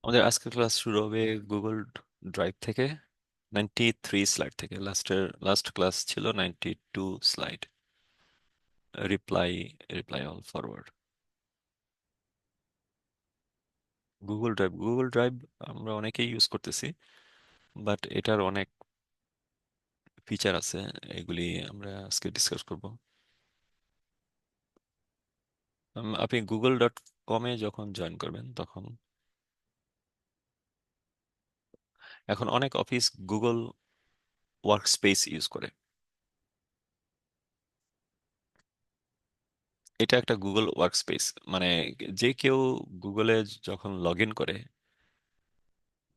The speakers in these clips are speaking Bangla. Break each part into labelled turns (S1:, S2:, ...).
S1: আমাদের আজকের ক্লাস শুরু হবে গুগল ড্রাইভ থেকে। 93 স্লাইড থেকে। লাস্ট ক্লাস ছিল 92 slide. Reply reply all forward. Google drive আমরা অনেকেই ইউজ করতেছি, বাট এটার অনেক ফিচার আছে। এগুলি আমরা আজকে ডিসকাস করব। আপনি google.com-এ যখন জয়েন করবেন তখন এখন অনেক office Google work space use করে। এটা একটা গুগল ওয়ার্ক স্পেস, মানে যে কেউ গুগলে যখন লগ ইন করে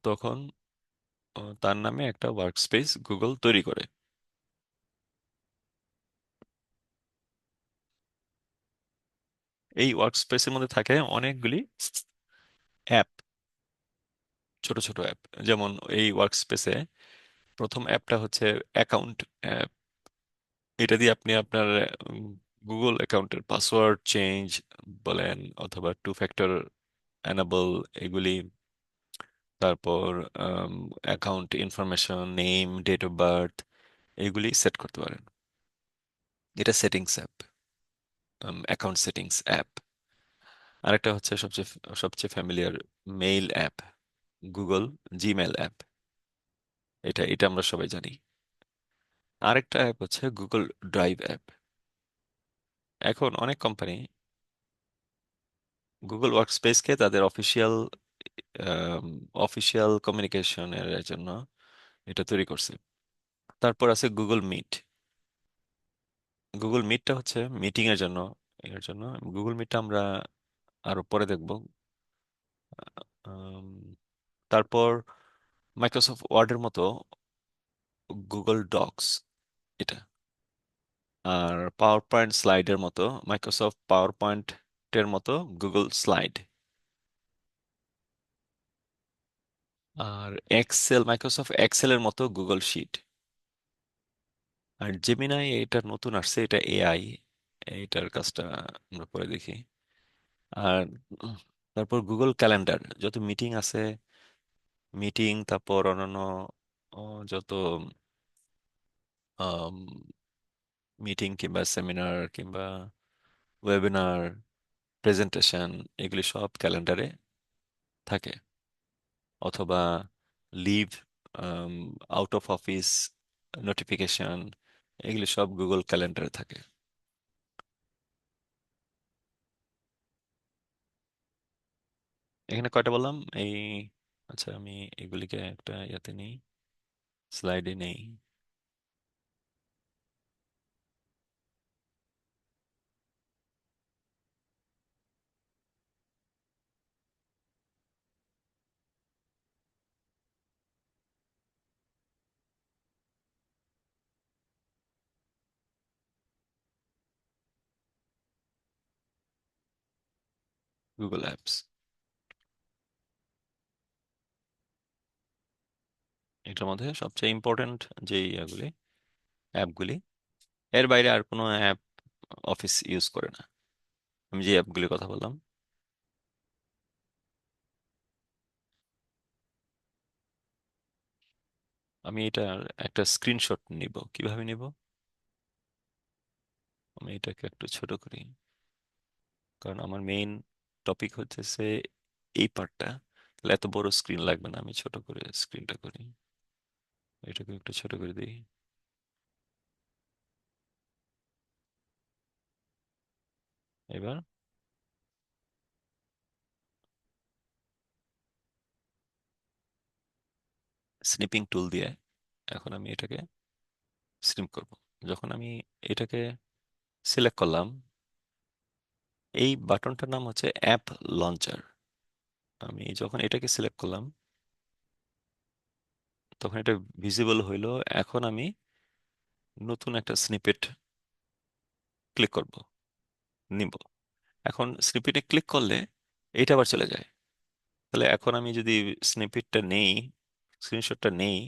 S1: তখন তার নামে একটা ওয়ার্ক স্পেস গুগল তৈরি করে। এই ওয়ার্ক স্পেসের মধ্যে থাকে অনেকগুলি অ্যাপ, ছোট ছোট অ্যাপ। যেমন এই ওয়ার্ক স্পেসে প্রথম অ্যাপটা হচ্ছে অ্যাকাউন্ট অ্যাপ। এটা দিয়ে আপনি আপনার গুগল অ্যাকাউন্টের পাসওয়ার্ড চেঞ্জ বলেন অথবা টু ফ্যাক্টর এনাবল এগুলি, তারপর account information, name, date of birth, এগুলি সেট করতে পারেন। এটা settings app, account settings app. আরেকটা হচ্ছে সবচেয়ে সবচেয়ে familiar mail app, Google Gmail app. এটা এটা আমরা সবাই জানি। আরেকটা অ্যাপ হচ্ছে গুগল ড্রাইভ অ্যাপ। এখন অনেক কোম্পানি গুগল ওয়ার্কস্পেসকে তাদের অফিসিয়াল কমিউনিকেশনের জন্য এটা তৈরি করছে। তারপর আছে গুগল মিট। গুগল মিটটা হচ্ছে মিটিং এর জন্য। এর জন্য গুগল মিটটা আমরা আরো পরে দেখব। আম, তারপর মাইক্রোসফট ওয়ার্ডের মতো গুগল ডকস এটা। আর পাওয়ার পয়েন্ট স্লাইডের মতো মাইক্রোসফট পাওয়ার পয়েন্টের মতো গুগল স্লাইড। আর মাইক্রোসফট এক্সেলের মতো গুগল শিট। আর জেমিনাই এটা নতুন আসছে, এটা এআই। এইটার কাজটা আমরা পরে দেখি। আর উম, তারপর গুগল ক্যালেন্ডার, যত মিটিং আছে, মিটিং, তারপর অন্যান্য যত মিটিং কিংবা সেমিনার কিংবা ওয়েবিনার, প্রেজেন্টেশন, এগুলি সব ক্যালেন্ডারে থাকে। অথবা leave, out of office notification, এগুলি সব গুগল ক্যালেন্ডারে থাকে। এখানে কয়টা বললাম এই? আচ্ছা, আমি এগুলিকে একটা ইয়াতে নেই, স্লাইডে নেই। গুগল অ্যাপস, এটার মধ্যে সবচেয়ে ইম্পর্ট্যান্ট যে ইয়েগুলি, অ্যাপগুলি। এর বাইরে আর কোনো অ্যাপ অফিস ইউজ করে না। আমি যে অ্যাপগুলির কথা বললাম। আমি এটার একটা স্ক্রিনশট নিব। কিভাবে নিব? আমি এটাকে একটু ছোট করি, কারণ আমার মেইন টপিক হচ্ছে সে এই পার্টটা। তাহলে এত বড় স্ক্রিন লাগবে না, আমি ছোট করে স্ক্রিনটা করি। এটাকে একটু ছোট করে দিই। এবার স্নিপিং টুল দিয়ে এখন আমি এটাকে স্নিপ করব। যখন আমি এটাকে সিলেক্ট করলাম, এই বাটনটার নাম হচ্ছে অ্যাপ লঞ্চার। আমি যখন এটাকে সিলেক্ট করলাম তখন এটা ভিজিবল হইলো। এখন আমি নতুন একটা স্নিপেট ক্লিক করব, নিব। এখন স্নিপেটে ক্লিক করলে এইটা আবার চলে যায়। তাহলে এখন আমি যদি স্নিপেটটা নেই, স্ক্রিনশটটা নেই,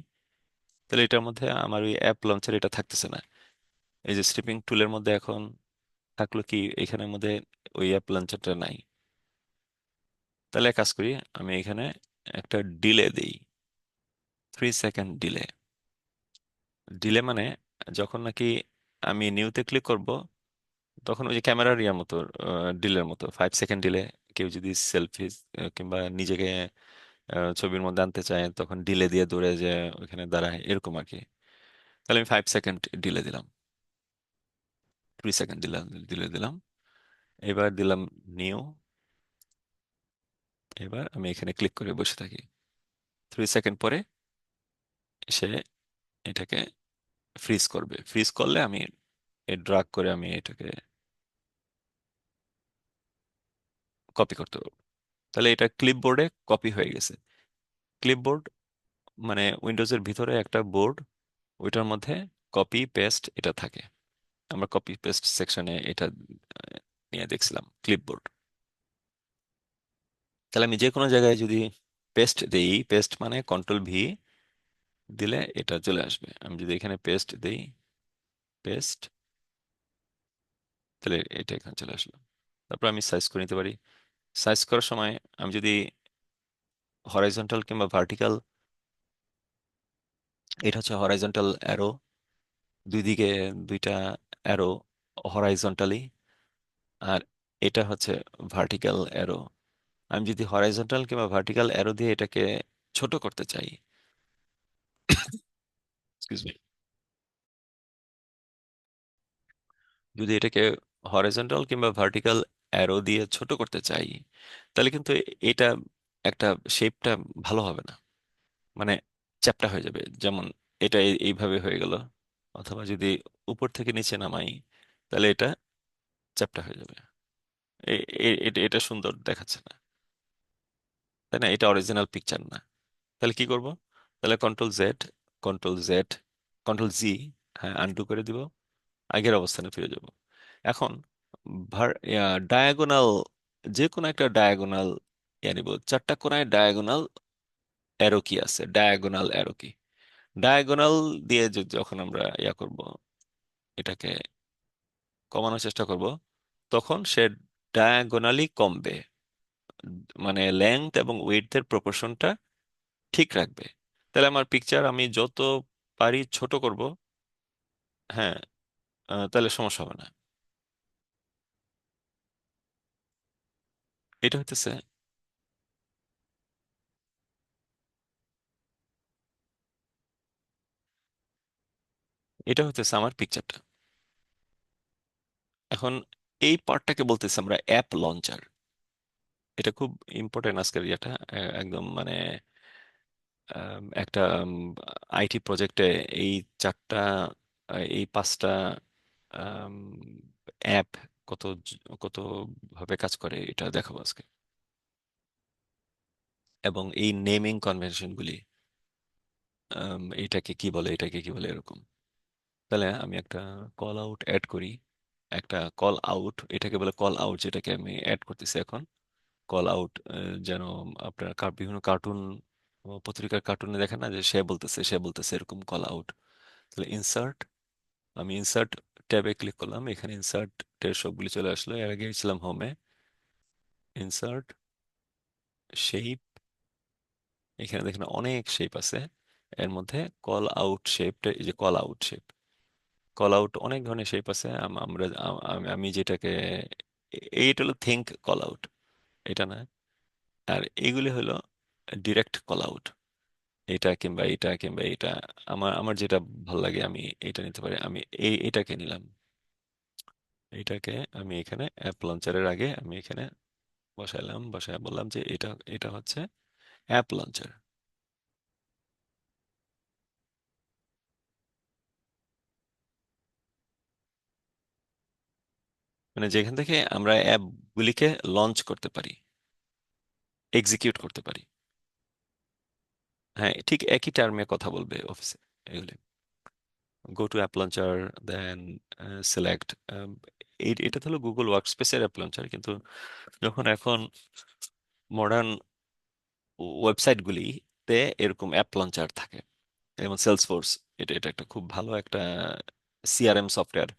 S1: তাহলে এটার মধ্যে আমার ওই অ্যাপ লঞ্চার এটা থাকতেছে না। এই যে স্নিপিং টুলের মধ্যে এখন থাকলো কি, এখানের মধ্যে ওই অ্যাপ লঞ্চারটা নাই। তাহলে এক কাজ করি, আমি এখানে একটা ডিলে দেই, 3 সেকেন্ড ডিলে। ডিলে মানে যখন নাকি আমি নিউতে ক্লিক করব, তখন ওই যে ক্যামেরার ইয়ার মতো, ডিলের মতো 5 সেকেন্ড ডিলে। কেউ যদি সেলফি কিংবা নিজেকে ছবির মধ্যে আনতে চায়, তখন ডিলে দিয়ে দূরে যে ওখানে দাঁড়ায় এরকম আর কি। তাহলে আমি 5 সেকেন্ড ডিলে দিলাম, 3 সেকেন্ড দিলাম, ডিলে দিলাম। এবার দিলাম নিউ। এবার আমি এখানে ক্লিক করে বসে থাকি। 3 সেকেন্ড পরে সে এটাকে ফ্রিজ করবে। ফ্রিজ করলে আমি ড্রাগ করে আমি এটাকে কপি করতে পারবো। তাহলে এটা ক্লিপবোর্ডে কপি হয়ে গেছে। ক্লিপবোর্ড মানে উইন্ডোজের ভিতরে একটা বোর্ড, ওইটার মধ্যে কপি পেস্ট এটা থাকে। আমরা কপি পেস্ট সেকশনে এটা আহ, নিয়ে দেখছিলাম ক্লিপবোর্ড। তাহলে আমি যে কোনো জায়গায় যদি পেস্ট দেই, পেস্ট মানে কন্ট্রোল V দিলে এটা চলে আসবে। আমি যদি এখানে পেস্ট দেই, পেস্ট, তাহলে এটা এখানে চলে আসলো। তারপর আমি সাইজ করে নিতে পারি। সাইজ করার সময় আমি যদি হরাইজন্টাল কিংবা ভার্টিক্যাল, এটা হচ্ছে হরাইজন্টাল অ্যারো, দুই দিকে দুইটা অ্যারো হরাইজন্টালি, আর এটা হচ্ছে ভার্টিক্যাল অ্যারো। আমি যদি হরাইজন্টাল কিংবা ভার্টিক্যাল অ্যারো দিয়ে এটাকে ছোট করতে চাই, এক্সকিউজ মি, যদি এটাকে হরাইজন্টাল কিংবা ভার্টিক্যাল অ্যারো দিয়ে ছোট করতে চাই, তাহলে কিন্তু এটা একটা শেপটা ভালো হবে না, মানে চ্যাপ্টা হয়ে যাবে। যেমন এটা এইভাবে হয়ে গেল। অথবা যদি উপর থেকে নিচে নামাই, তাহলে এটা চ্যাপ্টা হয়ে যাবে। এটা সুন্দর দেখাচ্ছে না, তাই না? এটা অরিজিনাল পিকচার না। তাহলে কি করব? তাহলে control Z, control Z, control Z, হ্যাঁ আনডু করে দিব, আগের অবস্থানে ফিরে যাব। এখন ডায়াগোনাল, যে কোনো একটা ডায়াগোনাল নিব। চারটা কোণায় ডায়াগোনাল অ্যারো কি আছে, ডায়াগোনাল অ্যারো কি, ডায়াগোনাল দিয়ে যখন আমরা করব, এটাকে কমানোর চেষ্টা করব, তখন সে ডায়াগোনালি কমবে, মানে লেংথ এবং উইডথের প্রপোর্শনটা ঠিক রাখবে। তাহলে আমার পিকচার আমি যত পারি ছোট করব, হ্যাঁ, তাহলে সমস্যা হবে না। এটা হইতেছে, এটা হইতেছে আমার পিকচারটা। এখন এই পার্টটাকে বলতেছি আমরা অ্যাপ লঞ্চার। এটা খুব ইম্পর্টেন্ট আজকের ইয়েটা, একদম মানে একটা আইটি প্রজেক্টে এই চারটা, এই পাঁচটা অ্যাপ কত কত ভাবে কাজ করে এটা দেখাবো আজকে। এবং এই নেমিং কনভেনশনগুলি, এটাকে কি বলে, এটাকে কি বলে, এরকম। তাহলে আমি একটা কল আউট অ্যাড করি। একটা কল আউট, এটাকে বলে কল আউট, যেটাকে আমি অ্যাড করতেছি এখন। কল আউট, যেন আপনার বিভিন্ন কার্টুন, পত্রিকার কার্টুনে দেখেন না যে সে বলতেছে সে বলতেছে, এরকম কল আউট। তাহলে ইনসার্ট, আমি ইনসার্ট ট্যাবে ক্লিক করলাম, এখানে ইনসার্টের সবগুলি চলে আসলো। এর আগে ছিলাম হোমে, ইনসার্ট, শেপ, এখানে দেখেন অনেক শেপ আছে। এর মধ্যে কল আউট শেপটা, এই যে call out shape, call out অনেক ধরনের শেপ আছে। আমরা আমি যেটাকে, এইটা হলো থিঙ্ক কল আউট, এটা না। আর এইগুলি হলো ডিরেক্ট কল আউট, এটা কিংবা এটা কিংবা এটা। আমার আমার যেটা ভাল লাগে আমি এটা নিতে পারি। আমি এটাকে নিলাম, এটাকে আমি এখানে অ্যাপ লঞ্চারের আগে আমি এখানে বসাইলাম, বসায় বললাম যে এটা এটা হচ্ছে অ্যাপ লঞ্চার। মানে যেখান থেকে আমরা অ্যাপগুলিকে লঞ্চ করতে পারি, এক্সিকিউট করতে পারি। হ্যাঁ, ঠিক একই টার্মে কথা বলবে অফিসে এগুলি। Go to app launcher, then select. এটা তো হলো গুগল ওয়ার্কস্পেসের অ্যাপ লঞ্চার, কিন্তু যখন এখন মডার্ন ওয়েবসাইটগুলিতে এরকম অ্যাপ লঞ্চার থাকে, যেমন সেলসফোর্স, এটা এটা একটা খুব ভালো একটা সিআরএম সফটওয়্যার।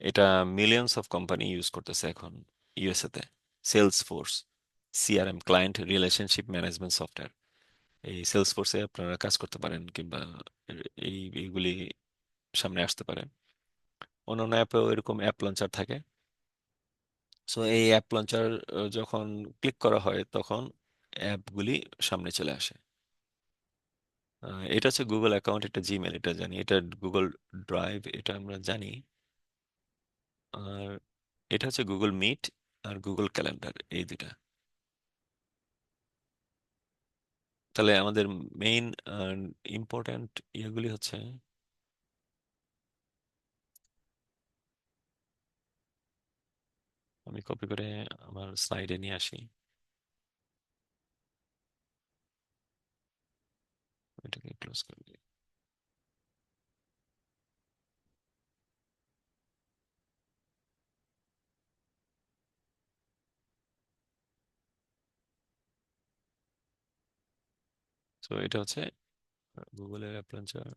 S1: এটা মিলিয়নস অফ কোম্পানি ইউজ করতেছে এখন ইউএসএ তে। Salesforce, CRM, client relationship management software. এই সেলসফোর্সে আপনারা কাজ করতে পারেন, কিংবা এইগুলি সামনে আসতে পারে। অন্যান্য অ্যাপেও এরকম অ্যাপ লঞ্চার থাকে। সো এই অ্যাপ লঞ্চার যখন ক্লিক করা হয় তখন অ্যাপগুলি সামনে চলে আসে। এটা হচ্ছে গুগল অ্যাকাউন্ট, এটা জিমেল, এটা জানি, এটা গুগল ড্রাইভ, এটা আমরা জানি। আর এটা হচ্ছে গুগল মিট আর গুগল ক্যালেন্ডার, এই দুটা। তাহলে আমাদের মেইন ইম্পর্ট্যান্ট ইয়েগুলি হচ্ছে, আমি কপি করে আমার স্লাইডে নিয়ে আসি, এটাকে ক্লোজ করে দিই। তো এটা হচ্ছে গুগলের অ্যাপ লঞ্চার,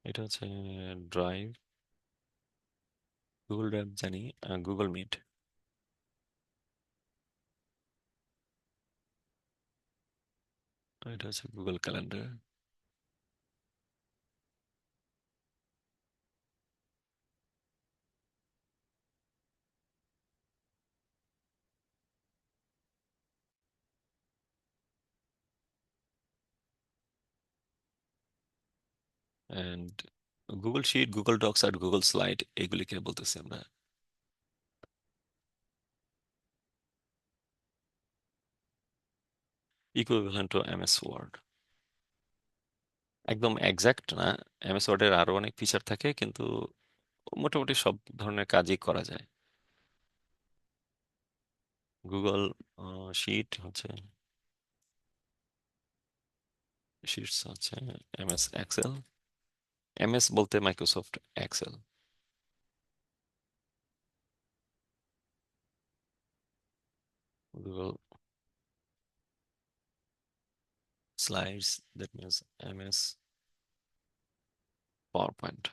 S1: এটা হচ্ছে ড্রাইভ, গুগল ড্রাইভ জানি, গুগল মিট, এটা হচ্ছে Google calendar. And Google sheet, Google docs আর গুগল স্লাইড, এগুলিকে বলতেছি আমরা ইকুইভ্যালেন্ট টু এমএস ওয়ার্ড। একদম এক্সাক্ট না, এমএস ওয়ার্ডের আরো অনেক ফিচার থাকে, কিন্তু মোটামুটি সব ধরনের কাজই করা যায়। গুগল শিট হচ্ছে, শিটস হচ্ছে এমএস এক্সেল, এমএস বলতে Microsoft Excel. Google slides, that means MS PowerPoint.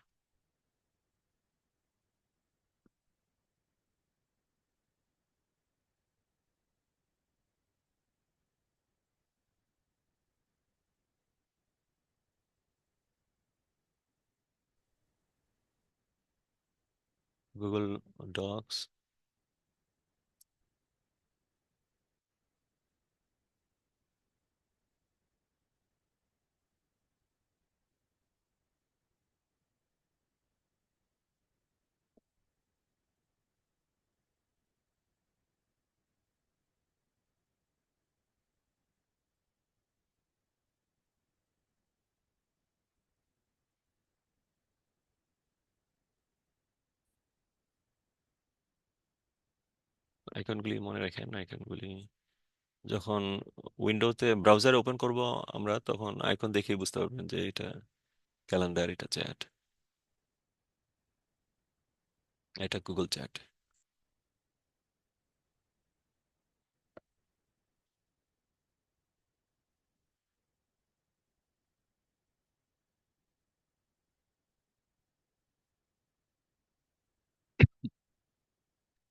S1: Google docs, আইকনগুলি মনে রাখেন, আইকনগুলি যখন উইন্ডোতে ব্রাউজার ওপেন করব আমরা, তখন আইকন দেখেই বুঝতে পারবেন যে এটা ক্যালেন্ডার, এটা চ্যাট, এটা গুগল চ্যাট।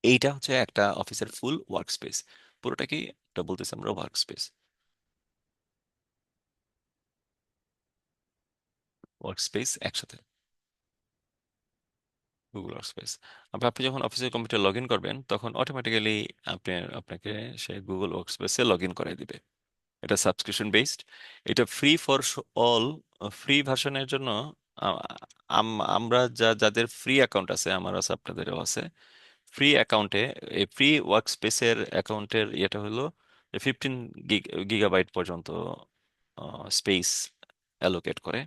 S1: এইটা হচ্ছে একটা অফিসের ফুল ওয়ার্ক স্পেস, পুরোটাকে এটা বলতেছি আমরা ওয়ার্ক স্পেস। ওয়ার্ক স্পেস একসাথে, গুগল ওয়ার্ক স্পেস। আপনি যখন অফিসের কম্পিউটার লগ ইন করবেন তখন অটোমেটিক্যালি আপনাকে সে গুগল ওয়ার্ক স্পেসে লগ ইন করাই দিবে। এটা সাবস্ক্রিপশন বেসড, এটা ফ্রি ফর অল। ফ্রি ভার্সনের জন্য আ- আমরা যাদের ফ্রি অ্যাকাউন্ট আছে, আমার আছে, আপনাদেরও আছে, ফ্রি অ্যাকাউন্টে, এই ফ্রি ওয়ার্ক স্পেসের অ্যাকাউন্টের ইয়েটা হলো 15 গিগাবাইট পর্যন্ত স্পেস অ্যালোকেট করে।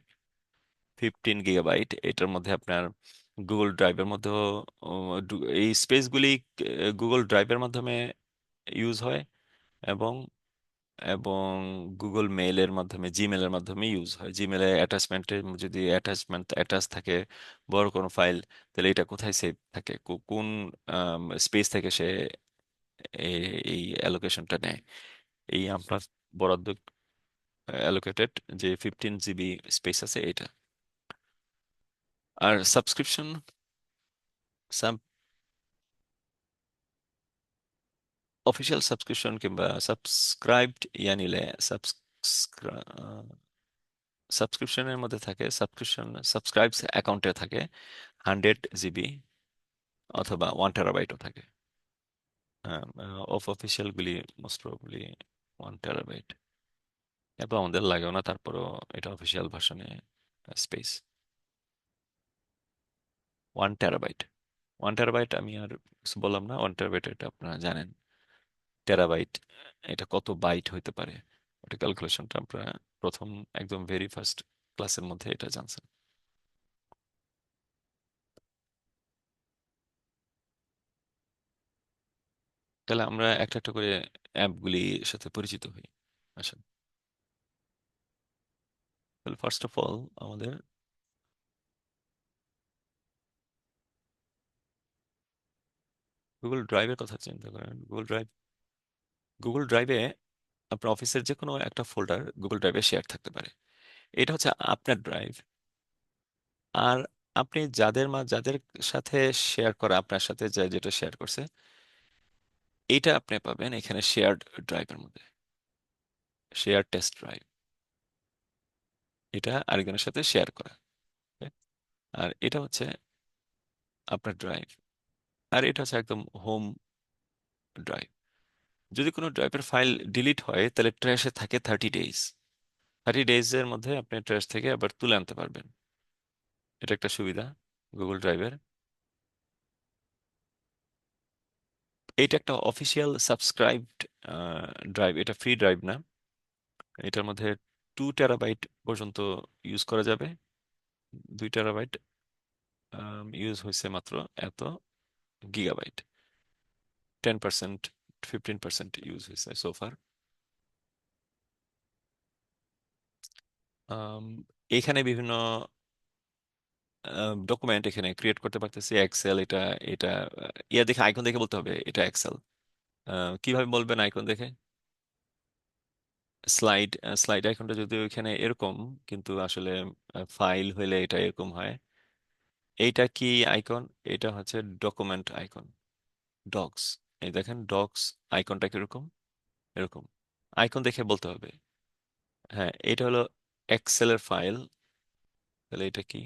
S1: 15 GB, এটার মধ্যে আপনার গুগল ড্রাইভের মধ্যেও এই স্পেসগুলি গুগল ড্রাইভের মাধ্যমে ইউজ হয়, এবং এবং গুগল মেইলের মাধ্যমে, জিমেলের মাধ্যমে ইউজ হয়। জিমেলে অ্যাটাচমেন্টে যদি অ্যাটাচ থাকে বড় কোনো ফাইল, তাহলে এটা কোথায় সেভ থাকে, কোন স্পেস থেকে সে এই অ্যালোকেশনটা নেয়, এই আপনার বরাদ্দ অ্যালোকেটেড যে 15 GB স্পেস আছে এটা। আর সাবস্ক্রিপশন, অফিসিয়াল সাবস্ক্রিপশন কিংবা সাবস্ক্রাইবড ইয়া নিলে সাবস্ক্রিপশনের মধ্যে থাকে, সাবস্ক্রাইবস অ্যাকাউন্টে থাকে 100 জিবি অথবা 1 টেরাবাইটও থাকে। অফ অফিসিয়াল গুলি মোস্ট প্রবাবলি 1 টেরাবাইট। এত আমাদের লাগেও না, তারপরও এটা অফিসিয়াল ভার্সনে স্পেস 1 টেরাবাইট। 1 টেরাবাইট আমি আর কিছু বললাম না, 1 টেরাবাইট এটা আপনারা জানেন। টেরাবাইট এটা কত বাইট হইতে পারে, ওটা ক্যালকুলেশনটা আপনারা প্রথম একদম ভেরি ফার্স্ট ক্লাসের মধ্যে এটা জানছেন। তাহলে আমরা একটা একটা করে অ্যাপগুলির সাথে পরিচিত হই। আসেন, তাহলে ফার্স্ট অফ অল আমাদের গুগল ড্রাইভের কথা চিন্তা করেন। গুগল ড্রাইভে আপনার অফিসের যে কোনো একটা ফোল্ডার গুগল ড্রাইভে শেয়ার থাকতে পারে। এটা হচ্ছে আপনার ড্রাইভ। আর আপনি যাদের সাথে শেয়ার করা, আপনার সাথে যেটা শেয়ার করছে, এটা আপনি পাবেন এখানে শেয়ার্ড ড্রাইভের মধ্যে, শেয়ার টেস্ট ড্রাইভ। এটা আরেকজনের সাথে শেয়ার করা। okay? আর এটা হচ্ছে আপনার ড্রাইভ। আর এটা হচ্ছে একদম হোম ড্রাইভ। যদি কোনো ড্রাইভের ফাইল ডিলিট হয় তাহলে ট্র্যাশে থাকে 30 ডেজ। 30 ডেজ এর মধ্যে আপনি ট্র্যাশ থেকে আবার তুলে আনতে পারবেন। এটা একটা সুবিধা গুগল ড্রাইভের। এইটা একটা অফিসিয়াল সাবস্ক্রাইবড ড্রাইভ, এটা ফ্রি ড্রাইভ না। এটার মধ্যে 2 টেরাবাইট পর্যন্ত ইউজ করা যাবে। 2 টেরাবাইট ইউজ হয়েছে মাত্র এত গিগাবাইট, 10%, 15% ইউজ হয়েছে সোফার। এখানে বিভিন্ন ডকুমেন্ট এখানে ক্রিয়েট করতে পারতেছি, এক্সেল। এটা এটা ইয়া দেখে, আইকন দেখে বলতে হবে এটা এক্সেল। কিভাবে বলবেন আইকন দেখে? স্লাইড স্লাইড আইকনটা যদি ওইখানে এরকম, কিন্তু আসলে ফাইল হইলে এটা এরকম হয়। এইটা কি আইকন? এটা হচ্ছে ডকুমেন্ট আইকন, ডকস। এই দেখেন ডকস আইকনটা কিরকম, এরকম। আইকন দেখে বলতে হবে। হ্যাঁ, এটা হলো এক্সেলের ফাইল। তাহলে এটা কি?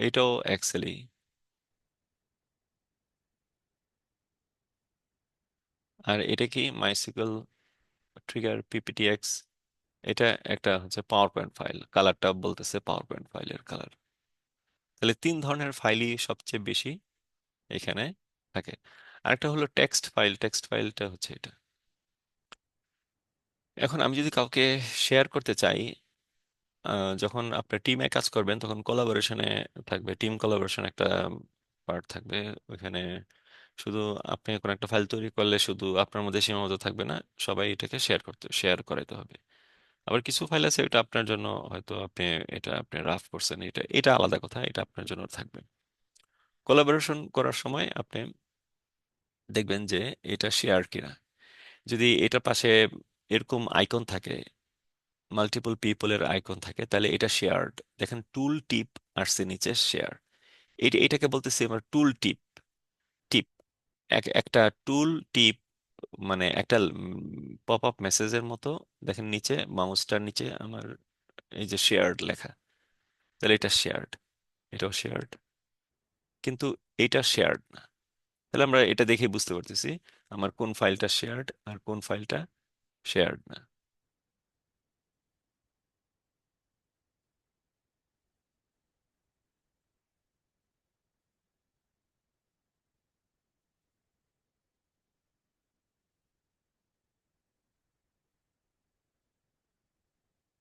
S1: এটাও এক্সেলই। আর এটা কি? মাইসিকল ট্রিগার পিপিটিএক্স। এটা একটা হচ্ছে পাওয়ার পয়েন্ট ফাইল, কালারটা বলতেছে পাওয়ার পয়েন্ট ফাইলের কালার। তাহলে 3 ধরনের ফাইলই সবচেয়ে বেশি এখানে থাকে। আরেকটা হলো টেক্সট ফাইল। টেক্সট ফাইলটা হচ্ছে এটা। এখন আমি যদি কাউকে শেয়ার করতে চাই, যখন আপনার টিমে কাজ করবেন তখন কোলাবোরেশনে থাকবে, টিম কোলাবোরেশন একটা পার্ট থাকবে ওইখানে। শুধু আপনি কোনো একটা ফাইল তৈরি করলে শুধু আপনার মধ্যে সীমাবদ্ধ থাকবে না, সবাই এটাকে শেয়ার করাইতে হবে। আবার কিছু ফাইল আছে এটা আপনার জন্য, হয়তো আপনি রাফ করছেন, এটা এটা আলাদা কথা, এটা আপনার জন্য থাকবে। কোলাবোরেশন করার সময় আপনি দেখবেন যে এটা শেয়ার কিনা। যদি এটার পাশে এরকম আইকন থাকে, মাল্টিপল পিপলের আইকন থাকে, তাহলে এটা শেয়ার্ড। দেখেন টুল টিপ আসছে নিচে, শেয়ার। এটাকে বলতেছি আমরা টুল টিপ। টিপ একটা টুল টিপ, মানে একটা পপ আপ মেসেজের মতো। দেখেন নিচে মাউসটার নিচে আমার এই যে শেয়ার্ড লেখা, তাহলে এটা শেয়ার্ড। এটাও শেয়ার্ড, কিন্তু এটা শেয়ার্ড না। তাহলে আমরা এটা দেখে বুঝতে পারতেছি আমার কোন ফাইলটা শেয়ার্ড আর কোন ফাইলটা শেয়ার্ড না।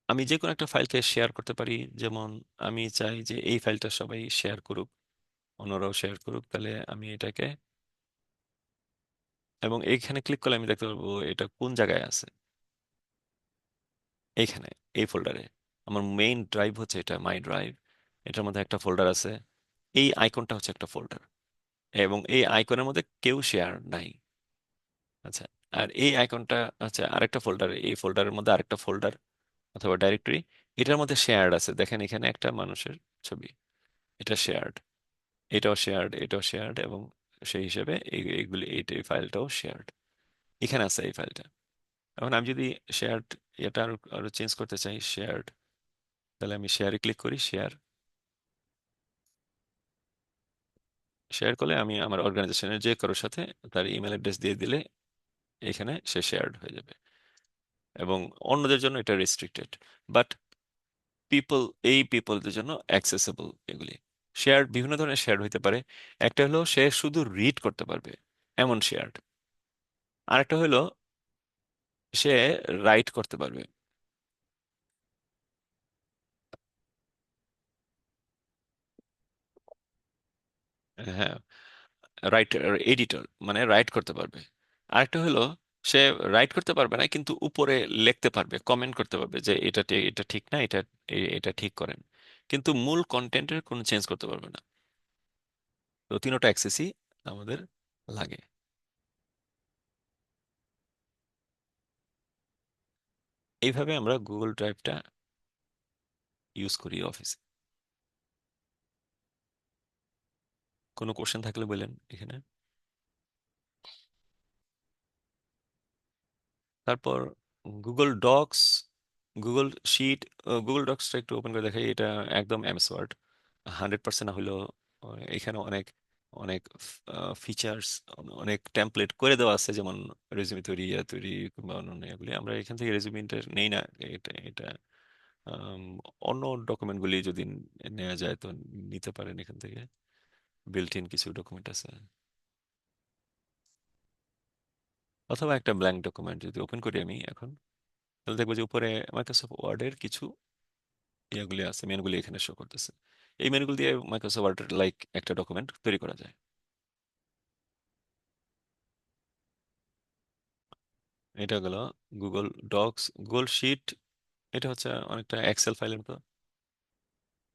S1: আমি যে কোনো একটা ফাইলকে শেয়ার করতে পারি। যেমন আমি চাই যে এই ফাইলটা সবাই শেয়ার করুক, অন্যরাও শেয়ার করুক, তাহলে আমি এটাকে, এবং এইখানে ক্লিক করলে আমি দেখতে পারবো এটা কোন জায়গায় আছে। এইখানে এই ফোল্ডারে আমার মেইন ড্রাইভ হচ্ছে এটা, মাই ড্রাইভ। এটার মধ্যে একটা ফোল্ডার আছে, এই আইকনটা হচ্ছে একটা ফোল্ডার, এবং এই আইকনের মধ্যে কেউ শেয়ার নাই। আচ্ছা, আর এই আইকনটা হচ্ছে আরেকটা ফোল্ডার, এই ফোল্ডারের মধ্যে আরেকটা ফোল্ডার অথবা ডাইরেক্টরি, এটার মধ্যে শেয়ার্ড আছে। দেখেন এখানে একটা মানুষের ছবি, এটা শেয়ার্ড। এটাও শেয়ার্ড, এটাও শেয়ার্ড, এবং সেই হিসেবে এইগুলি এই ফাইলটাও শেয়ার্ড। এখানে আছে এই ফাইলটা। এখন আমি যদি শেয়ার্ড এটা আরো আরো চেঞ্জ করতে চাই শেয়ার্ড, তাহলে আমি শেয়ারে ক্লিক করি, শেয়ার। শেয়ার করলে আমি আমার অর্গানাইজেশনের যে কারোর সাথে তার ইমেল অ্যাড্রেস দিয়ে দিলে এখানে সে শেয়ার্ড হয়ে যাবে, এবং অন্যদের জন্য এটা রেস্ট্রিক্টেড। বাট পিপল, এই পিপলদের জন্য অ্যাক্সেসিবল এগুলি। শেয়ার বিভিন্ন ধরনের শেয়ার হইতে পারে। একটা হলো সে শুধু রিড করতে পারবে এমন শেয়ার, আরেকটা হলো সে রাইট করতে পারবে। হ্যাঁ, রাইটার, এডিটর, মানে রাইট করতে পারবে। আরেকটা হলো সে রাইট করতে পারবে না, কিন্তু উপরে লিখতে পারবে, কমেন্ট করতে পারবে যে এটা ঠিক না, এটা ঠিক করেন, কিন্তু মূল কন্টেন্টের কোনো চেঞ্জ করতে পারবে না। তো তিনোটা অ্যাক্সেসই আমাদের লাগে। এইভাবে আমরা গুগল ড্রাইভটা ইউজ করি অফিসে। কোনো কোশ্চেন থাকলে বলেন এখানে। তারপর Google docs, Google sheet, Google ডকসটা একটু ওপেন করে দেখাই। এটা একদম এমএস ওয়ার্ড, 100% না হলেও এখানে অনেক অনেক ফিচার্স, অনেক টেমপ্লেট করে দেওয়া আছে, যেমন রেজিউমে তৈরি, ইয়া তৈরি, কিংবা অন্যান্য এগুলি। আমরা এখান থেকে রেজিউমেটা নেই না, এটা আম, অন্য ডকুমেন্টগুলি যদি নেওয়া যায় তো নিতে পারেন এখান থেকে। বিল্ট ইন কিছু ডকুমেন্ট আছে, অথবা একটা ব্ল্যাঙ্ক ডকুমেন্ট যদি ওপেন করি আমি এখন, তাহলে দেখবো যে উপরে মাইক্রোসফট ওয়ার্ডের কিছু ইয়েগুলি আছে, মেনুগুলি এখানে শো করতেছে। এই মেনুগুলি দিয়ে মাইক্রোসফট ওয়ার্ড লাইক একটা ডকুমেন্ট তৈরি করা যায়। এটা গেল গুগল ডকস। গুগল শিট, এটা হচ্ছে অনেকটা এক্সেল ফাইলের মতো।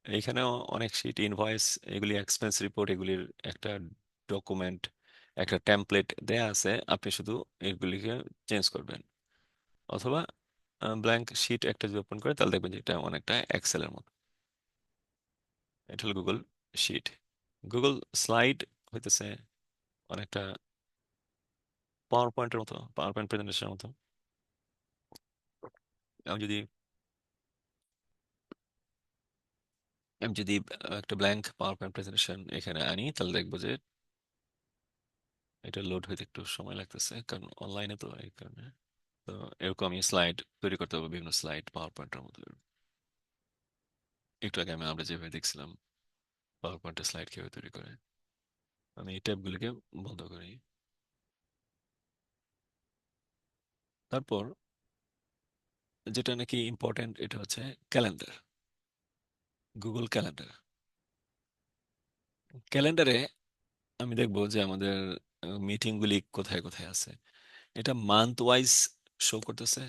S1: এইখানেও অনেক শিট, ইনভয়েস, এগুলি এক্সপেন্স রিপোর্ট, এগুলির একটা ডকুমেন্ট, একটা টেমপ্লেট দেয়া আছে, আপনি শুধু এগুলিকে চেঞ্জ করবেন। অথবা ব্ল্যাঙ্ক শিট একটা যদি ওপেন করে, তাহলে দেখবেন যে এটা অনেকটা এক্সেলের মতো। এটা হলো গুগল শিট। গুগল স্লাইড হইতেছে অনেকটা পাওয়ার পয়েন্টের মতো, পাওয়ার পয়েন্ট প্রেজেন্টেশনের মতো। আমি যদি আমি যদি একটা ব্ল্যাঙ্ক পাওয়ার পয়েন্ট প্রেজেন্টেশন এখানে আনি, তাহলে দেখবো যে এটা লোড হইতে একটু সময় লাগতেছে, কারণ অনলাইনে তো, এই কারণে। তো এরকম আমি স্লাইড তৈরি করতে হবে, বিভিন্ন স্লাইড পাওয়ার পয়েন্টের মতো। একটু আগে আমরা যেভাবে দেখছিলাম পাওয়ার পয়েন্টের স্লাইড কিভাবে তৈরি করে, আমি এই ট্যাবগুলিকে বন্ধ করি। তারপর যেটা নাকি ইম্পর্টেন্ট, এটা হচ্ছে ক্যালেন্ডার, গুগল ক্যালেন্ডার। ক্যালেন্ডারে আমি দেখবো যে আমাদের মিটিংগুলি কোথায় কোথায় আছে। এটা মান্থ ওয়াইজ শো করতেছে।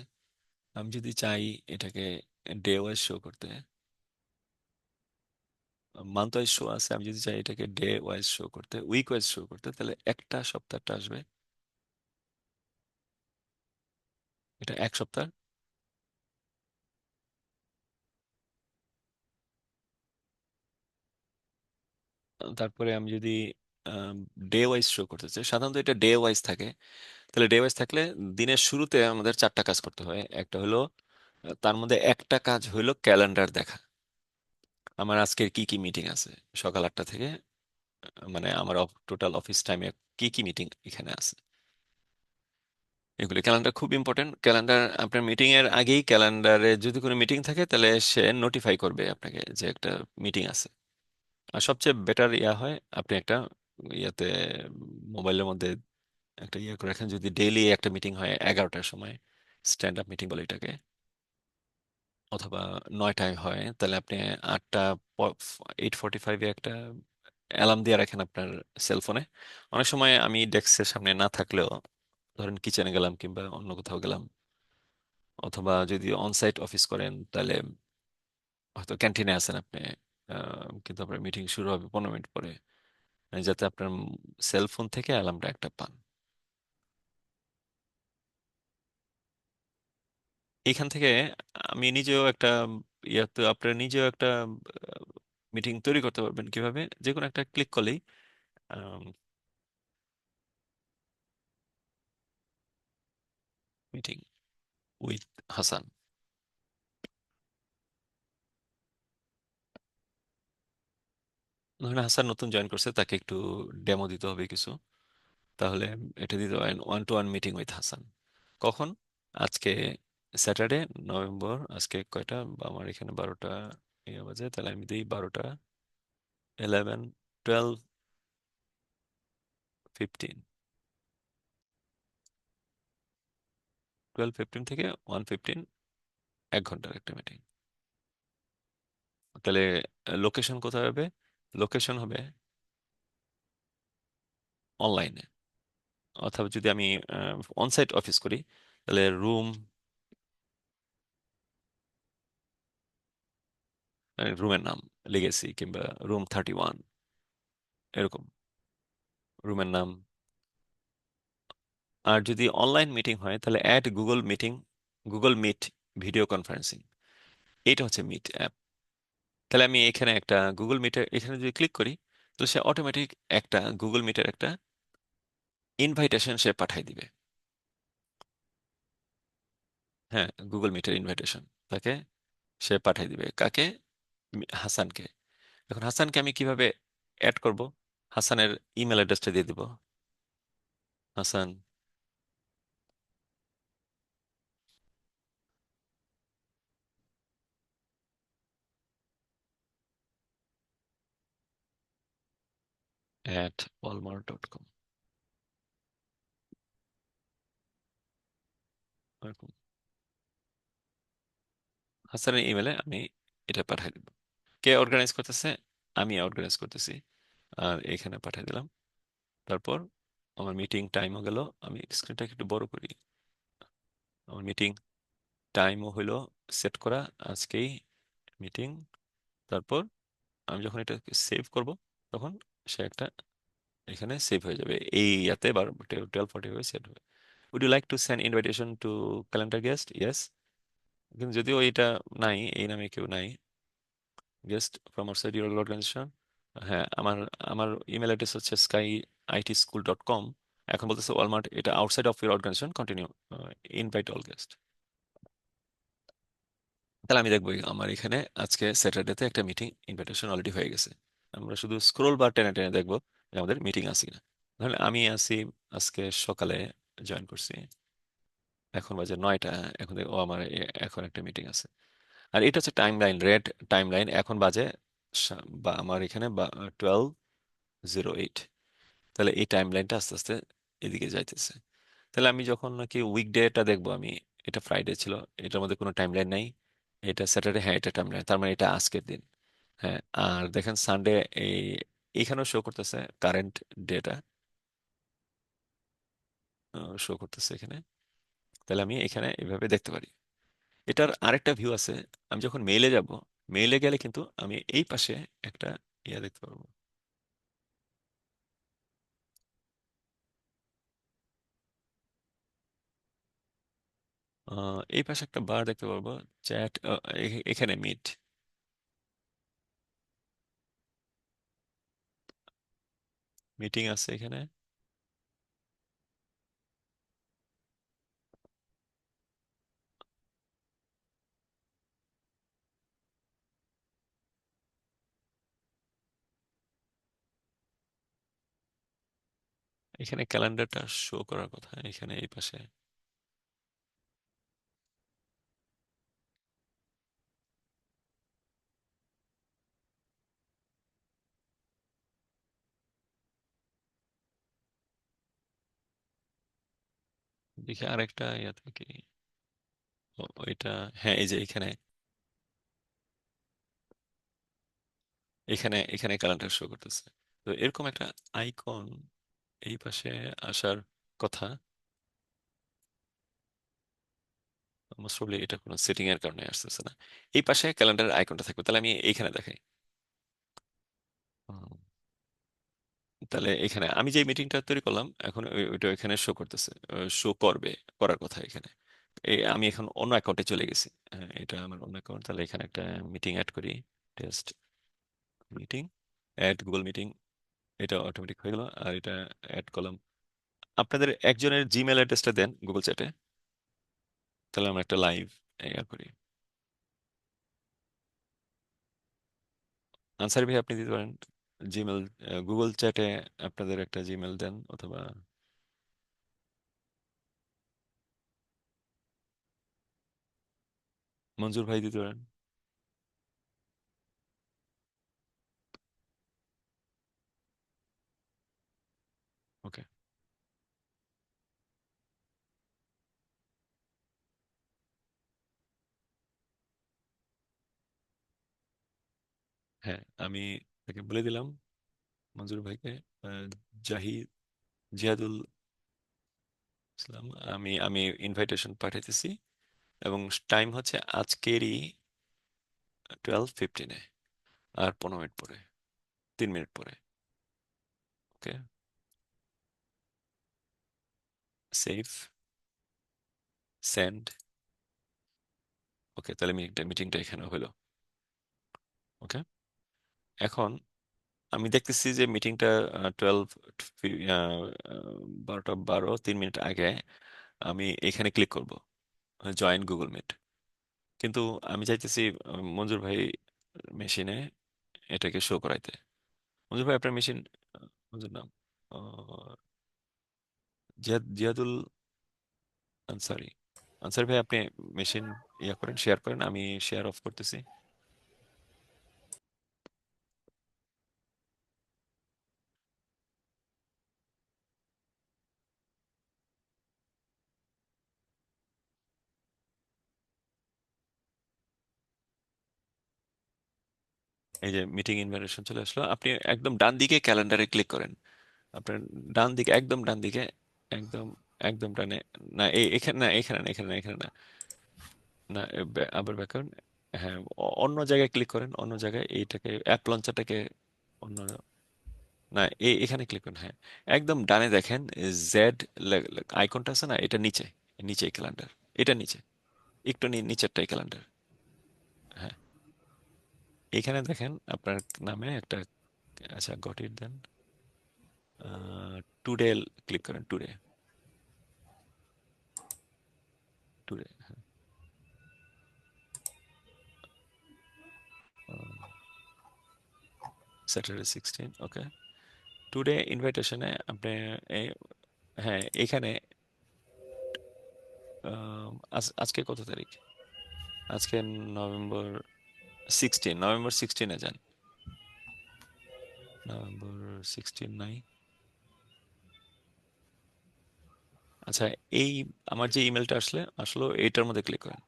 S1: আমি যদি চাই এটাকে ডে ওয়াইজ শো করতে, মান্থ ওয়াইজ শো আছে, আমি যদি চাই এটাকে ডে ওয়াইজ শো করতে, উইক ওয়াইজ শো করতে, তাহলে একটা সপ্তাহটা আসবে, এটা এক সপ্তাহ। তারপরে আমি যদি ডে ওয়াইজ শো করতে চাই, সাধারণত এটা ডে ওয়াইজ থাকে। তাহলে ডে ওয়াইজ থাকলে দিনের শুরুতে আমাদের চারটা কাজ করতে হয়। একটা হলো তার মধ্যে একটা কাজ হলো ক্যালেন্ডার দেখা, আমার আজকের কি কি মিটিং আছে সকাল 8টা থেকে, মানে আমার টোটাল অফিস টাইমে কি কি মিটিং এখানে আছে। এগুলি ক্যালেন্ডার খুব ইম্পর্টেন্ট। ক্যালেন্ডার আপনার মিটিং এর আগেই, ক্যালেন্ডারে যদি কোনো মিটিং থাকে তাহলে সে নোটিফাই করবে আপনাকে যে একটা মিটিং আছে। আর সবচেয়ে বেটার ইয়া হয় আপনি একটা ইয়াতে, মোবাইলের মধ্যে একটা ইয়ে করে রাখেন, যদি ডেইলি একটা মিটিং হয় 11টার সময়, স্ট্যান্ড আপ মিটিং বলে এটাকে, অথবা 9টায় হয়, তাহলে আপনি 8:45-এ একটা অ্যালার্ম দিয়ে রাখেন আপনার সেলফোনে। অনেক সময় আমি ডেস্কের সামনে না থাকলেও, ধরেন কিচেনে গেলাম কিংবা অন্য কোথাও গেলাম, অথবা যদি অনসাইট অফিস করেন তাহলে হয়তো ক্যান্টিনে আছেন আপনি, কিন্তু আপনার মিটিং শুরু হবে 15 মিনিট পরে, যাতে আপনার সেলফোন থেকে অ্যালার্মটা একটা পান। এখান থেকে আমি নিজেও একটা, ইয়াতে আপনার নিজেও একটা মিটিং তৈরি করতে পারবেন কিভাবে? যে কোনো একটা ক্লিক করলেই মিটিং উইথ হাসান, ধরেন হাসান নতুন জয়েন করছে, তাকে একটু ডেমো দিতে হবে কিছু, তাহলে এটা দিতে পারেন one to one meeting with Hasan. কখন? আজকে স্যাটারডে, নভেম্বর, আজকে কয়টা, আমার এখানে 12টা ইয়ে বাজে, তাহলে আমি দিই 12টা, 11, 12, 15, 12:15 থেকে 1:15, 1 ঘন্টার একটা মিটিং। তাহলে লোকেশন কোথায় হবে? লোকেশন হবে অনলাইনে, অথবা যদি আমি অনসাইট অফিস করি, তাহলে রুমের নাম লিগেসি, কিংবা রুম 31, এরকম রুমের নাম। আর যদি অনলাইন মিটিং হয় তাহলে add Google meeting, Google meet video conferencing, এইটা হচ্ছে মিট অ্যাপ। তাহলে আমি এখানে একটা গুগল মিটের এখানে যদি ক্লিক করি, তো সে অটোমেটিক একটা গুগল মিটের একটা ইনভাইটেশন সে পাঠাই দিবে। হ্যাঁ, গুগল মিটের ইনভাইটেশন তাকে সে পাঠাই দিবে। কাকে? হাসানকে। এখন হাসানকে আমি কিভাবে অ্যাড করব? হাসানের ইমেল অ্যাড্রেসটা দিয়ে দিব। হাসান @walmart.com, এরকম হাসানের ইমেলে আমি এটা পাঠাই দিব। কে অর্গানাইজ করতেছে? আমি অর্গানাইজ করতেছি। আর এখানে পাঠিয়ে দিলাম। তারপর আমার মিটিং টাইমও গেল। আমি স্ক্রিনটাকে একটু বড় করি। আমার মিটিং টাইমও হইলো সেট করা, আজকেই মিটিং। তারপর আমি যখন এটা সেভ করব, তখন সে একটা এখানে সেভ হয়ে যাবে এই ইয়াতে, 12:40 হয়ে সেট হবে। Would you like to send invitation to calendar guest? Yes. কিন্তু যদিও এটা নাই, এই নামে কেউ নাই, guest from outside your organization. হ্যাঁ, আমার আমার ইমেল অ্যাড্রেস হচ্ছে skyitschool.com। এখন বলতেছে ওয়ালমার্ট, এটা outside of your organization, continue invite all guest. তাহলে আমি দেখবো আমার এখানে আজকে স্যাটারডেতে একটা মিটিং ইনভাইটেশন অলরেডি হয়ে গেছে। আমরা শুধু স্ক্রোল বার টেনে টেনে দেখবো যে আমাদের মিটিং আছে কিনা। তাহলে আমি আছি, আজকে সকালে জয়েন করছি, এখন বাজে 9টা। এখন ও আমার এখন একটা মিটিং আছে। আর এটা হচ্ছে time line, red time line. এখন বাজে বা আমার এখানে 12:08। তাহলে এই টাইম লাইনটা আস্তে আস্তে এদিকে যাইতেছে। তাহলে আমি যখন নাকি উইকডেটা দেখবো, আমি এটা ফ্রাইডে ছিল, এটার মধ্যে কোনো টাইম লাইন নাই। এটা স্যাটারডে, হ্যাঁ এটা টাইম লাইন, তার মানে এটা আজকের দিন। হ্যাঁ, আর দেখেন সানডে, এই এখানেও শো করতেছে কারেন্ট ডেটা, শো করতেছে এখানে। তাহলে আমি এখানে এভাবে দেখতে পারি। এটার আরেকটা ভিউ আছে। আমি যখন মেইলে যাব, মেইলে গেলে কিন্তু আমি এই পাশে একটা ইয়া দেখতে পারবো। এই পাশে একটা বার দেখতে পারবো, চ্যাট, এখানে মিট, মিটিং আছে এখানে। এখানে ক্যালেন্ডারটা শো করার কথা, এখানে এই পাশে। দেখি আরেকটা ইয়াতে কি, ওইটা, হ্যাঁ এই যে এখানে, এখানে এখানে ক্যালেন্ডার শো করতেছে। তো এরকম একটা আইকন এই পাশে আসার কথা। মোস্ট প্রবলি এটা কোনো সেটিং এর কারণে আসতেছে না। এই পাশে ক্যালেন্ডার আইকনটা থাকবে, তাহলে আমি এইখানে দেখাই। হুম, তাহলে এখানে আমি যে মিটিংটা তৈরি করলাম, এখন ওইটা এখানে শো করতেছে, শো করবে, করার কথা এখানে। আমি এখন অন্য অ্যাকাউন্টে চলে গেছি। হ্যাঁ, এটা আমার অন্য অ্যাকাউন্ট। তাহলে এখানে একটা মিটিং অ্যাড করি, test. Meeting, add Google meeting, এটা অটোমেটিক হয়ে গেল। আর এটা অ্যাড কলাম। আপনাদের একজনের জিমেল অ্যাড্রেসটা দেন গুগল চ্যাটে, তাহলে আমরা একটা লাইভ ইয়া করি। আনসার ভাই আপনি দিতে পারেন জিমেল, গুগল চ্যাটে আপনাদের একটা জিমেল দেন, অথবা মঞ্জুর ভাই দিতে পারেন। ওকে। হ্যাঁ, আমি তাকে বলে দিলাম, মঞ্জুর ভাইকে। আহ, জাহিদ, জিহাদুল ইসলাম, আমি আমি ইনভাইটেশন পাঠাইতেছি। এবং টাইম হচ্ছে আজকেরই 12:15, আর 15 মিনিট পরে, 3 মিনিট পরে। ওকে, সেভ, সেন্ড। ওকে, তাহলে মিটিংটা মিটিংটা এখানে হলো। ওকে, এখন আমি দেখতেছি যে মিটিংটা 12, 12:12, 3 মিনিট আগে আমি এখানে ক্লিক করব, জয়েন গুগল মিট। কিন্তু আমি চাইতেছি মঞ্জুর ভাই মেশিনে এটাকে শো করাইতে। মঞ্জুর ভাই আপনার মেশিন, মঞ্জুর নাম জিয়াদুল আনসারি। আনসারি ভাই আপনি মেশিন ইয়া করেন, শেয়ার করেন, আমি শেয়ার অফ করতেছি। এই যে মিটিং ইনভাইটেশন চলে আসলো, আপনি একদম ডান দিকে ক্যালেন্ডারে ক্লিক করেন। আপনার ডান দিকে, একদম ডান দিকে, একদম একদম ডানে। না এখানে না, এখানে না, এখানে না, এখানে না। না, আবার ব্যাক করেন। হ্যাঁ, অন্য জায়গায় ক্লিক করেন, অন্য জায়গায় এইটাকে অ্যাপ লঞ্চারটাকে অন্য, না এখানে ক্লিক করুন। হ্যাঁ, একদম ডানে দেখেন, জেড আইকনটা আছে না, এটা নিচে, নিচে ক্যালেন্ডার, এটা নিচে, একটু নিচেরটাই ক্যালেন্ডার। হ্যাঁ, এখানে দেখেন আপনার নামে একটা, আচ্ছা got it then, today click করেন, today, today, Saturday 16। Okay, today ইনভাইটেশনে আপনি এই- হ্যাঁ এখানে, আজকে কত তারিখ? আজকে নভেম্বর 16, নভেম্বর 16-এ যান। নভেম্বর 16 নাই। আচ্ছা, এই আমার যে ইমেলটা আসলো এইটার মধ্যে ক্লিক করেন।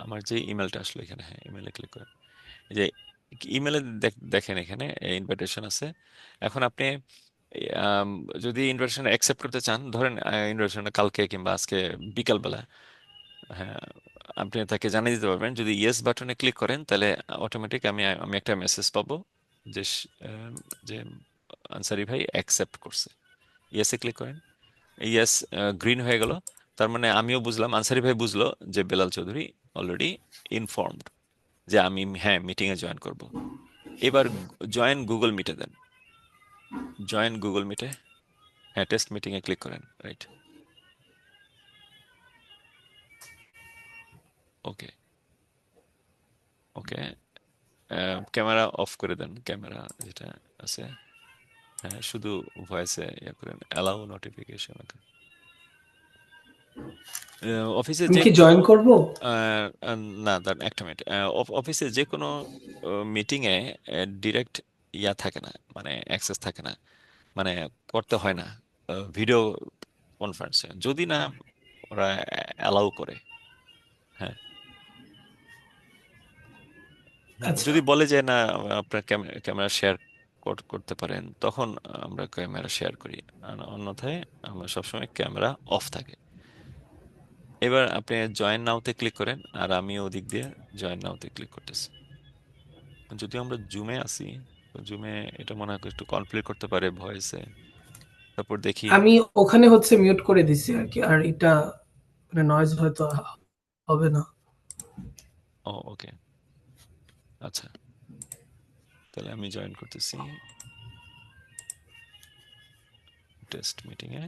S1: আমার যে ইমেলটা আসলো এখানে, হ্যাঁ ইমেলে ক্লিক করেন। এই যে ইমেলে দেখেন এখানে ইনভাইটেশন আছে। এখন আপনি আম, যদি ইনভাইটেশন অ্যাকসেপ্ট করতে চান, ধরেন ইনভাইটেশনটা কালকে কিংবা আজকে বিকালবেলা, হ্যাঁ আপনি তাকে জানিয়ে দিতে পারবেন। যদি ইয়েস বাটনে ক্লিক করেন তাহলে অটোমেটিক আমি আমি একটা মেসেজ পাবো যে যে আনসারি ভাই অ্যাকসেপ্ট করছে। ইয়েসে ক্লিক করেন, ইয়েস, গ্রিন হয়ে গেল। তার মানে আমিও বুঝলাম, আনসারি ভাই বুঝলো যে বেলাল চৌধুরী অলরেডি ইনফর্মড যে আমি হ্যাঁ মিটিং এ জয়েন করব। এবার জয়েন গুগল মিটে দেন, জয়েন গুগল মিটে, হ্যাঁ টেস্ট মিটিং এ ক্লিক করেন, রাইট। ওকে, ওকে, ক্যামেরা অফ করে দেন, ক্যামেরা যেটা আছে। হ্যাঁ, শুধু ভয়েসে ইয়ে করেন, অ্যালাউ নোটিফিকেশন। অফিসে
S2: আমি
S1: যে
S2: কি
S1: কোনো
S2: জয়েন করব?
S1: আহ, আহ, না দাঁড়ান একটা মিনিট। অফিসে যে কোনো মিটিং এ ডিরেক্ট ইয়া থাকে না, মানে অ্যাক্সেস থাকে না, মানে করতে হয় না ভিডিও কনফারেন্সে, যদি না ওরা অ্যালাউ করে। হ্যাঁ,
S2: আচ্ছা,
S1: যদি বলে যে না আপনার ক্যামেরা শেয়ার করতে পারেন, তখন আমরা ক্যামেরা শেয়ার করি, আর অন্যথায় আমরা সবসময় ক্যামেরা অফ থাকে। এবার আপনি জয়েন নাওতে ক্লিক করেন, আর আমি ওদিক দিয়ে জয়েন নাওতে ক্লিক করতেছি। যদি আমরা জুমে আসি, তো জুমে এটা মনে হয় একটু কনফ্লিক্ট করতে পারে ভয়েসে। তারপর দেখি।
S2: আমি ওখানে হচ্ছে মিউট করে দিছি আর কি, আর এটা মানে নয়েজ হয়তো হবে না।
S1: ও ওকে, আচ্ছা, তাহলে আমি জয়েন করতেছি টেস্ট মিটিং এ।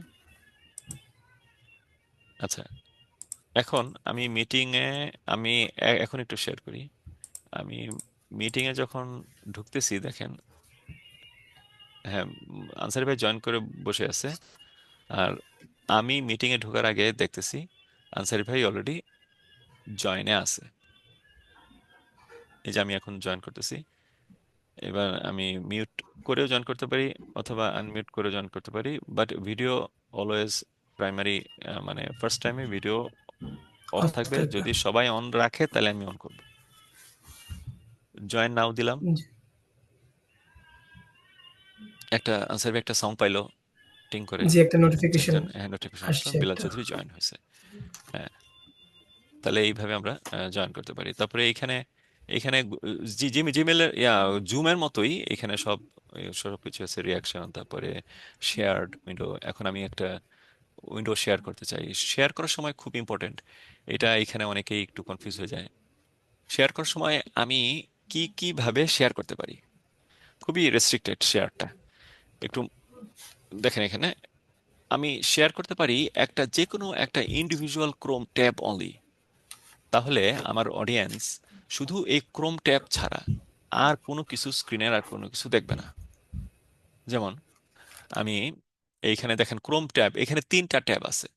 S1: আচ্ছা, এখন আমি মিটিং এ, আমি এখন একটু শেয়ার করি। আমি মিটিং এ যখন ঢুকতেছি দেখেন, হ্যাঁ, আনসারি ভাই জয়েন করে বসে আছে। আর আমি মিটিং এ ঢোকার আগে দেখতেছি আনসারি ভাই অলরেডি জয়েনে আছে। এই যে আমি এখন জয়েন করতেছি। এবার আমি মিউট করেও জয়েন করতে পারি অথবা আনমিউট করে জয়েন করতে পারি, বাট ভিডিও অলওয়েজ প্রাইমারি, মানে ফার্স্ট টাইমে ভিডিও অফ
S2: অফ
S1: থাকবে।
S2: থাকবে।
S1: যদি সবাই অন রাখে তাহলে আমি অন করব। জয়েন নাও দিলাম।
S2: জি,
S1: একটা আনসার একটা সাউন্ড পাইলো, টিং করে।
S2: জি, একটা
S1: যে
S2: নোটিফিকেশন
S1: একটা নোটিফিকেশন আসলো,
S2: আসছে
S1: বিলাল
S2: একটা।
S1: চৌধুরী জয়েন হয়েছে। হ্যাঁ, তাহলে এইভাবে আমরা জয়েন করতে পারি। তারপরে এইখানে এখানে জিমেলের জুমের মতোই এখানে সব সব কিছু আছে, রিয়াকশন, তারপরে শেয়ার্ড উইন্ডো। এখন আমি একটা উইন্ডো শেয়ার করতে চাই। শেয়ার করার সময় খুব ইম্পর্টেন্ট, এটা এখানে অনেকেই একটু কনফিউজ হয়ে যায়। শেয়ার করার সময় আমি কি কি ভাবে শেয়ার করতে পারি? খুবই রেস্ট্রিক্টেড শেয়ারটা। একটু দেখেন এখানে, আমি শেয়ার করতে পারি একটা যে কোনো একটা ইন্ডিভিজুয়াল ক্রোম ট্যাব অনলি। তাহলে আমার অডিয়েন্স শুধু এই ক্রোম ট্যাব ছাড়া আর কোনো কিছু, স্ক্রিনের আর কোনো কিছু দেখবে না। যেমন আমি এইখানে দেখেন ক্রোম ট্যাব, এখানে 3টা ট্যাব আছে।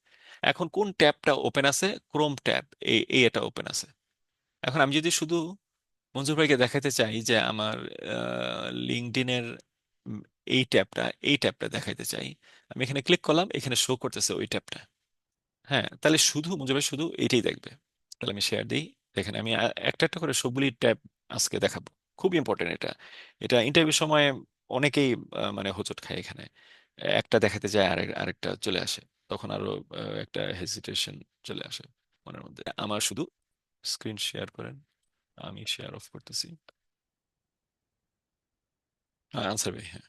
S1: এখন কোন ট্যাবটা ওপেন আছে? ক্রোম ট্যাব, এই এটা ওপেন আছে। এখন আমি যদি শুধু মঞ্জুর ভাইকে দেখাতে চাই যে আমার লিঙ্কডইনের এই ট্যাবটা, এই ট্যাবটা দেখাইতে চাই, আমি এখানে ক্লিক করলাম, এখানে শো করতেছে ওই ট্যাবটা। হ্যাঁ, তাহলে শুধু মঞ্জুর ভাই শুধু এইটাই দেখবে। তাহলে আমি শেয়ার দিই। দেখেন আমি একটা একটা করে সবগুলি ট্যাব আজকে দেখাবো। খুব ইম্পর্টেন্ট এটা। এটা ইন্টারভিউ সময় অনেকেই মানে হোঁচট খায় এখানে। একটা দেখাতে যায় আরেকটা চলে আসে, তখন আরো একটা হেজিটেশন চলে আসে মনের মধ্যে। আমার শুধু স্ক্রিন শেয়ার করেন, আমি শেয়ার অফ করতেছি। আনসার ভাই, হ্যাঁ।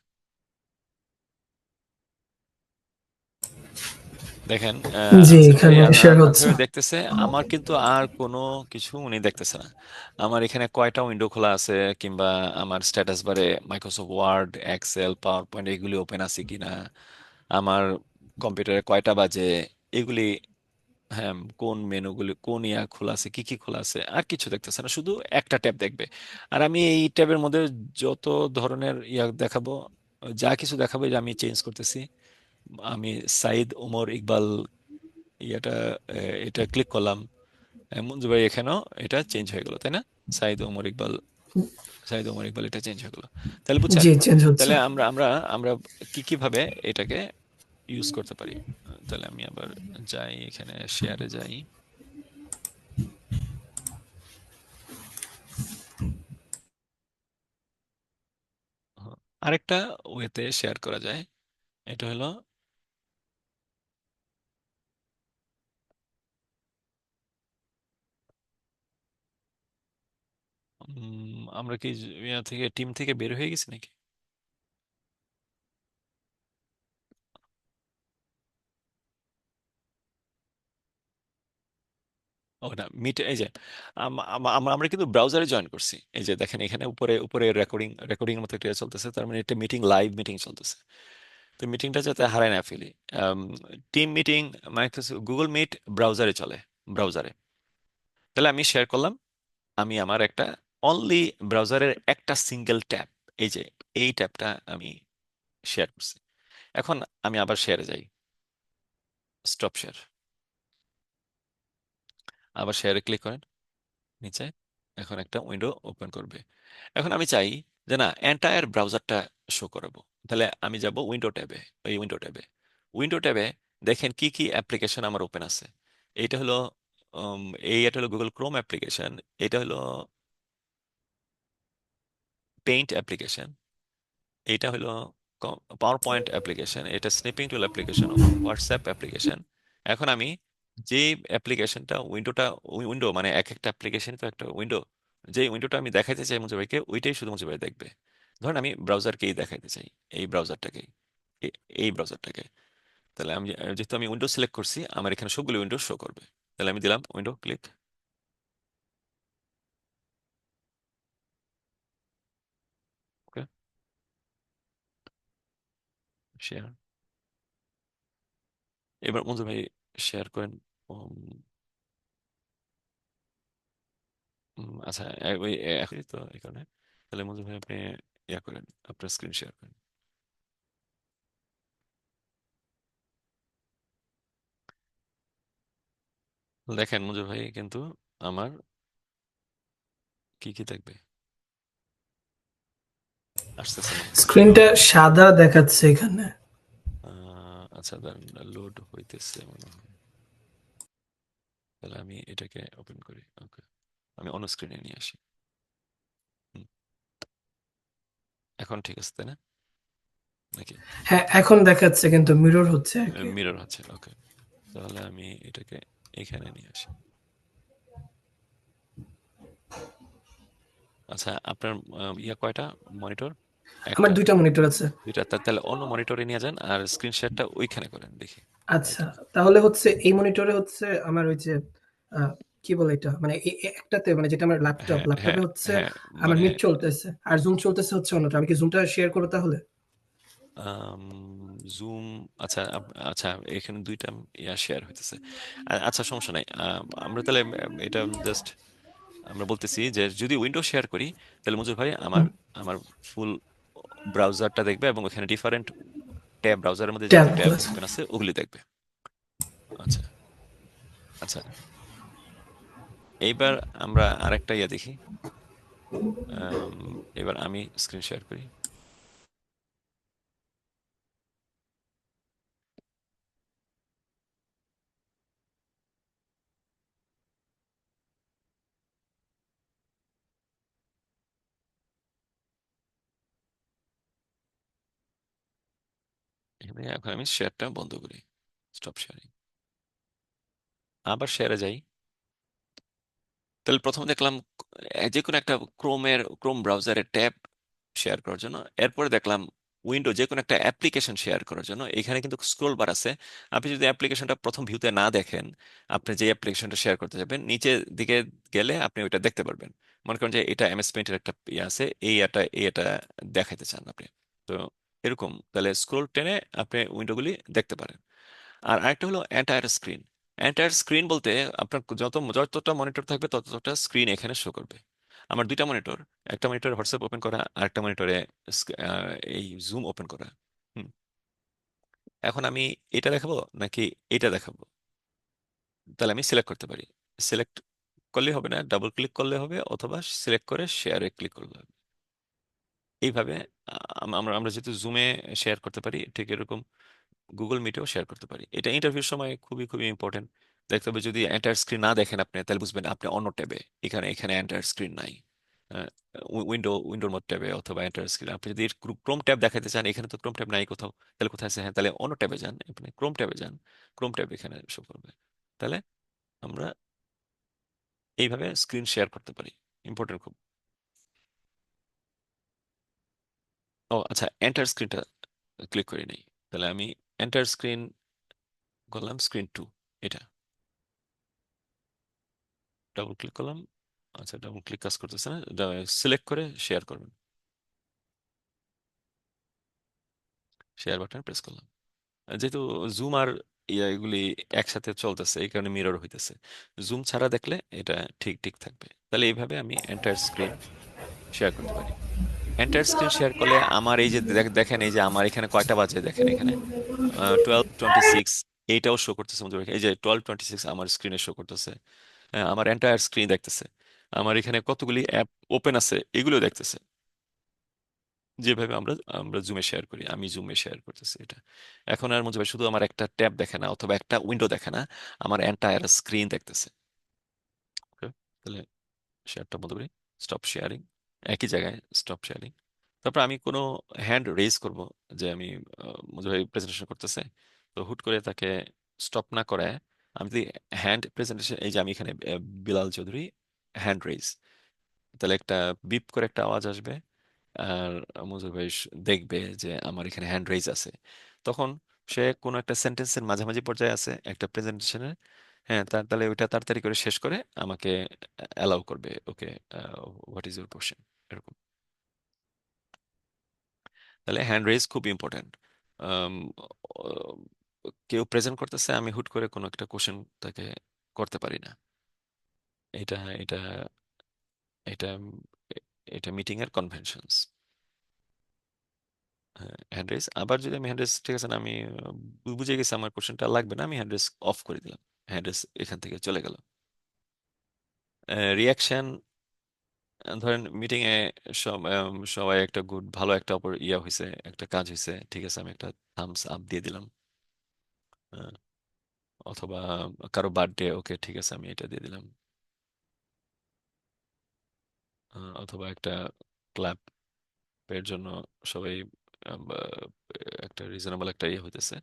S1: দেখেন
S2: জি,
S1: আনসার ভাই,
S2: এখানে শেয়ার
S1: আনসার
S2: হচ্ছে।
S1: ভাই দেখতেছে, আমার কিন্তু আর কোনো কিছু উনি দেখতেছে না। আমার এখানে কয়টা উইন্ডো খোলা আছে, কিংবা আমার স্ট্যাটাস বারে Microsoft Word, Excel, PowerPoint এগুলি ওপেন আছে কিনা, আমার কম্পিউটারে কয়টা বাজে, এগুলি, হ্যাঁ, কোন মেনুগুলি, কোন খোলা আছে, কি কি খোলা আছে, আর কিছু দেখতেছে না, শুধু একটা ট্যাব দেখবে। আর আমি এই ট্যাবের মধ্যে যত ধরনের দেখাবো, যা কিছু দেখাবো, যে আমি চেঞ্জ করতেছি। আমি সাইদ ওমর ইকবাল এটা এটা ক্লিক করলাম, মঞ্জু ভাই এখানেও এটা চেঞ্জ হয়ে গেল, তাই না? সাইদ ওমর ইকবাল, সাইদ ওমর ইকবাল এটা চেঞ্জ হয়ে গেল। তাহলে বুঝছেন?
S2: জি, চেঞ্জ হচ্ছে।
S1: তাহলে আমরা কি কিভাবে এটাকে ইউজ করতে পারি। তাহলে আমি আবার যাই, এখানে শেয়ারে যাই। হ্যাঁ, আরেকটা ওয়েতে শেয়ার করা যায়। এটা হলো আমরা কি ইয়া থেকে, টিম থেকে বের হয়ে গেছি নাকি? ও না, মিট, এই যে আমরা কিন্তু ব্রাউজারে জয়েন করছি। এই যে দেখেন এখানে উপরে উপরে রেকর্ডিং রেকর্ডিং এর মতো একটা চলতেছে, তার মানে এটা মিটিং, লাইভ মিটিং চলতেছে। তো মিটিংটা যাতে হারায় না ফেলি, team meeting Microsoft Google Meet ব্রাউজারে চলে, ব্রাউজারে। তাহলে আমি শেয়ার করলাম, আমি আমার একটা অনলি ব্রাউজারের একটা সিঙ্গেল ট্যাব, এই যে এই ট্যাবটা আমি শেয়ার করছি। এখন আমি আবার শেয়ারে যাই, স্টপ শেয়ার, আবার শেয়ারে ক্লিক করেন নিচে। এখন একটা উইন্ডো ওপেন করবে। এখন আমি চাই যে না, এন্টায়ার ব্রাউজারটা শো করাবো। তাহলে আমি যাব উইন্ডো ট্যাবে। ওই উইন্ডো ট্যাবে দেখেন কি কি অ্যাপ্লিকেশন আমার ওপেন আছে। এইটা হলো উম, এটা হলো গুগল ক্রোম অ্যাপ্লিকেশন। এটা হলো পেইন্ট অ্যাপ্লিকেশন। এইটা হলো পাওয়ার পয়েন্ট অ্যাপ্লিকেশন। এটা স্নিপিং টুল অ্যাপ্লিকেশন, হোয়াটসঅ্যাপ অ্যাপ্লিকেশন। এখন আমি যে অ্যাপ্লিকেশনটা উইন্ডোটা, উইন্ডো মানে এক একটা অ্যাপ্লিকেশন তো একটা উইন্ডো, যে উইন্ডোটা আমি দেখাইতে চাই মুজিবাইকে, ওইটাই শুধু মুজিবাই দেখবে। ধরুন আমি ব্রাউজারকেই দেখাইতে চাই, এই ব্রাউজারটাকেই, এই ব্রাউজারটাকে। তাহলে আমি যেহেতু আমি উইন্ডো সিলেক্ট করছি, আমার এখানে সবগুলো উইন্ডো শো করবে। তাহলে আমি দিলাম উইন্ডো ক্লিক। শেয়ার। এবার মঞ্জুর ভাই শেয়ার করেন। উম, আচ্ছা, ওই একই তো এখানে। তাহলে মঞ্জুর ভাই আপনি ইয়া করেন, আপনার স্ক্রিন শেয়ার করেন। দেখেন মঞ্জুর ভাই কিন্তু আমার কি কি দেখবে আসতেছে মনে হয়।
S2: স্ক্রিনটা সাদা দেখাচ্ছে এখানে।
S1: আচ্ছা দাঁড়ান, লোড হইতেছে মনে হয়। তাহলে আমি এটাকে ওপেন করি, ওকে। আমি অন্য স্ক্রিনে নিয়ে আসি। হুম, এখন ঠিক আছে তাই না, নাকি?
S2: হ্যাঁ, এখন দেখাচ্ছে কিন্তু মিরর হচ্ছে আর কি।
S1: মিরর আছে, ওকে। তাহলে আমি এটাকে এখানে নিয়ে আসি। আচ্ছা, আপনার ইয়া কয়টা মনিটর?
S2: আমার
S1: একটা,
S2: 2টা মনিটর আছে।
S1: দুইটা? তাহলে অন্য মনিটরে নিয়ে যান আর স্ক্রিন শেয়ারটা ওইখানে করেন দেখি।
S2: আচ্ছা,
S1: এটা,
S2: তাহলে হচ্ছে এই মনিটরে হচ্ছে আমার ওই যে কি বলে এটা মানে একটাতে মানে যেটা আমার ল্যাপটপ,
S1: হ্যাঁ হ্যাঁ
S2: ল্যাপটপে হচ্ছে
S1: হ্যাঁ,
S2: আমার
S1: মানে
S2: মিট চলতেছে আর জুম চলতেছে হচ্ছে অন্যটা। আমি কি জুমটা শেয়ার করব তাহলে?
S1: জুম। আচ্ছা আচ্ছা, এখানে দুইটা ইয়া শেয়ার হইতেছে। আচ্ছা সমস্যা নাই। আমরা তাহলে এটা জাস্ট আমরা বলতেছি যে যদি উইন্ডো শেয়ার করি, তাহলে মঞ্জুর ভাই আমার
S2: হুম,
S1: আমার ফুল ব্রাউজারটা দেখবে এবং ওখানে ডিফারেন্ট ট্যাব, ব্রাউজারের মধ্যে যত ট্যাব
S2: ট্যাবগুলো আছে।
S1: ওপেন আছে ওগুলি দেখবে। আচ্ছা আচ্ছা, এইবার আমরা আরেকটা ইয়া দেখি। আম, এবার আমি স্ক্রিন শেয়ার করি। এখানে এখন আমি শেয়ারটা বন্ধ করি, স্টপ শেয়ারিং। আবার শেয়ারে যাই। তাহলে প্রথমে দেখলাম যে কোনো একটা ক্রোম ব্রাউজারের ট্যাব শেয়ার করার জন্য। এরপরে দেখলাম উইন্ডো যে কোনো একটা অ্যাপ্লিকেশন শেয়ার করার জন্য। এখানে কিন্তু স্ক্রোল বার আছে। আপনি যদি অ্যাপ্লিকেশনটা প্রথম ভিউতে না দেখেন, আপনি যে অ্যাপ্লিকেশনটা শেয়ার করতে যাবেন নিচের দিকে গেলে আপনি ওইটা দেখতে পারবেন। মনে করেন যে এটা এমএস পেইন্টের একটা ইয়ে আছে, এই এটা দেখাইতে চান আপনি। তো এরকম তাহলে স্ক্রোল টেনে আপনি উইন্ডোগুলি দেখতে পারেন। আর আরেকটা হলো এন্টায়ার স্ক্রিন। এন্টায়ার স্ক্রিন বলতে আপনার যতটা মনিটর থাকবে ততটা স্ক্রিন এখানে শো করবে। আমার দুইটা মনিটর, একটা মনিটরে হোয়াটসঅ্যাপ ওপেন করা আর একটা মনিটরে এই জুম ওপেন করা। হুম, এখন আমি এটা দেখাবো নাকি এটা দেখাবো? তাহলে আমি সিলেক্ট করতে পারি। সিলেক্ট করলে হবে না, ডাবল ক্লিক করলে হবে, অথবা সিলেক্ট করে শেয়ারে ক্লিক করলে হবে। এইভাবে আমরা আমরা যেহেতু জুমে শেয়ার করতে পারি, ঠিক এরকম গুগল মিটেও শেয়ার করতে পারি। এটা ইন্টারভিউর সময় খুবই খুবই ইম্পর্টেন্ট। দেখতে হবে যদি এন্টায়ার স্ক্রিন না দেখেন আপনি, তাহলে বুঝবেন আপনি অন্য ট্যাবে। এখানে এখানে এন্টায়ার স্ক্রিন নাই। উইন্ডোর মধ্যে ট্যাবে অথবা এন্টায়ার স্ক্রিন। আপনি যদি ক্রোম ট্যাব দেখাতে চান, এখানে তো ক্রোম ট্যাব নাই কোথাও, তাহলে কোথায় আছে? হ্যাঁ, তাহলে অন্য ট্যাবে যান, আপনি ক্রোম ট্যাবে যান। ক্রোম ট্যাব এখানে শো করবে। তাহলে আমরা এইভাবে স্ক্রিন শেয়ার করতে পারি। ইম্পর্টেন্ট খুব। ও আচ্ছা, এন্টায়ার স্ক্রিনটা ক্লিক করি নাই। তাহলে আমি এন্টায়ার স্ক্রিন করলাম, স্ক্রিন টু এটা। ডাবল ক্লিক করলাম। আচ্ছা, ডাবল ক্লিক কাজ করতেছে না, সিলেক্ট করে শেয়ার করবেন। শেয়ার বাটন প্রেস করলাম। যেহেতু জুম আর এগুলি একসাথে চলতেছে, এই কারণে মিরর হইতেছে। জুম ছাড়া দেখলে এটা ঠিক ঠিক থাকবে। তাহলে এইভাবে আমি এন্টায়ার স্ক্রিন শেয়ার করতে পারি। এন্টায়ার স্ক্রিন শেয়ার করলে আমার এই যে দেখেন, এই যে আমার এখানে কয়টা বাজে দেখেন, এখানে 12:26 এইটাও শো করতেছে মধ্যে। এই যে 12:26 আমার স্ক্রিনে শো করতেছে। আমার এন্টায়ার স্ক্রিন দেখতেছে। আমার এখানে কতগুলি অ্যাপ ওপেন আছে এগুলো দেখতেছে। যেভাবে আমরা আমরা জুমে শেয়ার করি, আমি জুমে শেয়ার করতেছি এটা। এখন আর মনে হয় শুধু আমার একটা ট্যাব দেখে না অথবা একটা উইন্ডো দেখে না, আমার এন্টায়ার স্ক্রিন দেখতেছে। Okay? তাহলে শেয়ারটা বন্ধ করি, স্টপ শেয়ারিং। একই জায়গায় স্টপ শেয়ারিং। তারপর আমি কোনো হ্যান্ড রেজ করব, যে আমি মনে হয় প্রেজেন্টেশন করতেছে, তো হুট করে তাকে স্টপ না করে আমি যদি হ্যান্ড প্রেজেন্টেশন, এই যে আমি এখানে বিলাল চৌধুরী হ্যান্ড রেজ, তাহলে একটা বিপ করে একটা আওয়াজ আসবে। আর মজুর ভাই দেখবে যে আমার এখানে হ্যান্ড রেজ আছে। তখন সে কোনো একটা সেন্টেন্সের মাঝামাঝি পর্যায়ে আছে একটা প্রেজেন্টেশনের। হ্যাঁ, তাহলে ওইটা তাড়াতাড়ি করে শেষ করে আমাকে অ্যালাউ করবে। ওকে, হোয়াট ইজ ইউর কোশ্চেন, এরকম। তাহলে হ্যান্ড রেজ খুব ইম্পর্ট্যান্ট। আম, কেউ প্রেজেন্ট করতেছে, আমি হুট করে কোনো একটা কোশ্চেন তাকে করতে পারি না। এটা এটা এটা এটা মিটিং এর কনভেনশনস। হ্যান্ড রেজ, আবার যদি আমি হ্যান্ড রেজ, ঠিক আছে না, আমি বুঝে গেছি আমার কোশ্চেনটা লাগবে না, আমি হ্যান্ড রেজ অফ করে দিলাম, হ্যান্ড রেজ এখান থেকে চলে গেল। রিয়াকশন, ধরেন মিটিং এ সবাই একটা গুড ভালো একটা অপর ইয়া হয়েছে, একটা কাজ হয়েছে, ঠিক আছে, আমি একটা থামস আপ দিয়ে দিলাম। আহ, অথবা কারো বার্থডে, ওকে ঠিক আছে, আমি এটা দিয়ে দিলাম। অথবা একটা ক্লাব এর জন্য সবাই বা, একটা রিজনেবল একটা ইয়ে হইতেছে।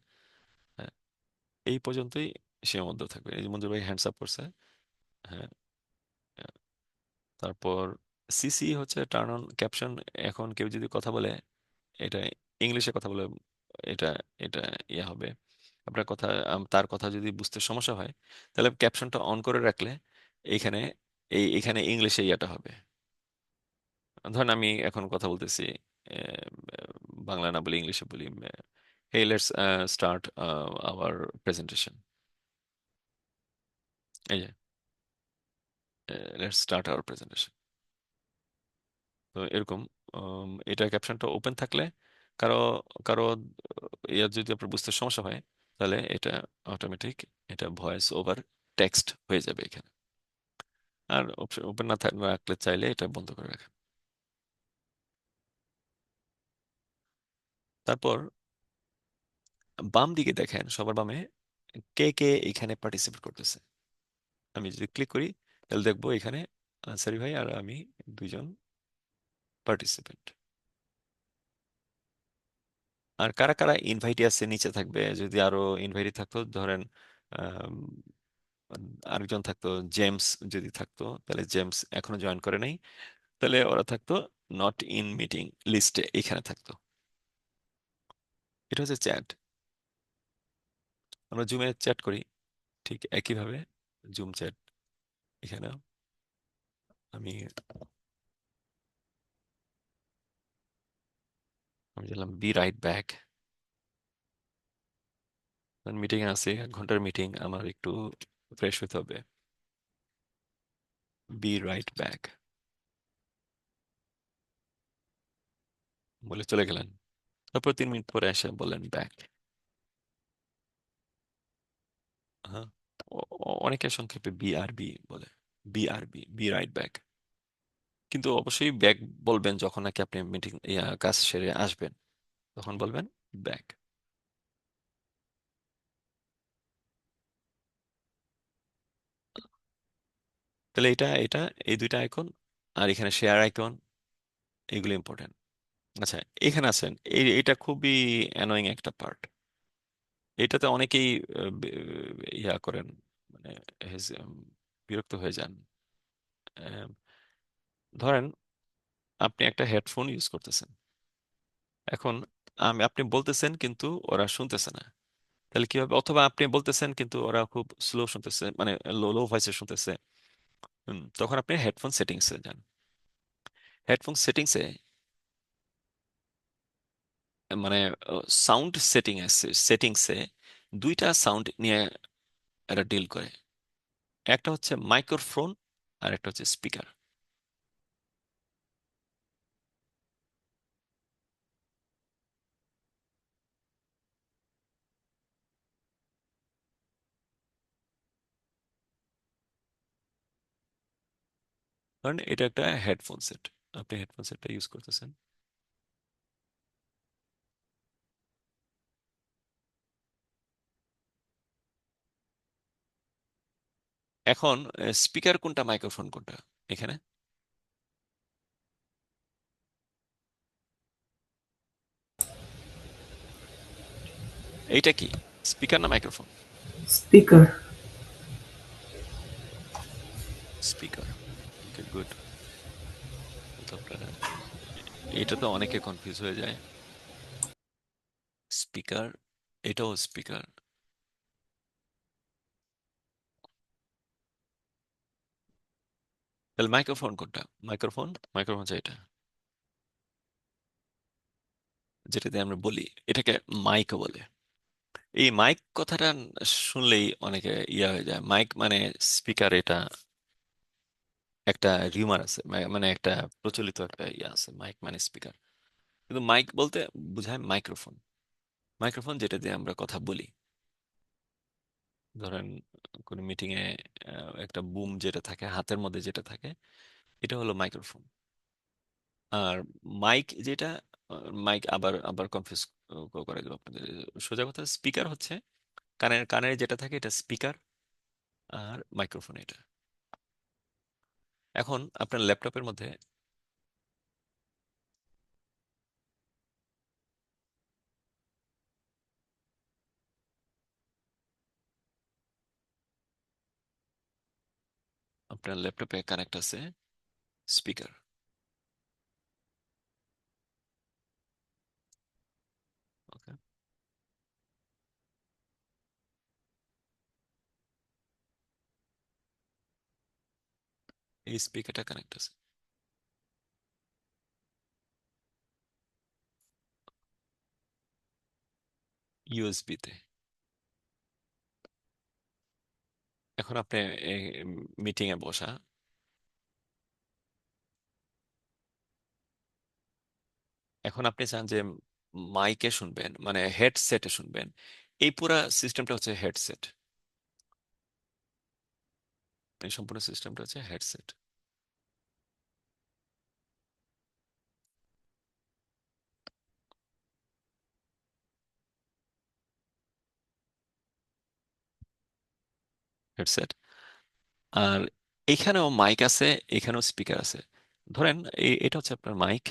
S1: হ্যাঁ, এই পর্যন্তই সীমাবদ্ধ থাকবে। এই যে মঞ্জুর ভাই হ্যান্ডস আপ করছে। হ্যাঁ, তারপর সিসি হচ্ছে টার্ন অন ক্যাপশন। এখন কেউ যদি কথা বলে, এটা ইংলিশে কথা বলে, এটা এটা ইয়ে হবে আপনার কথা, তার কথা যদি বুঝতে সমস্যা হয়, তাহলে ক্যাপশনটা অন করে রাখলে এইখানে এখানে ইংলিশে ইয়াটা হবে। ধরেন আমি এখন কথা বলতেছি, বাংলা না বলে ইংলিশে বলি, হে লেটস স্টার্ট আওয়ার প্রেজেন্টেশন। এই যে লেটস স্টার্ট আওয়ার প্রেজেন্টেশন। তো এরকম এটা ক্যাপশনটা ওপেন থাকলে কারো কারো ইয়ার যদি আপনার বুঝতে সমস্যা হয়, তাহলে এটা অটোমেটিক এটা ভয়েস ওভার টেক্সট হয়ে যাবে এখানে। আর ওপেন না রাখলে চাইলে এটা বন্ধ করে রাখেন। তারপর বাম দিকে দেখেন, সবার বামে কে কে এখানে পার্টিসিপেট করতেছে। আমি যদি ক্লিক করি, তাহলে দেখবো এখানে আনসারি ভাই আর আমি দুইজন পার্টিসিপেন্ট। আর কারা কারা ইনভাইটি আছে নিচে থাকবে, যদি আরো ইনভাইটি থাকতো, ধরেন আম, আরেকজন থাকতো জেমস, যদি থাকতো তাহলে জেমস এখনো জয়েন করে নাই, তাহলে ওরা থাকতো নট ইন মিটিং লিস্টে, এখানে থাকতো। এটা হচ্ছে চ্যাট। আমরা জুমে চ্যাট করি, ঠিক একইভাবে জুম চ্যাট এখানে আমি আমি দিলাম বি রাইট ব্যাক। মিটিং এ আছি, 1 ঘন্টার মিটিং, আমার একটু ফ্রেশ হতে হবে। বি রাইট ব্যাক বলে চলে গেলেন। তারপর 3 মিনিট পরে এসে বললেন ব্যাক। হ্যাঁ, অনেকে সংক্ষেপে বিআরবি বলে, বিআরবি, বি রাইট ব্যাক। কিন্তু অবশ্যই ব্যাক বলবেন যখন নাকি আপনি মিটিং কাজ সেরে আসবেন, তখন বলবেন ব্যাক। তাহলে এটা এটা এই দুইটা আইকন, আর এখানে শেয়ার আইকন, এগুলো ইম্পর্টেন্ট। আচ্ছা, এখানে আছেন, এটা খুবই অ্যানোয়িং একটা পার্ট। এটাতে অনেকেই ইয়া করেন, মানে বিরক্ত হয়ে যান। আহ, ধরেন আপনি একটা হেডফোন ইউজ করতেছেন, এখন আপনি বলতেছেন কিন্তু ওরা শুনতেছে না, তাহলে কি হবে? অথবা আপনি বলতেছেন কিন্তু ওরা খুব স্লো শুনতেছে, মানে লো লো ভয়েসে শুনতেছে। তখন আপনি হেডফোন সেটিংসে যান। হেডফোন সেটিংসে মানে সাউন্ড সেটিংসে দুইটা সাউন্ড নিয়ে এরা ডিল করে। একটা হচ্ছে মাইক্রোফোন, আর একটা হচ্ছে স্পিকার। কারণ এটা একটা হেডফোন সেট, আপনি হেডফোন সেটটা ইউজ করতেছেন। এখন স্পিকার কোনটা মাইক্রোফোন কোনটা এখানে? এইটা কি স্পিকার না microphone?
S2: Speaker.
S1: Speaker, okay good. তো আপনারা এটা তো অনেকে কনফিউজ হয়ে যায়। স্পিকার, এটাও স্পিকার। তাহলে মাইক্রোফোন কোনটা? মাইক্রোফোন, মাইক্রোফোন হচ্ছে এটা। যেটা দিয়ে আমরা বলি, এটাকে মাইকও বলে। এই মাইক কথাটা শুনলেই অনেকে ইয়া হয়ে যায়। মাইক মানে স্পিকার, এটা একটা রিউমার আছে, মানে একটা প্রচলিত একটা ইয়া আছে, মাইক মানে স্পিকার। কিন্তু মাইক বলতে বোঝায় মাইক্রোফোন। মাইক্রোফোন যেটা দিয়ে আমরা কথা বলি। ধরেন কোনো মিটিং এ একটা বুম যেটা থাকে হাতের মধ্যে, যেটা থাকে, এটা হলো মাইক্রোফোন। আর মাইক যেটা, মাইক আবার আবার কনফিউজ করে দেবো আপনাদের। সোজা কথা, স্পিকার হচ্ছে কানের কানের যেটা থাকে, এটা স্পিকার। আর মাইক্রোফোন এটা। এখন আপনার ল্যাপটপের মধ্যে, আপনার ল্যাপটপে কানেক্ট আছে স্পিকার। ওকে, এই স্পিকারটা কানেক্ট আছে ইউএসবি তে। এখন আপনি মিটিং এ বসা, এখন আপনি চান যে মাইকে শুনবেন, মানে হেডসেটে শুনবেন। এই পুরা সিস্টেমটা হচ্ছে হেডসেট। এই সম্পূর্ণ সিস্টেমটা হচ্ছে হেডসেট। হেডসেট। আর এখানেও মাইক আছে, এখানেও স্পিকার আছে। ধরেন এটা হচ্ছে আপনার মাইক,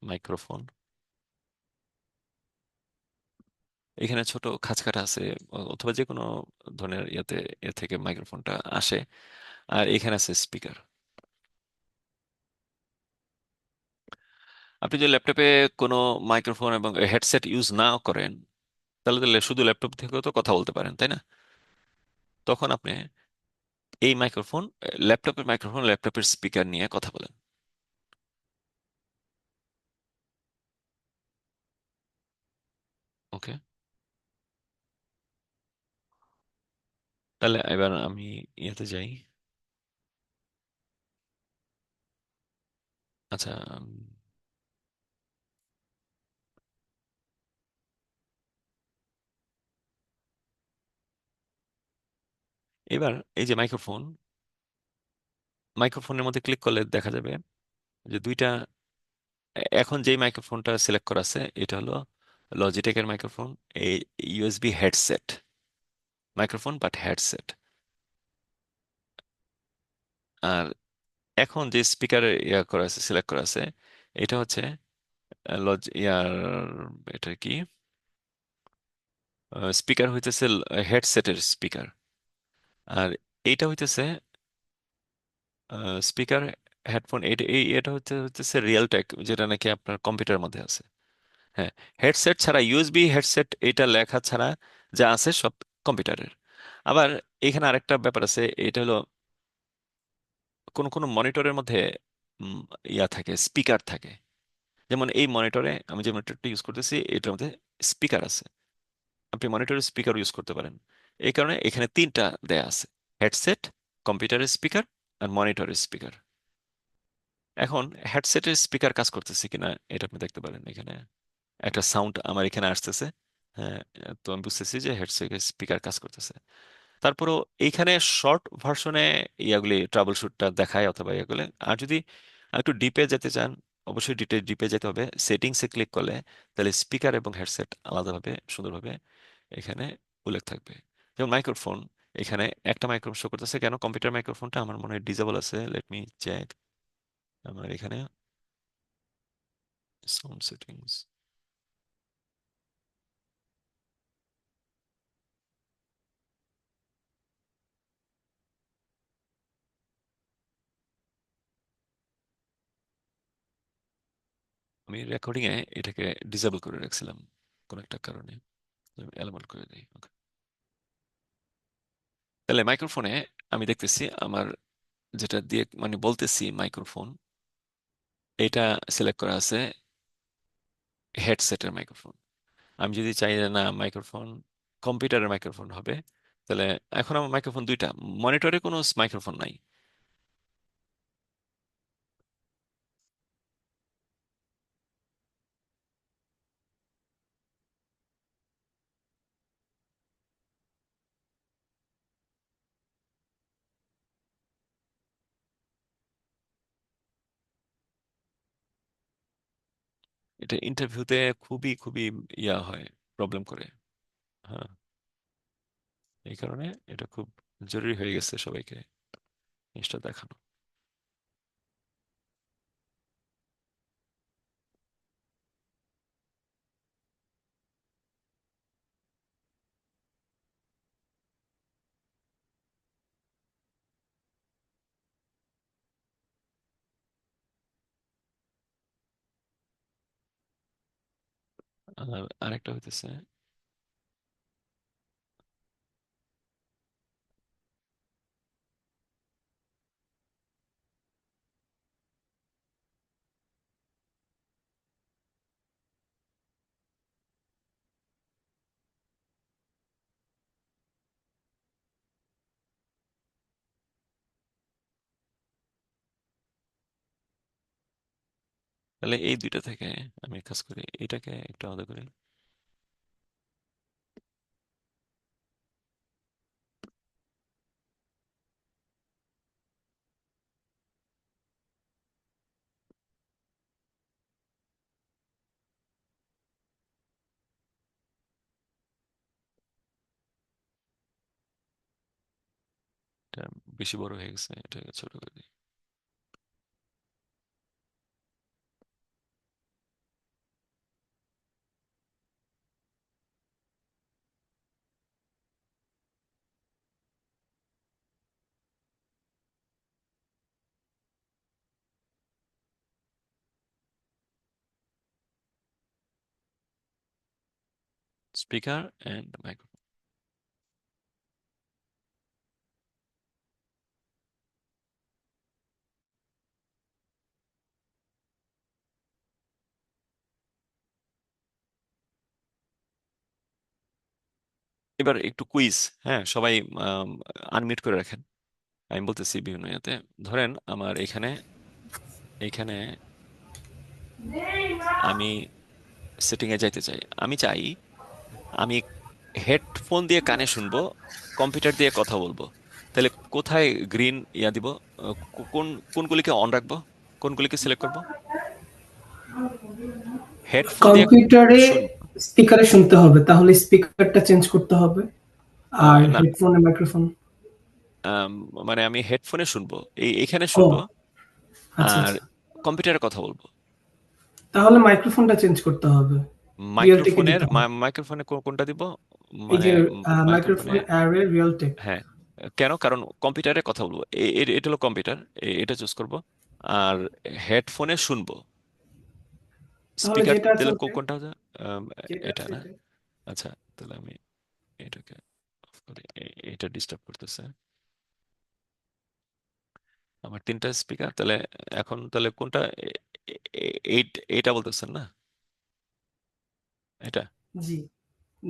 S1: মাইক্রোফোন। এখানে ছোট খাঁজকাটা আছে, অথবা যে কোনো ধরনের ইয়াতে এ থেকে মাইক্রোফোনটা আসে। আর এখানে আছে স্পিকার। আপনি যদি ল্যাপটপে কোনো মাইক্রোফোন এবং হেডসেট ইউজ না করেন, তাহলে তো শুধু ল্যাপটপ থেকেও তো কথা বলতে পারেন, তাই না? তখন আপনি এই মাইক্রোফোন, ল্যাপটপের মাইক্রোফোন, ল্যাপটপের স্পিকার নিয়ে কথা বলেন। ওকে, তাহলে এবার আমি ইয়াতে যাই। আচ্ছা, এবার এই যে মাইক্রোফোন, মাইক্রোফোনের মধ্যে ক্লিক করলে দেখা যাবে যে দুইটা, এখন যেই মাইক্রোফোনটা সিলেক্ট করা আছে এটা হলো লজিটেকের মাইক্রোফোন। এই USB headset, microphone but headset. আর এখন যে স্পিকার ইয়া করা আছে, সিলেক্ট করা আছে, এটা হচ্ছে ইয়ার, এটা কি, স্পিকার হইতেছে হেডসেটের স্পিকার। আর এইটা হইতেছে স্পিকার হেডফোন। এটা হচ্ছে রিয়েল টেক, যেটা নাকি আপনার কম্পিউটারের মধ্যে আছে। হ্যাঁ, হেডসেট ছাড়া, ইউএসবি হেডসেট এটা লেখা ছাড়া যা আছে সব কম্পিউটারের। আবার এখানে আরেকটা ব্যাপার আছে, এটা হলো কোন কোন মনিটরের মধ্যে উম, ইয়া থাকে, স্পিকার থাকে। যেমন এই মনিটরে, আমি যে মনিটরটা ইউজ করতেছি, এটার মধ্যে স্পিকার আছে। আপনি মনিটরের স্পিকার ইউজ করতে পারেন। এই কারণে এখানে তিনটা দেয়া আছে: হেডসেট, কম্পিউটারের স্পিকার, আর মনিটরের স্পিকার। এখন হেডসেটের স্পিকার কাজ করতেছে কিনা এটা আপনি দেখতে পারেন। এখানে একটা সাউন্ড আমার এখানে আসতেছে। হ্যাঁ, তো আমি বুঝতেছি যে হেডসেটের স্পিকার কাজ করতেছে। তারপরও এইখানে শর্ট ভার্সনে ইয়াগুলি ট্রাবল শুটটা দেখায়, অথবা ইয়াগুলি। আর যদি একটু ডিপে যেতে চান, অবশ্যই ডিপে যেতে হবে। সেটিংসে ক্লিক করলে তাহলে স্পিকার এবং হেডসেট আলাদাভাবে সুন্দরভাবে এখানে উল্লেখ থাকবে। যেমন মাইক্রোফোন, এখানে একটা মাইক্রোফোন শো করতেছে। কেন? কম্পিউটার মাইক্রোফোনটা আমার মনে হয় ডিজেবল আছে। Let me check. আমার এখানে সাউন্ড সেটিংস, আমি রেকর্ডিং এ এটাকে ডিসেবল করে রাখছিলাম কোন একটা কারণে। এলোমেলো করে দিই। Okay. তাহলে মাইক্রোফোনে আমি দেখতেছি আমার যেটা দিয়ে মানে বলতেছি মাইক্রোফোন, এটা সিলেক্ট করা আছে হেডসেটের মাইক্রোফোন। আমি যদি চাই যে না মাইক্রোফোন কম্পিউটারের মাইক্রোফোন হবে, তাহলে এখন আমার মাইক্রোফোন দুইটা, মনিটরে কোনো মাইক্রোফোন নাই। এটা ইন্টারভিউতে খুবই খুবই ইয়া হয়, প্রবলেম করে। হ্যাঁ, এই কারণে এটা খুব জরুরি হয়ে গেছে সবাইকে জিনিসটা দেখানো। আর আরেকটা হইতেছে, তাহলে এই দুইটা থেকে আমি কাজ করি, এটাকে একটু আলাদা করি। এটা বেশি বড় হয়ে গেছে, এটাকে ছোট করে দিই। Speaker and microphone. এবার একটু কুইজ। হ্যাঁ, সবাই আনমিউট করে রাখেন। আমি বলতেছি বিভিন্ন ইয়েতে। ধরেন আমার এখানে, এইখানে আমি সেটিং এ যাইতে চাই, আমি চাই আমি হেডফোন দিয়ে কানে শুনবো, কম্পিউটার দিয়ে কথা বলবো। তাহলে কোথায় গ্রিন ইয়া দিব? কোন কোনগুলিকে অন রাখবো, কোনগুলিকে সিলেক্ট করব? হেডফোন দিয়ে
S2: কম্পিউটারে
S1: শুন,
S2: স্পিকারে শুনতে হবে, তাহলে স্পিকারটা চেঞ্জ করতে হবে। আর
S1: না,
S2: হেডফোনে মাইক্রোফোন।
S1: আম, মানে আমি হেডফোনে শুনবো, এইখানে
S2: ও,
S1: শুনবো,
S2: আচ্ছা
S1: আর
S2: আচ্ছা।
S1: কম্পিউটারে কথা বলবো।
S2: তাহলে মাইক্রোফোনটা চেঞ্জ করতে হবে। রিয়েলটেকে
S1: মাইক্রোফোনের
S2: দিতে হবে।
S1: মাইক্রোফোনে কোনটা দিব?
S2: এই
S1: মানে
S2: যে
S1: মাইক্রোফোনে,
S2: মাইক্রোফোন অ্যারে রিয়েলটেক।
S1: হ্যাঁ। কেন? কারণ কম্পিউটারে কথা বলবো, এটা হলো কম্পিউটার, এটা চুজ করব। আর হেডফোনে শুনবো,
S2: তাহলে
S1: স্পিকার
S2: যেটা আছে
S1: দিলে
S2: ওটাই।
S1: কোনটা হবে? আম,
S2: যেটা
S1: এটা
S2: আছে
S1: না?
S2: এটাই।
S1: আচ্ছা, তাহলে আমি এটাকে অফ করি, এটা ডিস্টার্ব করতেছে আমার তিনটা স্পিকার। তাহলে এখন তাহলে কোনটা? এইটা বলতেছেন না? এটা?
S2: জি,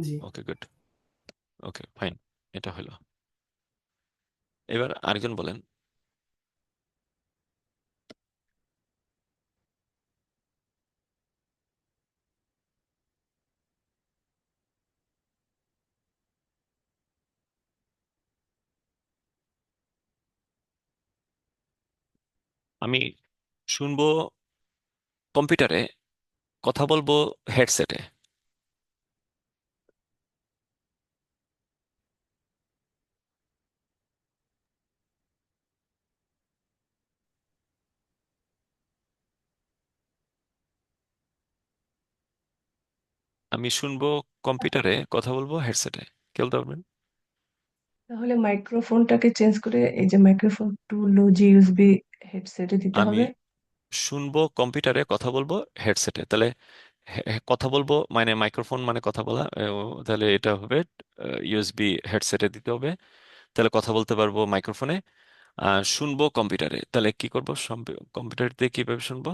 S2: জি।
S1: ওকে, গুড। ওকে, ফাইন, এটা হলো। এবার আরেকজন বলেন। আমি শুনবো কম্পিউটারে, কথা বলবো হেডসেটে। আমি শুনবো কম্পিউটারে, কথা বলবো হেডসেটে। কে বলতে পারবেন?
S3: তাহলে মাইক্রোফোনটাকে চেঞ্জ করে এই যে microphone to low G USB হেডসেটে দিতে
S1: আমি
S3: হবে।
S1: শুনবো কম্পিউটারে, কথা বলবো হেডসেটে। তাহলে কথা বলবো মানে মাইক্রোফোন মানে কথা বলা, তাহলে এটা হবে ইউএসবি হেডসেটে দিতে হবে। তাহলে কথা বলতে পারবো মাইক্রোফোনে। আর শুনবো কম্পিউটারে, তাহলে কি করবো? কম্পিউটার দিয়ে কিভাবে শুনবো?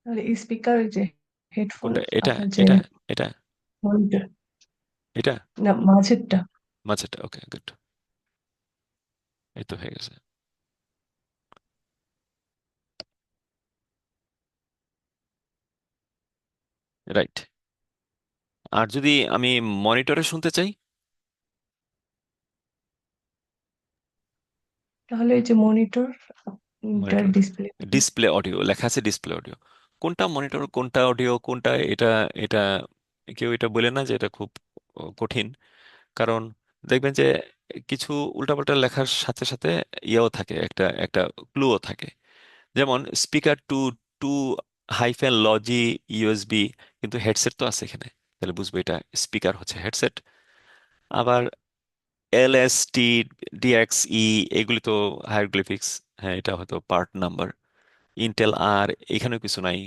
S3: তাহলে স্পিকার যে হেডফোন,
S1: কোনটা? এটা
S3: আপনার যে
S1: এটা এটা
S3: মনিটর,
S1: এটা
S3: না মাঝেরটা।
S1: মাঝেরটা, ওকে গুড। এই তো হয়ে গেছে। রাইট। আর যদি আমি মনিটরে শুনতে চাই?
S3: তাহলে এই যে মনিটর, তার
S1: মনিটর,
S3: ডিসপ্লে।
S1: ডিসপ্লে অডিও লেখা আছে, ডিসপ্লে অডিও। কোনটা মনিটর কোনটা অডিও কোনটা? এটা এটা কেউ এটা বলে না যে এটা খুব কঠিন। কারণ দেখবেন যে কিছু উল্টাপাল্টা লেখার সাথে সাথে ইয়েও থাকে, একটা একটা ক্লুও থাকে। যেমন speaker two two hyphen Logi USB, কিন্তু হেডসেট তো আছে এখানে, তাহলে বুঝবো এটা স্পিকার হচ্ছে হেডসেট। আবার এলএসটি ডিএক্সই, এগুলি তো হায়ারগ্লিফিক্স। হ্যাঁ, এটা হয়তো পার্ট নাম্বার। ইন্টেল আর, এখানেও কিছু নাই।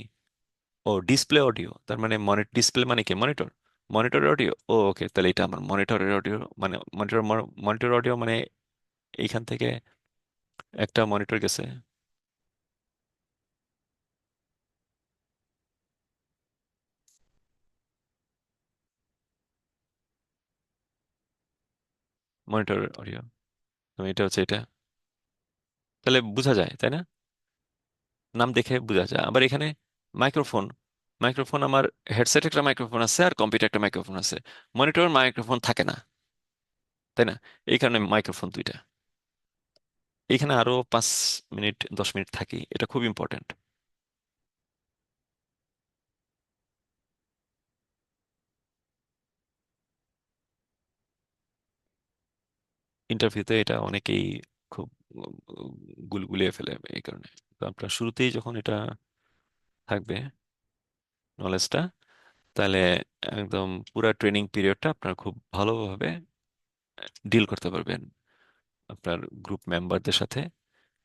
S1: ও ডিসপ্লে অডিও, তার মানে ডিসপ্লে মানে কি মনিটর, মনিটরের অডিও। ও ওকে, তাহলে এটা আমার মনিটরের অডিও, মানে মনিটর, মনিটর অডিও মানে এইখান থেকে একটা মনিটর গেছে। মনিটর অডিও, এটা হচ্ছে এটা। তাহলে বোঝা যায় তাই না? নাম দেখে বোঝা যায়। আবার এখানে মাইক্রোফোন, মাইক্রোফোন আমার হেডসেট একটা মাইক্রোফোন আছে আর কম্পিউটার একটা মাইক্রোফোন আছে। মনিটর মাইক্রোফোন থাকে না, তাই না? এই কারণে মাইক্রোফোন দুইটা। এখানে আরো 5 মিনিট 10 মিনিট থাকি, এটা খুব ইম্পর্টেন্ট। ইন্টারভিউতে এটা অনেকেই খুব গুলগুলিয়ে ফেলে এই কারণে। তো আপনার শুরুতেই যখন এটা থাকবে নলেজটা, তাহলে একদম পুরা ট্রেনিং পিরিয়ডটা আপনার খুব ভালোভাবে ডিল করতে পারবেন আপনার গ্রুপ মেম্বারদের সাথে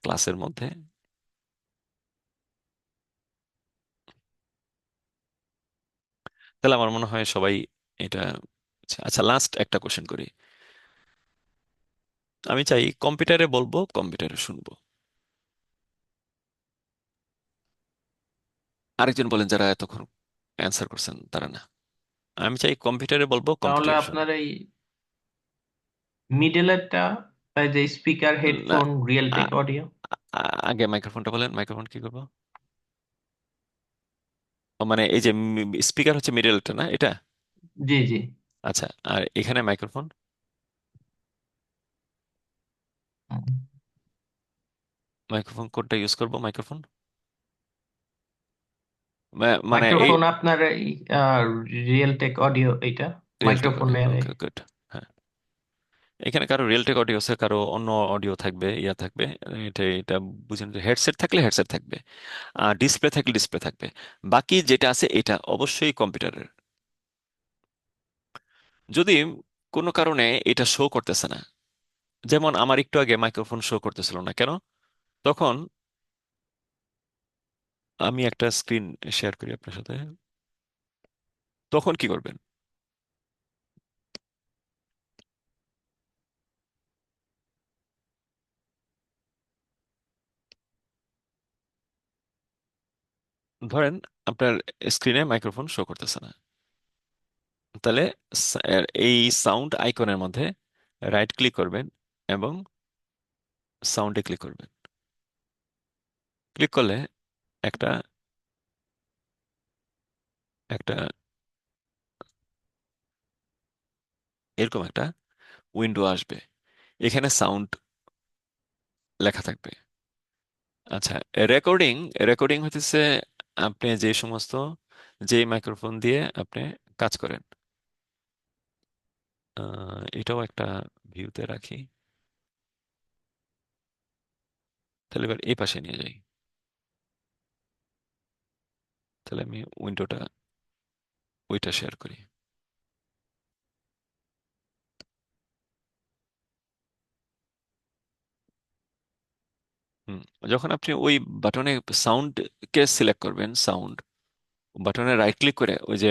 S1: ক্লাসের মধ্যে। তাহলে আমার মনে হয় সবাই এটা। আচ্ছা আচ্ছা, লাস্ট একটা কোশ্চেন করি। আমি চাই কম্পিউটারে বলবো, কম্পিউটারে শুনবো। আরেকজন বলেন যারা এতক্ষণ অ্যান্সার করছেন তারা না। আমি চাই কম্পিউটারে বলবো,
S4: তাহলে
S1: কম্পিউটারে
S4: আপনার
S1: শুনবো।
S4: এই মিডলেরটা, এই যে স্পিকার,
S1: না,
S4: হেডফোন, রিয়েলটেক
S1: আ-
S4: অডিও।
S1: আগে মাইক্রোফোনটা বলেন, মাইক্রোফোন কি করবো? ও মানে এই যে স্পিকার হচ্ছে মিডলটা না এটা?
S4: জি জি।
S1: আচ্ছা, আর এখানে মাইক্রোফোন, মাইক্রোফোন কোনটা ইউজ করবো? মাইক্রোফোন মানে এই
S4: মাইক্রোফোন আপনার এই রিয়েলটেক অডিও, এইটা
S1: রিয়েলটেক
S4: মাইক্রোফোন
S1: অডিও,
S4: লেয়ারে।
S1: Okay good. হ্যাঁ, এখানে কারো রিয়েলটেক অডিও আছে, কারো অন্য অডিও থাকবে, ইয়া থাকবে। এটা এটা বুঝেন, হেডসেট থাকলে হেডসেট থাকবে, আর ডিসপ্লে থাকলে ডিসপ্লে থাকবে। বাকি যেটা আছে এটা অবশ্যই কম্পিউটারের। যদি কোনো কারণে এটা শো করতেছে না, যেমন আমার একটু আগে মাইক্রোফোন শো করতেছিল না কেন, তখন আমি একটা স্ক্রিন শেয়ার করি আপনার সাথে, তখন কি করবেন? ধরেন আপনার স্ক্রিনে মাইক্রোফোন শো করতেছে না, তাহলে এই সাউন্ড আইকনের মধ্যে রাইট ক্লিক করবেন এবং সাউন্ডে ক্লিক করবেন। ক্লিক করলে একটা একটা এরকম একটা উইন্ডো আসবে, এখানে সাউন্ড লেখা থাকবে। আচ্ছা, রেকর্ডিং, রেকর্ডিং হতেছে আপনি যে সমস্ত, যে মাইক্রোফোন দিয়ে আপনি কাজ করেন। এটাও একটা ভিউতে রাখি। তাহলে এবার এই পাশে নিয়ে যাই। তাহলে আমি উইন্ডোটা ওইটা শেয়ার করি। হুম, যখন আপনি ওই বাটনে সাউন্ড কে সিলেক্ট করবেন, সাউন্ড বাটনে রাইট ক্লিক করে ওই যে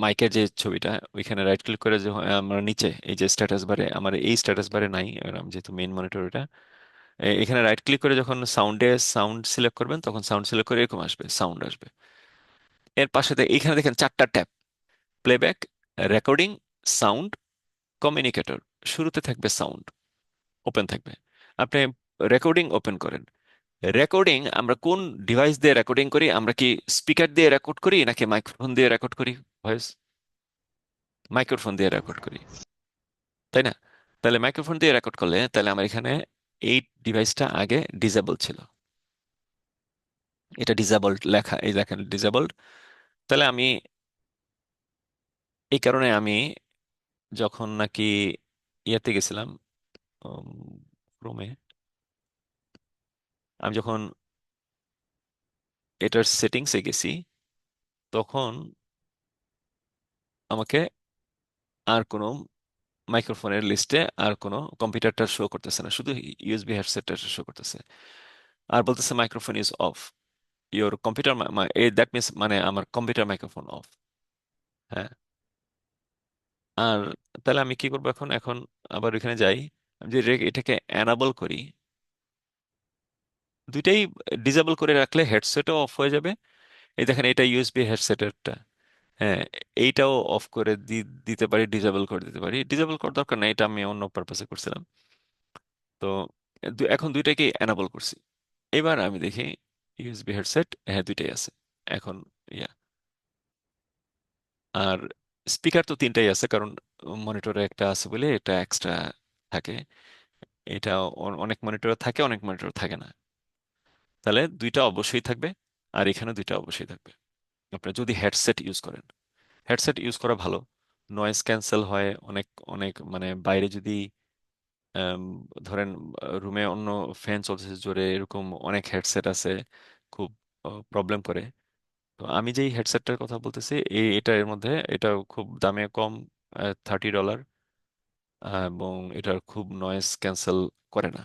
S1: মাইকের যে ছবিটা, ওইখানে রাইট ক্লিক করে যে আমরা নিচে এই যে স্ট্যাটাস বারে, আমার এই স্ট্যাটাস বারে নাই, এবার আমি যেহেতু মেইন মনিটর এটা, এখানে রাইট ক্লিক করে যখন সাউন্ড সিলেক্ট করবেন, তখন সাউন্ড সিলেক্ট করে এরকম আসবে, সাউন্ড আসবে। এর পাশে এখানে দেখেন 4টা tab: playback, recording, sound, communicator. শুরুতে থাকবে সাউন্ড, ওপেন থাকবে। আপনি রেকর্ডিং ওপেন করেন। রেকর্ডিং আমরা কোন ডিভাইস দিয়ে রেকর্ডিং করি? আমরা কি স্পিকার দিয়ে রেকর্ড করি নাকি মাইক্রোফোন দিয়ে রেকর্ড করি ভয়েস? মাইক্রোফোন দিয়ে রেকর্ড করি, তাই না? তাহলে মাইক্রোফোন দিয়ে রেকর্ড করলে তাহলে আমার এখানে এই ডিভাইসটা আগে ডিসেবল ছিল। এটা ডিসেবলড লেখা, এই দেখেন ডিসেবলড। তাহলে আমি এই কারণে আমি যখন নাকি ইয়াতে গেছিলাম, ক্রোমে, আমি যখন এটার সেটিংসে গেছি তখন আমাকে আর কোনো মাইক্রোফোনের লিস্টে আর কোনো কম্পিউটারটা শো করতেছে না, শুধু ইউএসবি হেডসেটটা শো করতেছে। আর বলতেছে microphone is of, your computer, that means মানে আমার কম্পিউটার মাইক্রোফোন অফ। হ্যাঁ। আর তাহলে আমি কি করবো এখন? এখন আবার এখানে যাই, আমি যদি এটাকে অ্যানাবল করি, দুইটাই ডিসেবল করে রাখলে হেডসেটও অফ হয়ে যাবে। এই দেখেন এটা ইউএসবি হেডসেটেরটা। হ্যাঁ, এইটাও অফ করে দিতে পারি, ডিসেবল করে দিতে পারি। ডিসেবল করার দরকার নেই, এটা আমি অন্য পারপাসে করছিলাম। তো এখন দুইটাকে অ্যানাবল করছি। এবার আমি দেখি ইউএসবি হেডসেট, হ্যাঁ দুইটাই আছে এখন। ইয়া, আর স্পিকার তো তিনটাই আছে, কারণ মনিটরে একটা আছে বলে এটা এক্সট্রা থাকে। এটা অনেক মনিটরে থাকে, অনেক মনিটরে থাকে না। তাহলে দুইটা অবশ্যই থাকবে, আর এখানে দুইটা অবশ্যই থাকবে। আপনার যদি হেডসেট ইউজ করেন, হেডসেট ইউজ করা ভালো। নয়েজ ক্যান্সেল হয় অনেক অনেক, মানে বাইরে যদি আম, ধরেন রুমে অন্য ফ্যান চলতেছে জোরে, এরকম অনেক হেডসেট আছে খুব প্রবলেম করে। তো আমি যেই হেডসেটটার কথা বলতেছি এটা এর মধ্যে, এটা খুব দামে কম, $30, এবং এটার খুব নয়েজ ক্যান্সেল করে না।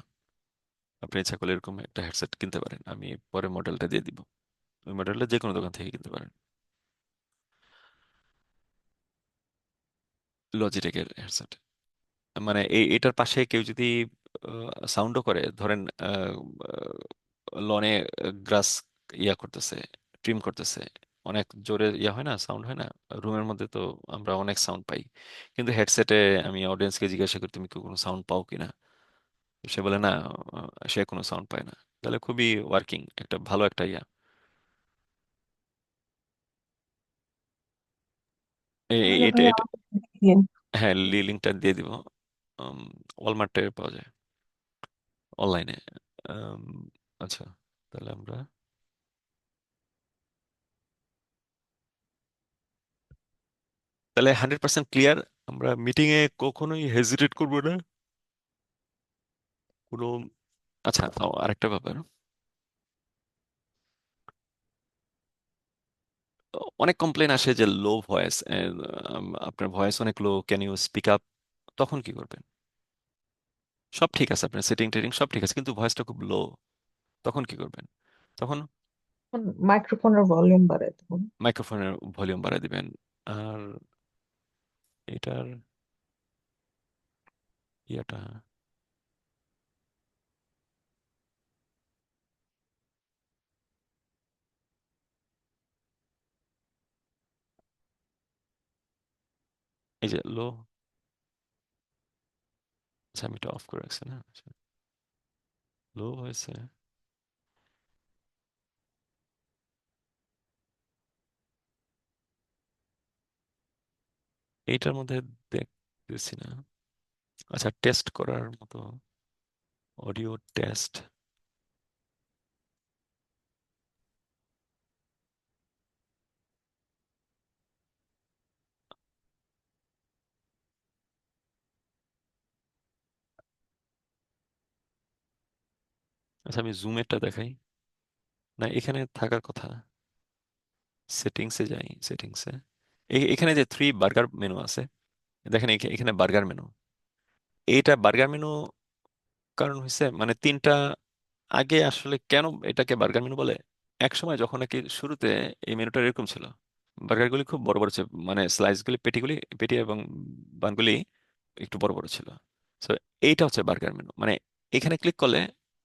S1: আপনি ইচ্ছা করলে এরকম একটা হেডসেট কিনতে পারেন, আমি পরে মডেলটা দিয়ে দিব। ওই মডেলটা যে কোনো দোকান থেকে কিনতে পারেন, লজিটেকের হেডসেট। মানে এটার পাশে কেউ যদি সাউন্ডও করে, ধরেন লনে গ্রাস ইয়া করতেছে, ট্রিম করতেছে, অনেক জোরে ইয়া হয় না, সাউন্ড হয় না রুমের মধ্যে, তো আমরা অনেক সাউন্ড পাই। কিন্তু হেডসেটে আমি অডিয়েন্সকে জিজ্ঞাসা করি তুমি কি কোনো সাউন্ড পাও কিনা, সে বলে না, সে কোনো সাউন্ড পায় না। তাহলে খুবই ওয়ার্কিং একটা ভালো একটা ইয়া।
S3: তাহলে
S1: এটা
S3: ভাইয়া
S1: এটা
S3: আমাকে দিন।
S1: হ্যাঁ, লিঙ্কটা দিয়ে দিব। ওয়ালমার্টে পাওয়া যায়, অনলাইনে। আচ্ছা, তাহলে আমরা, তাহলে 100% ক্লিয়ার। আমরা মিটিং এ কখনোই হেজিটেট করবো না কোনো। আচ্ছা, আরেকটা ব্যাপার, অনেক কমপ্লেন আসে যে লো ভয়েস, আপনার ভয়েস অনেক লো, ক্যান ইউ স্পিক আপ? তখন কি করবেন? সব ঠিক আছে, আপনার সেটিং টেটিং সব ঠিক আছে, কিন্তু ভয়েসটা খুব লো, তখন কি করবেন? তখন
S3: মাইক্রোফোনের ভলিউম বাড়াই তখন।
S1: মাইক্রোফোনের ভলিউম বাড়ায় দিবেন। আর এটার ইয়াটা, এই যে লো, আচ্ছা আমি এটা অফ করে রাখছি না, লো হয়েছে। এইটার মধ্যে দেখতেছি না। আচ্ছা, টেস্ট করার মতো অডিও টেস্ট। আচ্ছা, আমি জুমেরটা দেখাই, না এখানে থাকার কথা। সেটিংসে যাই, সেটিংসে এখানে যে থ্রি বার্গার মেনু আছে, দেখেন এখানে বার্গার মেনু। এইটা বার্গার মেনু কারণ হয়েছে মানে তিনটা, আগে আসলে কেন এটাকে বার্গার মেনু বলে, এক সময় যখন নাকি শুরুতে এই মেনুটা এরকম ছিল, বার্গারগুলি খুব বড় বড় ছিল, মানে স্লাইসগুলি, পেটি এবং বানগুলি একটু বড় বড় ছিল। তো এইটা হচ্ছে বার্গার মেনু, মানে এখানে ক্লিক করলে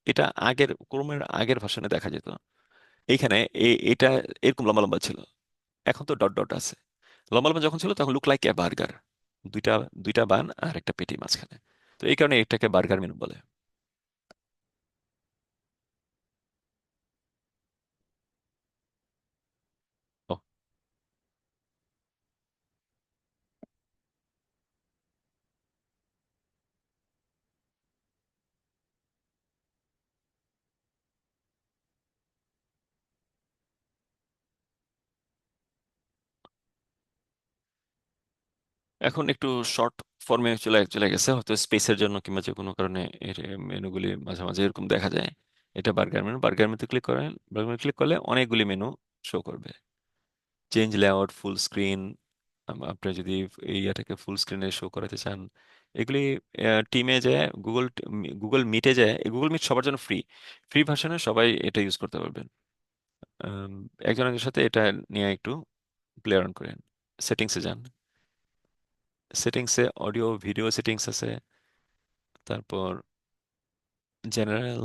S1: এটা আগের ক্রোমের আগের ভার্সনে দেখা যেত। এইখানে এটা এরকম লম্বা লম্বা ছিল, এখন তো ডট ডট আছে। লম্বা লম্বা যখন ছিল তখন লুক লাইক এ বার্গার, দুইটা দুইটা বান আর একটা পেটি মাঝখানে। তো এই কারণে এটাকে বার্গার মেনু বলে। ও, এখন একটু শর্ট ফর্মে চলে চলে গেছে, হয়তো স্পেসের জন্য কিংবা যে কোনো কারণে এর মেনুগুলি মাঝে মাঝে এরকম দেখা যায়। এটা বার্গার মেনু, বার্গার মেনুতে ক্লিক করেন, বার্গার মেনু ক্লিক করলে অনেকগুলি মেনু শো করবে। চেঞ্জ লেআউট, ফুল স্ক্রিন, আপনি যদি এই ইয়াটাকে ফুল স্ক্রিনে শো করাতে চান, এগুলি টিমে যায়, গুগল গুগল মিটে যায়। গুগল মিট সবার জন্য ফ্রি, ফ্রি ভার্সনে সবাই এটা ইউজ করতে পারবেন। আম, একজনের সাথে এটা নিয়ে একটু প্লে অন করেন। সেটিংসে যান, সেটিংসে অডিও ভিডিও সেটিংস আছে, তারপর জেনারেল,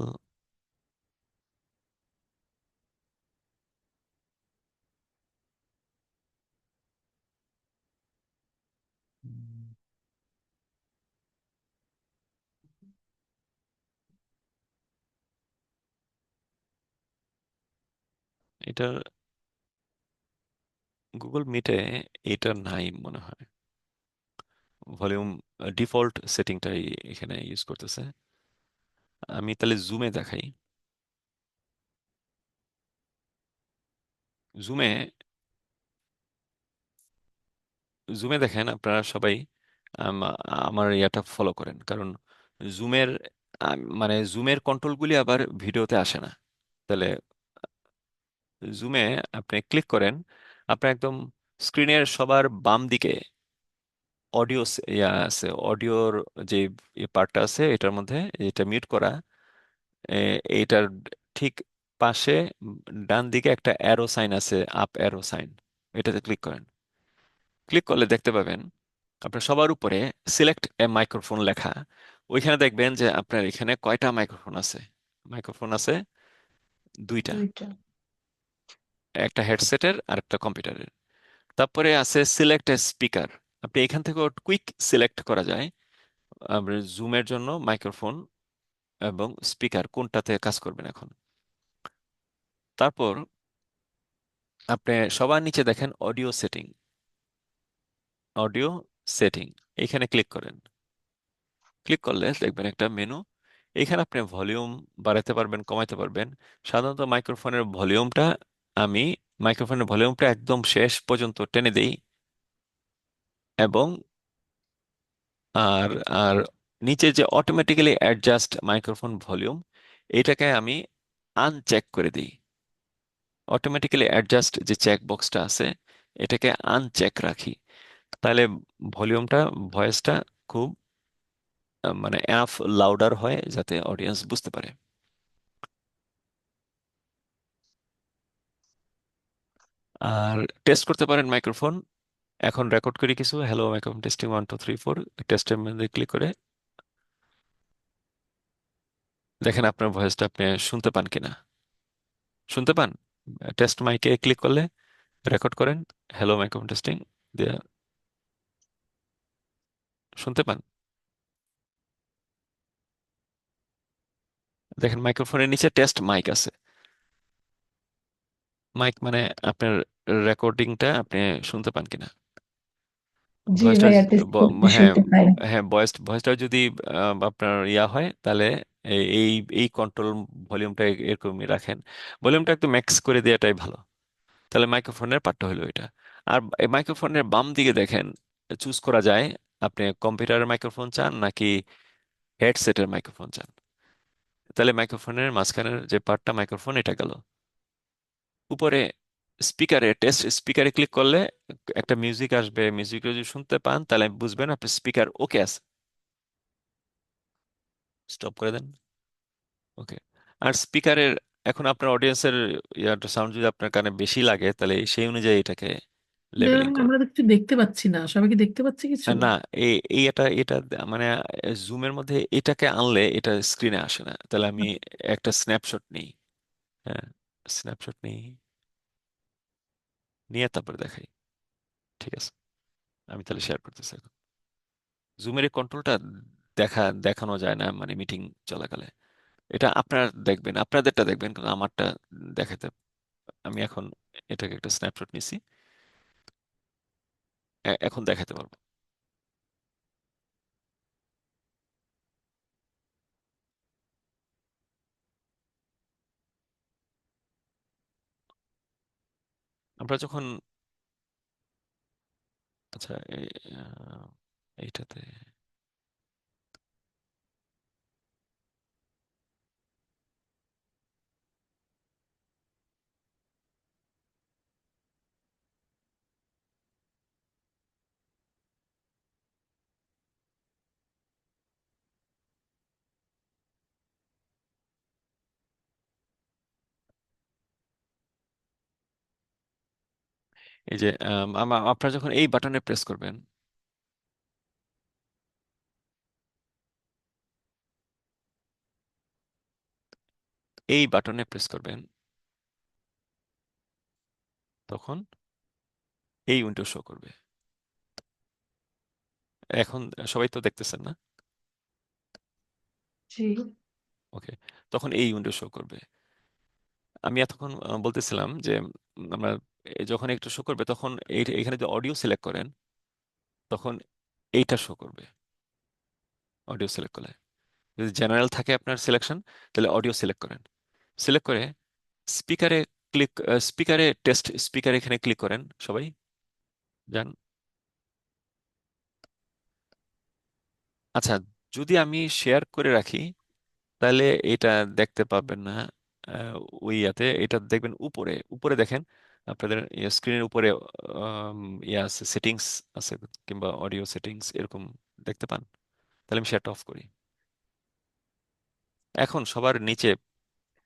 S1: এটা গুগল মিটে এটা নাই মনে হয়। ভলিউম ডিফল্ট সেটিংটাই এখানে ইউজ করতেছে। আমি তাহলে জুমে দেখাই। জুমে জুমে দেখেন আপনারা সবাই আম, আমার ইয়াটা ফলো করেন, কারণ জুমের মানে জুমের কন্ট্রোলগুলি আবার ভিডিওতে আসে না। তাহলে জুমে আপনি ক্লিক করেন, আপনার একদম স্ক্রিনের সবার বাম দিকে অডিও ইয়া আছে, অডিওর যে পার্টটা আছে এটার মধ্যে, এটা মিউট করা, এইটার ঠিক পাশে ডান দিকে একটা অ্যারো সাইন আছে, আপ অ্যারো সাইন, এটাতে ক্লিক করেন। ক্লিক করলে দেখতে পাবেন আপনার সবার উপরে সিলেক্ট এ মাইক্রোফোন লেখা। ওইখানে দেখবেন যে আপনার এখানে কয়টা মাইক্রোফোন আছে। মাইক্রোফোন আছে দুইটা,
S3: দুইটা।
S1: একটা হেডসেটের আর একটা কম্পিউটারের। তারপরে আছে সিলেক্ট এ স্পিকার, আপনি এখান থেকে কুইক সিলেক্ট করা যায় জুমের জন্য মাইক্রোফোন এবং স্পিকার কোনটাতে কাজ করবেন এখন। তারপর আপনি সবার নিচে দেখেন অডিও সেটিং, অডিও সেটিং, এখানে ক্লিক করেন। ক্লিক করলে দেখবেন একটা মেনু, এখানে আপনি ভলিউম বাড়াতে পারবেন, কমাতে পারবেন। সাধারণত আমি মাইক্রোফোনের ভলিউমটা একদম শেষ পর্যন্ত টেনে দেই, এবং আর আর নিচে যে অটোমেটিক্যালি অ্যাডজাস্ট মাইক্রোফোন ভলিউম, এটাকে আমি আনচেক করে দিই। অটোমেটিক্যালি অ্যাডজাস্ট যে চেক বক্সটা আছে এটাকে আনচেক রাখি, তাহলে ভলিউমটা, ভয়েসটা খুব মানে এনাফ লাউডার হয় যাতে অডিয়েন্স বুঝতে পারে। আর টেস্ট করতে পারেন মাইক্রোফোন। এখন রেকর্ড করি কিছু, হ্যালো মাইক্রোফোন টেস্টিং 1 2 3 4, টেস্টের মধ্যে ক্লিক করে দেখেন আপনার ভয়েসটা আপনি শুনতে পান কিনা। শুনতে পান? টেস্ট মাইকে ক্লিক করলে রেকর্ড করেন, হ্যালো মাইক্রোফোন টেস্টিং দিয়ে শুনতে পান? দেখেন মাইক্রোফোনের নিচে টেস্ট মাইক আছে। মাইক মানে আপনার রেকর্ডিংটা আপনি শুনতে পান কিনা।
S3: জি
S1: ভয়েসটা,
S3: ভাইয়া, টেস্ট করতে
S1: হ্যাঁ,
S3: শুনতে পাই।
S1: হ্যাঁ, ভয়েসটা যদি আপনার ইয়া হয়, তাহলে এই এই এই কন্ট্রোল ভলিউমটা এরকমই রাখেন। ভলিউমটা একটু ম্যাক্স করে দেওয়াটাই ভালো। তাহলে মাইক্রোফোনের পার্টটা হলো এটা। আর এই মাইক্রোফোনের বাম দিকে দেখেন চুজ করা যায় আপনি কম্পিউটারের মাইক্রোফোন চান নাকি হেডসেটের মাইক্রোফোন চান। তাহলে মাইক্রোফোনের মাঝখানের যে পার্টটা মাইক্রোফোন, এটা গেল। উপরে স্পিকারে, টেস্ট স্পিকারে ক্লিক করলে একটা মিউজিক আসবে, মিউজিক যদি শুনতে পান তাহলে বুঝবেন আপনার স্পিকার ওকে আছে। স্টপ করে দেন, ওকে। আর স্পিকারের এখন আপনার অডিয়েন্সের ইয়ার সাউন্ড যদি আপনার কানে বেশি লাগে তাহলে সেই অনুযায়ী এটাকে লেভেলিং করুন।
S5: আমরা তো কিছু দেখতে পাচ্ছি না, সবাই কি দেখতে পাচ্ছে কিছু?
S1: না, এই এই এটা মানে জুমের মধ্যে এটাকে আনলে এটা স্ক্রিনে আসে না। তাহলে আমি একটা স্ন্যাপশট নিই। হ্যাঁ, স্ন্যাপশট নিই। নিয়ে তারপরে দেখাই। ঠিক আছে, আমি তাহলে শেয়ার করতেছি এখন। জুমের এই কন্ট্রোলটা দেখানো যায় না মানে মিটিং চলাকালে। এটা আপনার দেখবেন, আপনাদেরটা দেখবেন, কিন্তু আমারটা দেখাতে। আমি এখন এটাকে একটা স্ন্যাপশট নিছি, এখন দেখাতে পারবো। আমরা যখন, আচ্ছা এইটাতে এই যে আপনারা যখন এই বাটনে প্রেস করবেন, এই বাটনে প্রেস করবেন, তখন এই উইন্ডো শো করবে। এখন সবাই তো দেখতেছেন না?
S3: জি।
S1: ওকে, তখন এই উইন্ডো শো করবে। আমি এতক্ষণ বলতেছিলাম যে আমরা যখন একটু শো করবে, তখন এখানে যদি অডিও সিলেক্ট করেন, তখন এইটা শো করবে। অডিও সিলেক্ট করলে, যদি জেনারেল থাকে আপনার সিলেকশন, তাহলে অডিও সিলেক্ট করেন। সিলেক্ট করে স্পিকারে ক্লিক, স্পিকারে টেস্ট স্পিকার এখানে ক্লিক করেন সবাই, যান। আচ্ছা, যদি আমি শেয়ার করে রাখি, তাহলে এটা দেখতে পাবেন না। আহ, ওই ইয়াতে এটা দেখবেন উপরে উপরে দেখেন, আপনাদের স্ক্রিনের উপরে আম, ইয়ে আছে, সেটিংস আছে, কিংবা অডিও সেটিংস এরকম দেখতে পান। তাহলে আমি সেটা অফ করি। এখন সবার নিচে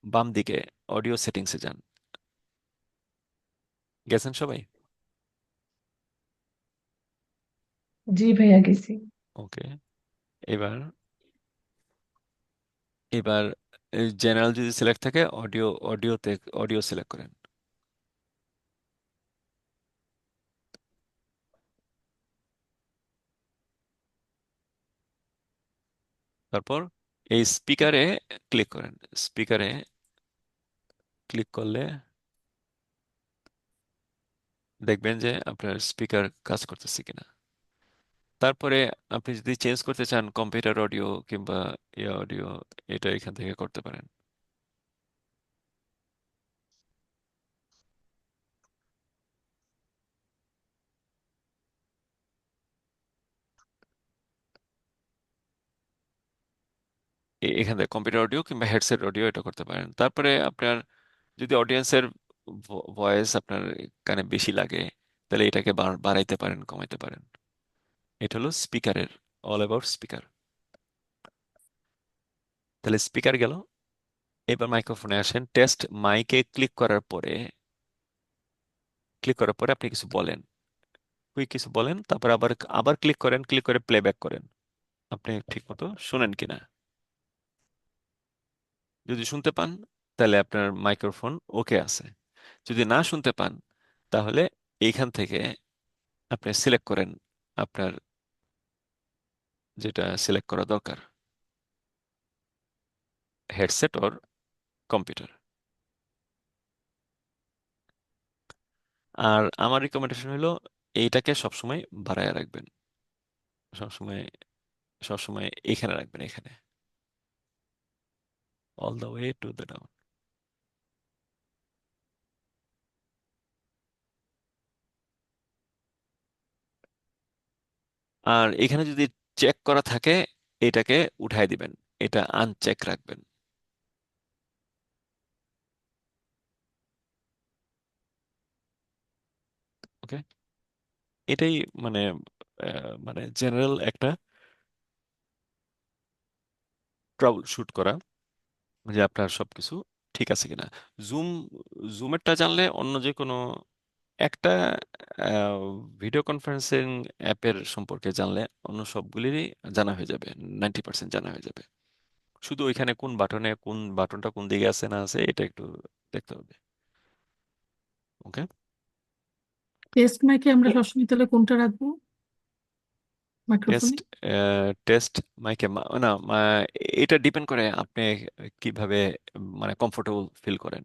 S1: বাম দিকে অডিও সেটিংসে যান। গেছেন সবাই?
S3: জি ভাইয়া গেছি।
S1: ওকে, এবার এবার জেনারেল যদি সিলেক্ট থাকে, অডিওতে অডিও সিলেক্ট করেন। তারপর এই স্পিকারে ক্লিক করেন। স্পিকারে ক্লিক করলে দেখবেন যে আপনার স্পিকার কাজ করতেছে কিনা। তারপরে আপনি যদি চেঞ্জ করতে চান কম্পিউটার অডিও কিংবা ইয়া অডিও, এটা এখান থেকে করতে পারেন। এখান থেকে কম্পিউটার অডিও কিংবা হেডসেট অডিও এটা করতে পারেন। তারপরে আপনার যদি অডিয়েন্সের ভয়েস আপনার কানে বেশি লাগে, তাহলে এটাকে বাড়াইতে পারেন, কমাইতে পারেন। এটা হলো স্পিকারের, অল অ্যাবাউট স্পিকার। তাহলে স্পিকার গেল। এবার মাইক্রোফোনে আসেন, টেস্ট মাইকে ক্লিক করার পরে আপনি কিছু বলেন, কিছু বলেন, তারপর আবার আবার ক্লিক করেন, ক্লিক করে প্লেব্যাক করেন। আপনি ঠিক মতো শুনেন কিনা। যদি শুনতে পান, তাহলে আপনার মাইক্রোফোন ওকে আছে। যদি না শুনতে পান, তাহলে এইখান থেকে আপনি সিলেক্ট করেন আপনার যেটা সিলেক্ট করা দরকার, হেডসেট ওর কম্পিউটার। আর আমার রিকমেন্ডেশন হলো এইটাকে সবসময় বাড়ায় রাখবেন, সবসময় সবসময় এখানে রাখবেন, এখানে, all the way to the down. আর এখানে যদি চেক করা থাকে, এটাকে উঠাই দিবেন, এটা আনচেক রাখবেন। ওকে, এটাই মানে মানে জেনারেল একটা ট্রাবল শুট করা, যে আপনার সবকিছু ঠিক আছে কিনা। জুম জুমেরটা জানলে অন্য যে কোনো একটা ভিডিও কনফারেন্সিং অ্যাপের সম্পর্কে জানলে অন্য সবগুলিরই জানা হয়ে যাবে, 90% জানা হয়ে যাবে। শুধু ওইখানে কোন বাটনটা কোন দিকে আছে না আছে, এটা একটু দেখতে হবে। ওকে।
S5: টেস্ট মাইকে আমরা সবসময় তাহলে কোনটা রাখবো
S1: টেস্ট
S5: মাইক্রোফোনে?
S1: টেস্ট মাইকে না এটা ডিপেন্ড করে আপনি কিভাবে মানে কমফোর্টেবল ফিল করেন।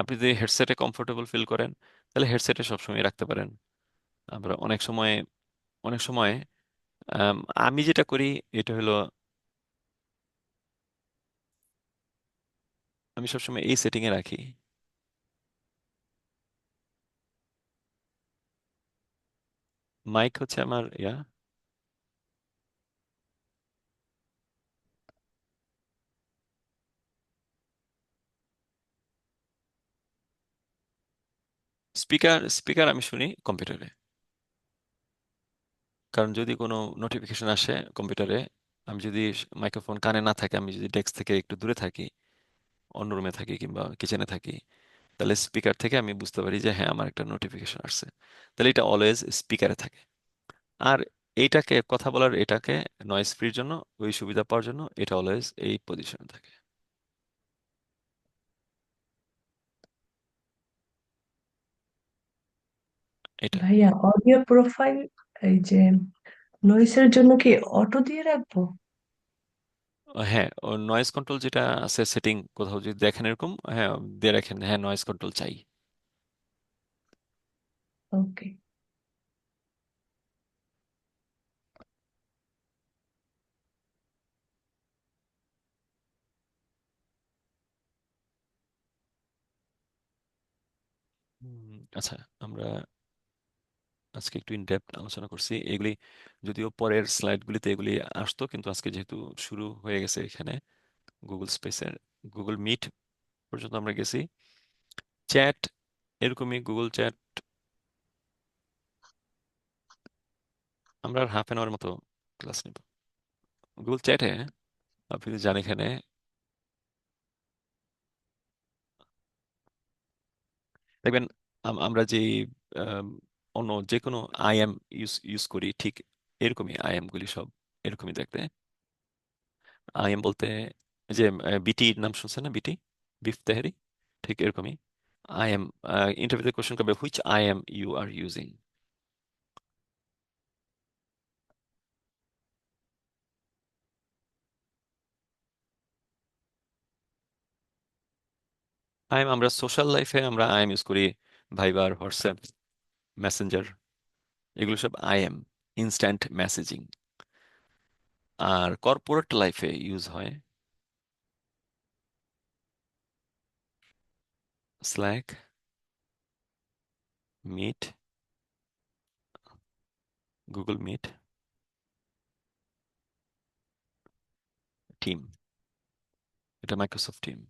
S1: আপনি যদি হেডসেটে কমফোর্টেবল ফিল করেন তাহলে হেডসেটে সবসময় রাখতে পারেন। আবার অনেক সময় আম, আমি যেটা করি এটা হলো আমি সবসময় এই সেটিং এ রাখি। মাইক হচ্ছে আমার স্পিকার স্পিকার আমি শুনি কম্পিউটারে। কারণ যদি কোনো নোটিফিকেশন আসে কম্পিউটারে, আমি যদি মাইক্রোফোন কানে না থাকে, আমি যদি ডেস্ক থেকে একটু দূরে থাকি, অন্য রুমে থাকি কিংবা কিচেনে থাকি, তাহলে স্পিকার থেকে আমি বুঝতে পারি যে হ্যাঁ আমার একটা নোটিফিকেশন আসছে। তাহলে এটা অলওয়েজ স্পিকারে থাকে। আর এইটাকে কথা বলার এটাকে নয়েজ ফ্রির জন্য, ওই সুবিধা পাওয়ার জন্য এটা অলওয়েজ এই পজিশনে থাকে। এটা
S3: ভাইয়া অডিও প্রোফাইল এই যে নয়েসের জন্য কি অটো দিয়ে রাখবো?
S1: হ্যাঁ, নয়েজ কন্ট্রোল যেটা আছে সেটিং কোথাও যদি দেখেন এরকম, হ্যাঁ দিয়ে রাখেন, হ্যাঁ নয়েজ কন্ট্রোল চাই।
S3: ওকে।
S1: আচ্ছা, আমরা আজকে একটু ইন ডেপথ আলোচনা করছি এগুলি, যদিও পরের স্লাইডগুলিতে এগুলি আসতো, কিন্তু আজকে যেহেতু শুরু হয়ে গেছে এখানে গুগল স্পেসের, গুগল মিট পর্যন্ত আমরা গেছি। চ্যাট এরকমই, গুগল চ্যাট আমরা আর হাফ অ্যান আওয়ার মতো ক্লাস নিব। গুগল চ্যাটে আপনি যদি যান এখানে, দেখবেন আমরা যে আম, অন্য যে কোনো আইএম ইউজ ইউজ করি, ঠিক এরকমই আইএম গুলি সব এরকমই দেখতে। আইএম বলতে এই যে বিটি নাম শুনছেন না, বিটি, বিফ তেহারি, ঠিক এরকমই আইএম। ইন্টারভিউতে কোশ্চেন করবে which IM you are using. IM আমরা সোশ্যাল লাইফে আমরা আইএম ইউজ করি, ভাইবার, হোয়াটসঅ্যাপ, মেসেঞ্জার, এগুলো সব আইএম, ইনস্ট্যান্ট মেসেজিং। আর কর্পোরেট লাইফে ইউজ হয় Slack, Meet, Google Meet, team, এটা মাইক্রোসফট টিম।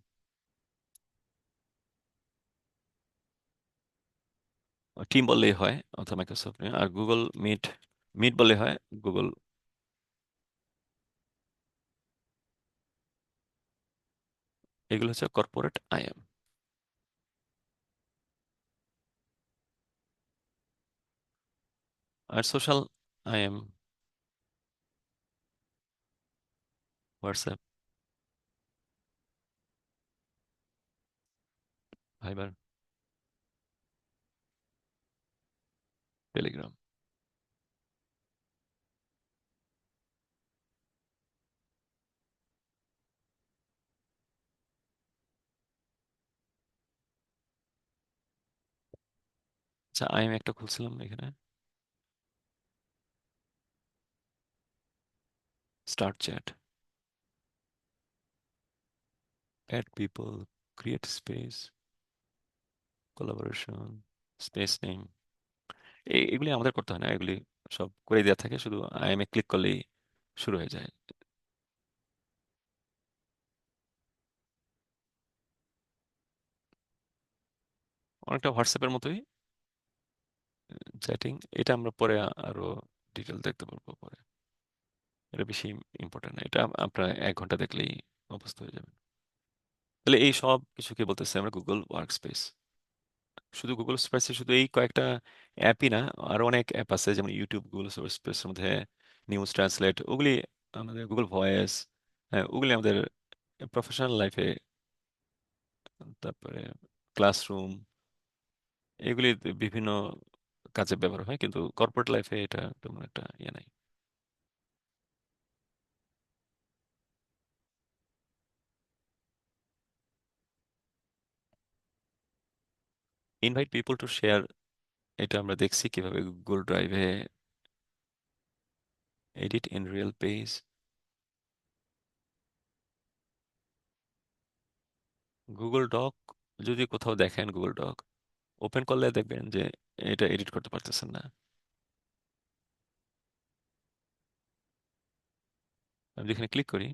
S1: টিম বললেই হয়, অথবা মাইক্রোসফট। আর গুগল মিট, মিট বললে হয় গুগল। এগুলো হচ্ছে কর্পোরেট আইএম। আর social IM WhatsApp, Viber, Telegram. আচ্ছা, আইএম একটা খুলছিলাম এখানে, start chat, add people, create space, collaboration, space name. এগুলি আমাদের করতে হয় না, এগুলি সব করে দেওয়া থাকে, শুধু আইএম এ ক্লিক করলেই শুরু হয়ে যায়। অনেকটা হোয়াটসঅ্যাপের মতোই চ্যাটিং। এটা আমরা পরে আরো ডিটেল দেখতে পারবো পরে, এটা বেশি ইম্পর্টেন্ট না, এটা আপনার 1 ঘন্টা দেখলেই অভ্যস্ত হয়ে যাবে। তাহলে এই সব কিছুকে বলতেছে আমরা গুগল ওয়ার্ক স্পেস। শুধু গুগল স্পেসে শুধু এই কয়েকটা অ্যাপই না, আরো অনেক অ্যাপ আছে, যেমন ইউটিউব গুগল স্পেসের মধ্যে, নিউজ ট্রান্সলেট, ওগুলি আমাদের গুগল ভয়েস, হ্যাঁ ওগুলি আমাদের প্রফেশনাল লাইফে, তারপরে ক্লাসরুম, এগুলি বিভিন্ন কাজে ব্যবহার হয়, কিন্তু কর্পোরেট লাইফে এটা তেমন একটা ইয়ে নাই। ইনভাইট পিপল টু শেয়ার, এটা আমরা দেখছি কিভাবে গুগল ড্রাইভে edit in real page. Google doc যদি কোথাও দেখেন, গুগল ডক ওপেন করলে দেখবেন যে এটা এডিট করতে পারতেছেন না। আমি যেখানে ক্লিক করি,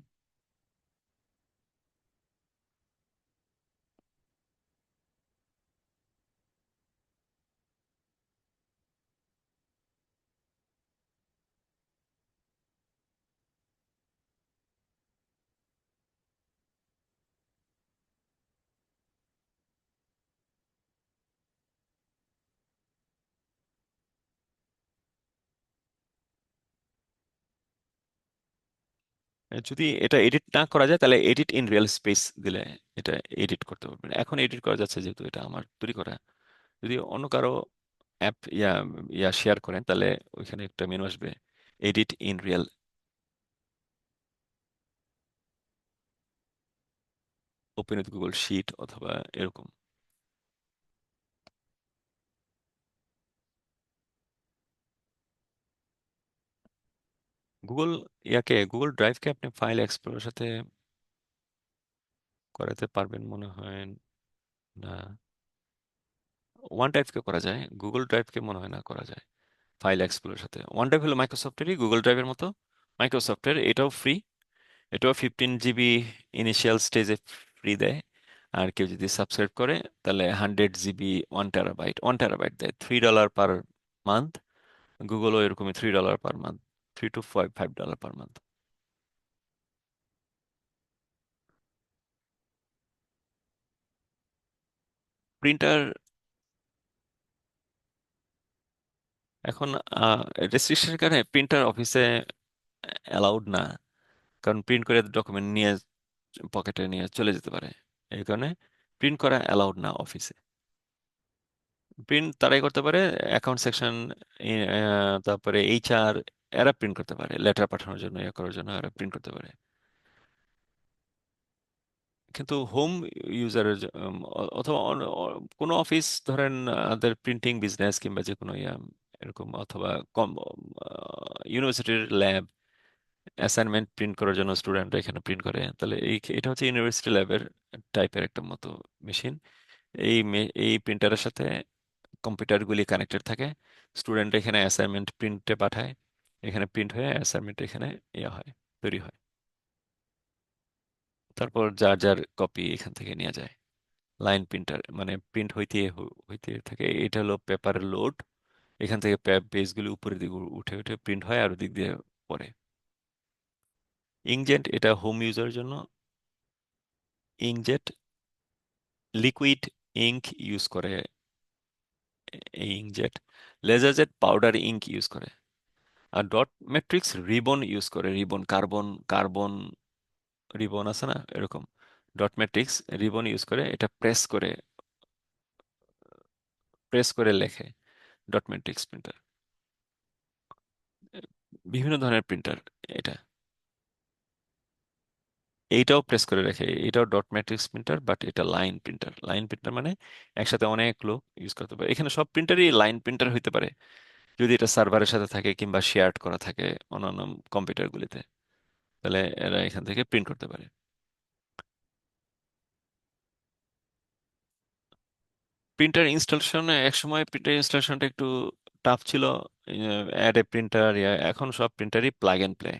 S1: যদি এটা এডিট না করা যায় তাহলে এডিট ইন রিয়েল স্পেস দিলে এটা এডিট করতে পারবেন। এখন এডিট করা যাচ্ছে যেহেতু এটা আমার তৈরি করা। যদি অন্য কারো অ্যাপ ইয়া ইয়া শেয়ার করেন তাহলে ওইখানে একটা মেনু আসবে, edit in real, open with Google sheet অথবা এরকম। গুগল গুগল ড্রাইভকে আপনি ফাইল এক্সপ্লোরের সাথে করাতে পারবেন মনে হয় না। ওয়ান ড্রাইভকে করা যায়, গুগল ড্রাইভকে মনে হয় না করা যায় ফাইল এক্সপ্লোরের সাথে। ওয়ান ড্রাইভ হলো মাইক্রোসফটেরই, গুগল ড্রাইভের মতো মাইক্রোসফটের, এটাও ফ্রি। এটাও 15 GB ইনিশিয়াল স্টেজে ফ্রি দেয়। আর কেউ যদি সাবস্ক্রাইব করে তাহলে 100 GB, 1 TB, 1 TB দেয়, $3 পার মান্থ। গুগলও এরকমই $3 per month, $3 to $5 per month. Printer এখন রেস্ট্রিকশনের কারণে প্রিন্টার অফিসে অ্যালাউড না, কারণ প্রিন্ট করে ডকুমেন্ট নিয়ে পকেটে নিয়ে চলে যেতে পারে। এই কারণে প্রিন্ট করা অ্যালাউড না অফিসে। প্রিন্ট তারাই করতে পারে, অ্যাকাউন্ট সেকশন, তারপরে এইচআর, এরা প্রিন্ট করতে পারে, লেটার পাঠানোর জন্য, ইয়ে করার জন্য এরা প্রিন্ট করতে পারে। কিন্তু হোম ইউজারের অথবা কোনো অফিস ধরেন তাদের প্রিন্টিং বিজনেস কিংবা যে কোনো এরকম, অথবা কম ইউনিভার্সিটির ল্যাব অ্যাসাইনমেন্ট প্রিন্ট করার জন্য স্টুডেন্টরা এখানে প্রিন্ট করে, তাহলে এটা হচ্ছে ইউনিভার্সিটি ল্যাবের টাইপের একটা মতো মেশিন। এই প্রিন্টারের সাথে কম্পিউটারগুলি কানেক্টেড থাকে। স্টুডেন্ট এখানে অ্যাসাইনমেন্ট প্রিন্টে পাঠায়, এখানে প্রিন্ট হয়ে অ্যাসাইনমেন্ট এখানে ইয়ে হয়, তৈরি হয়। তারপর যার যার কপি এখান থেকে নেওয়া যায়। লাইন প্রিন্টার মানে প্রিন্ট হইতে হইতে থাকে। এটা হলো পেপারের লোড, এখান থেকে পেজগুলি উপরের দিকে উঠে উঠে প্রিন্ট হয় আর ওদিক দিয়ে পড়ে। ইঙ্কজেট এটা হোম ইউজারের জন্য। ইঙ্কজেট লিকুইড ইঙ্ক ইউজ করে, এই inkjet. Laserjet powder ink use করে। আর ডট ম্যাট্রিক্স রিবন ইউজ করে, রিবন, কার্বন কার্বন রিবন আছে না এরকম। ডট ম্যাট্রিক্স রিবন ইউজ করে, এটা প্রেস করে লেখে। ডট ম্যাট্রিক্স প্রিন্টার, বিভিন্ন ধরনের প্রিন্টার এটা। এইটাও প্রেস করে রেখে, এটাও ডট ম্যাট্রিক্স প্রিন্টার, বাট এটা লাইন প্রিন্টার। লাইন প্রিন্টার মানে একসাথে অনেক লোক ইউজ করতে পারে। এখানে সব প্রিন্টারই লাইন প্রিন্টার হইতে পারে যদি এটা সার্ভারের সাথে থাকে কিংবা শেয়ার্ড করা থাকে অন্যান্য কম্পিউটারগুলিতে, তাহলে এরা এখান থেকে প্রিন্ট করতে পারে। প্রিন্টার ইনস্টলেশনে একসময় প্রিন্টার ইনস্টলেশনটা একটু টাফ ছিল। অ্যাড এ প্রিন্টার, এখন সব প্রিন্টারই প্লাগ এন্ড প্লে।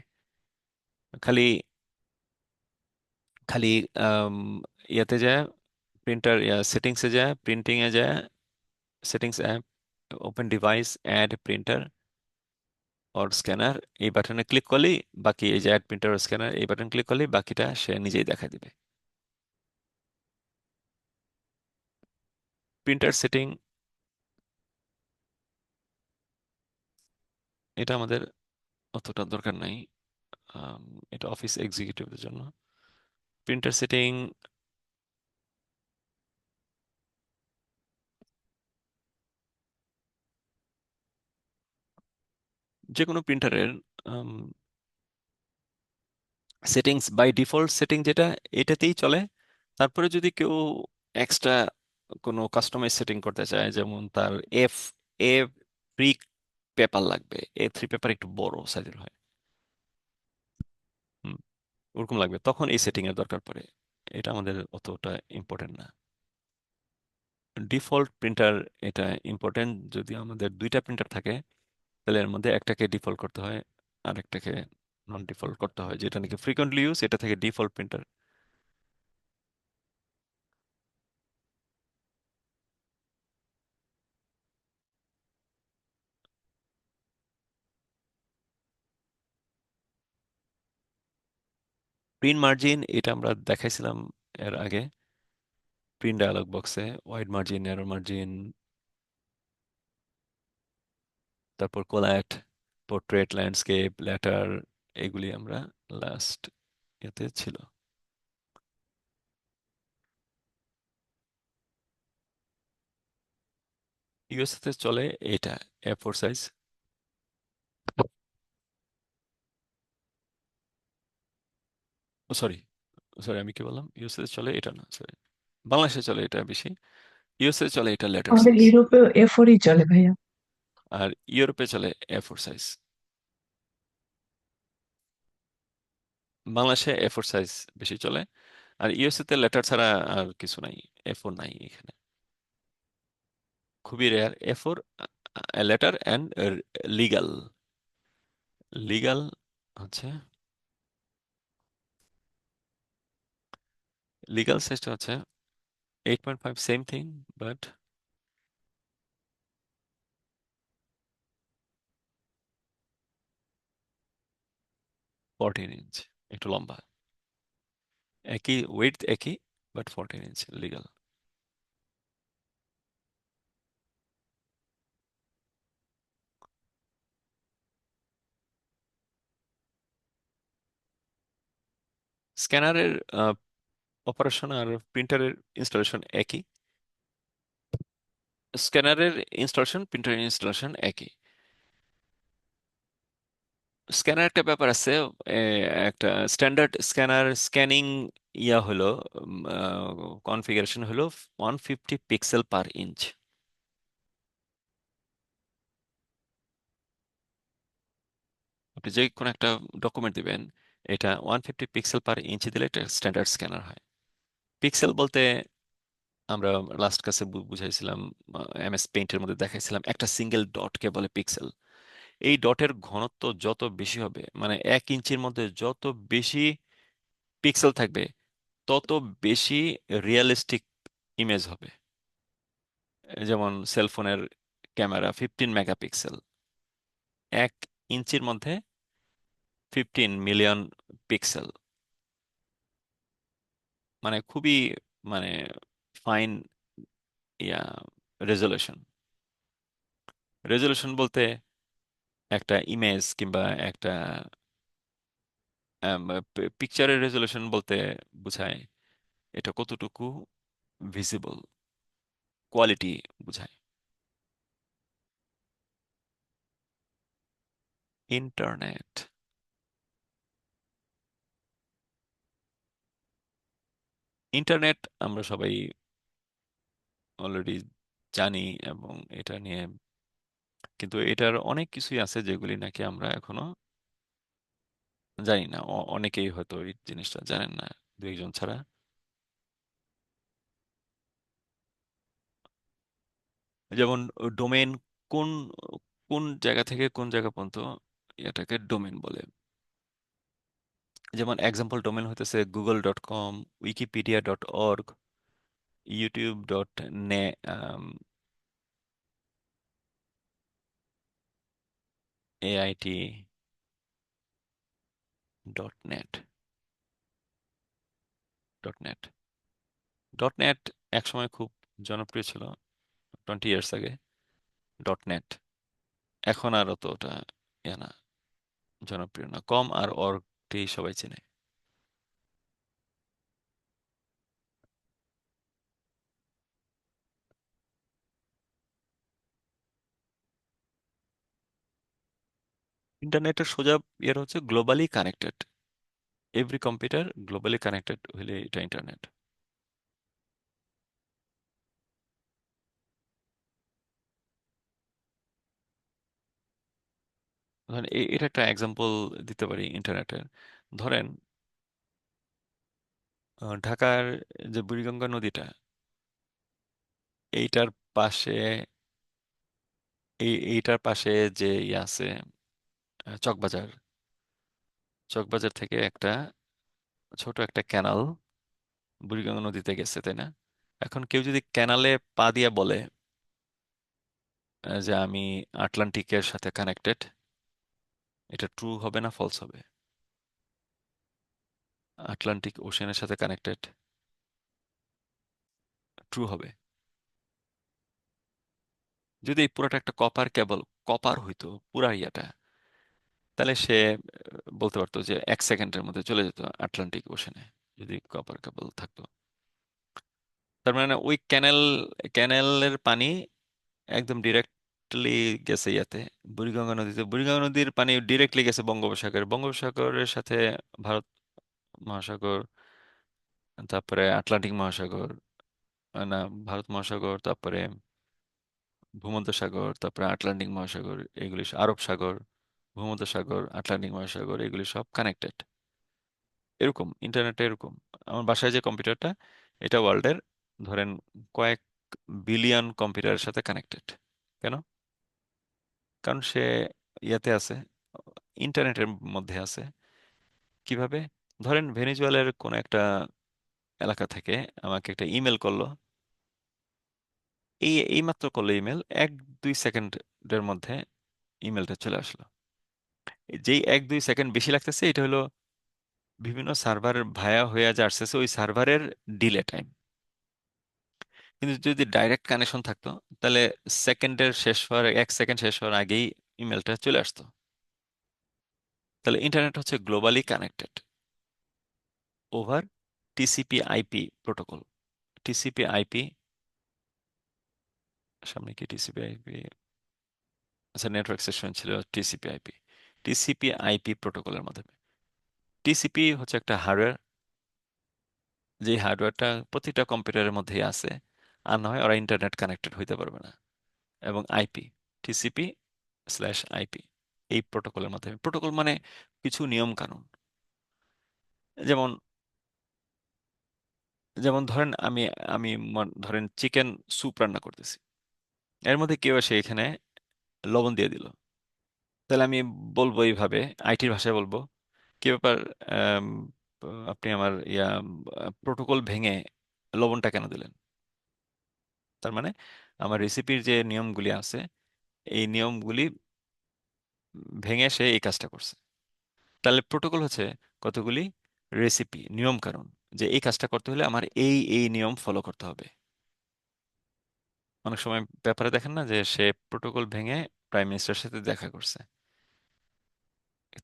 S1: খালি খালি আম, ইয়াতে যায়, প্রিন্টার সেটিংসে যায়, প্রিন্টিং এ যায়, settings app, open device, add printer or scanner, এই বাটনে ক্লিক করলেই বাকি, এই যে অ্যাড প্রিন্টার অর স্ক্যানার, এই বাটন ক্লিক করলেই বাকিটা সে নিজেই দেখা দিবে। প্রিন্টার সেটিং এটা আমাদের অতটা দরকার নাই, আম, এটা অফিস এক্সিকিউটিভদের জন্য। প্রিন্টার সেটিং যে কোনো প্রিন্টারের সেটিংস বাই ডিফল্ট সেটিং যেটা, এটাতেই চলে। তারপরে যদি কেউ এক্সট্রা কোনো কাস্টমাইজ সেটিং করতে চায়, যেমন তার এফ এ থ্রি পেপার লাগবে, A3 পেপার একটু বড় সাইজের হয়, হুম, ওরকম লাগবে, তখন এই সেটিং এর দরকার পড়ে। এটা আমাদের অতটা ইম্পর্টেন্ট না। ডিফল্ট প্রিন্টার এটা ইম্পর্টেন্ট। যদি আমাদের দুইটা প্রিন্টার থাকে, তাহলে এর মধ্যে একটাকে ডিফল্ট করতে হয়, আর একটাকে নন ডিফল্ট করতে হয়। যেটা নাকি ফ্রিকোয়েন্টলি ইউজ, এটা থেকে ডিফল্ট প্রিন্টার। প্রিন্ট মার্জিন এটা আমরা দেখাইছিলাম এর আগে, প্রিন্ট ডায়ালগ বক্সে ওয়াইড মার্জিন, ন্যারো মার্জিন, তারপর কোল্যাট, পোর্ট্রেট, ল্যান্ডস্কেপ, লেটার, এগুলি আমরা লাস্ট এতে ছিল। ইউএসএ তে চলে এটা A4 সাইজ। সরি সরি, আমি কি বললাম, ইউএসএ তে চলে এটা না, সরি, বাংলাদেশে চলে এটা বেশি। ইউএসএ চলে এটা লেটার
S3: আমাদের
S1: সাইজ,
S3: ইউরোপে A4ই চলে ভাইয়া।
S1: আর ইউরোপে চলে A4 সাইজ। বাংলাদেশে A4 সাইজ বেশি চলে, আর ইউএসএ তে লেটার ছাড়া আর কিছু নাই, A4 নাই এখানে, খুবই rare. A4 letter and legal. Legal হচ্ছে, লিগাল সাইজটা হচ্ছে 8.5, সেম থিং, বাট 14 ইঞ্চ, একটু লম্বা, একই ওয়েট একই, বাট 14 ইঞ্চ লিগাল। স্ক্যানারের অপারেশন আর প্রিন্টারের ইনস্টলেশন একই। স্ক্যানারের ইনস্টলেশন, প্রিন্টারের ইনস্টলেশন একই। স্ক্যানার একটা ব্যাপার আছে, এ, একটা স্ট্যান্ডার্ড স্ক্যানার স্ক্যানিং ইয়া হলো, কনফিগারেশন হলো 150 পিক্সেল পার ইঞ্চ। আপনি যে কোনো একটা ডকুমেন্ট দিবেন, এটা 150 পিক্সেল পার ইঞ্চ দিলে এটা স্ট্যান্ডার্ড স্ক্যানার হয়। পিক্সেল বলতে আমরা লাস্ট ক্লাসে বুঝাইছিলাম, এমএস পেইন্টের মধ্যে দেখাইছিলাম, একটা সিঙ্গেল ডটকে বলে পিক্সেল। এই ডটের ঘনত্ব যত বেশি হবে, মানে 1 ইঞ্চির মধ্যে যত বেশি পিক্সেল থাকবে, তত বেশি রিয়েলিস্টিক ইমেজ হবে। যেমন সেলফোনের ক্যামেরা 15 মেগাপিক্সেল, 1 ইঞ্চির মধ্যে 15 মিলিয়ন পিক্সেল, মানে খুবই, মানে ফাইন ইয়া রেজলিউশন। রেজলিউশন বলতে একটা ইমেজ কিংবা একটা পিকচারের রেজলিউশন বলতে বোঝায় এটা কতটুকু ভিজিবল, কোয়ালিটি বোঝায়। ইন্টারনেট, ইন্টারনেট আমরা সবাই অলরেডি জানি, এবং এটা নিয়ে, কিন্তু এটার অনেক কিছুই আছে যেগুলি নাকি আমরা এখনো জানি না। অনেকেই হয়তো এই জিনিসটা জানেন না, দু একজন ছাড়া। যেমন ডোমেন, কোন কোন জায়গা থেকে কোন জায়গা পর্যন্ত এটাকে ডোমেন বলে। যেমন এক্সাম্পল ডোমেন হইতেছে google.com, wikipedia.org, youtube.net, ait.net, .net .net একসময় খুব জনপ্রিয় ছিল, 20 ইয়ার্স আগে। .net এখন আর অতটা ইয়া না, জনপ্রিয় না, কম, আর অর্গটি সবাই চেনে। ইন্টারনেটের সোজা এর হচ্ছে globally connected, every computer globally connected হলে এটা ইন্টারনেট। ধরেন এটা একটা এক্সাম্পল দিতে পারি ইন্টারনেটের। ধরেন ঢাকার যে বুড়িগঙ্গা নদীটা, এইটার পাশে এইটার পাশে যে ইয়ে আছে, চকবাজার, চকবাজার থেকে একটা ছোট একটা ক্যানাল বুড়িগঙ্গা নদীতে গেছে, তাই না? এখন কেউ যদি ক্যানালে পা দিয়ে বলে যে আমি আটলান্টিকের সাথে কানেক্টেড, এটা ট্রু হবে না ফলস হবে? আটলান্টিক ওশেনের সাথে কানেক্টেড, ট্রু হবে। যদি এই পুরাটা একটা কপার কেবল, কপার হইতো পুরা ইয়েটা, তাহলে সে বলতে পারতো যে 1 সেকেন্ডের মধ্যে চলে যেত আটলান্টিক ওশেনে, যদি কপার কেবল থাকতো। তার মানে ওই ক্যানেলের পানি একদম ডিরেক্টলি গেছে ইয়াতে, বুড়িগঙ্গা নদীতে। বুড়িগঙ্গা নদীর পানি ডিরেক্টলি গেছে বঙ্গোপসাগর, বঙ্গোপসাগরের সাথে ভারত মহাসাগর, তারপরে আটলান্টিক মহাসাগর, না, ভারত মহাসাগর, তারপরে ভূমধ্যসাগর, তারপরে আটলান্টিক মহাসাগর, এগুলি আরব সাগর, ভূমধ্যসাগর, আটলান্টিক মহাসাগর, এগুলি সব কানেক্টেড। এরকম ইন্টারনেটে এরকম। আমার বাসায় যে কম্পিউটারটা, এটা ওয়ার্ল্ডের ধরেন কয়েক বিলিয়ন কম্পিউটারের সাথে কানেক্টেড। কেন? কারণ সে ইয়াতে আছে, ইন্টারনেটের মধ্যে আছে। কিভাবে? ধরেন ভেনিজুয়েলার কোন একটা এলাকা থেকে আমাকে একটা ইমেল করলো, এই মাত্র করলো ইমেল, 1-2 সেকেন্ডের মধ্যে ইমেলটা চলে আসলো। যেই 1-2 সেকেন্ড বেশি লাগতেছে, এটা হলো বিভিন্ন সার্ভার ভায়া হয়ে যা আসতেছে ওই সার্ভারের ডিলে টাইম। কিন্তু যদি ডাইরেক্ট কানেকশন থাকতো, তাহলে 1 সেকেন্ড শেষ হওয়ার আগেই ইমেলটা চলে আসতো। তাহলে ইন্টারনেট হচ্ছে globally connected over TCP IP protocol. TCP IP, সামনে কি টিসিপি আইপি, আচ্ছা নেটওয়ার্ক সেশন ছিল টিসিপি আইপি। টিসিপি আইপি প্রোটোকলের মাধ্যমে, টিসিপি হচ্ছে একটা হার্ডওয়্যার, যে হার্ডওয়্যারটা প্রতিটা কম্পিউটারের মধ্যেই আছে, আর না হয় ওরা ইন্টারনেট কানেক্টেড হইতে পারবে না। এবং আইপি, টিসিপি/আইপি, এই প্রোটোকলের মাধ্যমে। প্রোটোকল মানে কিছু নিয়ম কানুন। যেমন যেমন ধরেন আমি আমি ধরেন চিকেন স্যুপ রান্না করতেছি, এর মধ্যে কেউ এসে এখানে লবণ দিয়ে দিল, তাহলে আমি বলবো এইভাবে, আইটির ভাষায় বলবো, কি ব্যাপার, আম, আপনি আমার প্রোটোকল ভেঙে লবণটা কেন দিলেন? তার মানে আমার রেসিপির যে নিয়মগুলি আছে, এই নিয়মগুলি ভেঙে সে এই কাজটা করছে। তাহলে প্রোটোকল হচ্ছে কতগুলি রেসিপি, নিয়ম কানুন, যে এই কাজটা করতে হলে আমার এই নিয়ম ফলো করতে হবে। অনেক সময় পেপারে দেখেন না যে সে প্রোটোকল ভেঙে প্রাইম মিনিস্টারের সাথে দেখা করছে।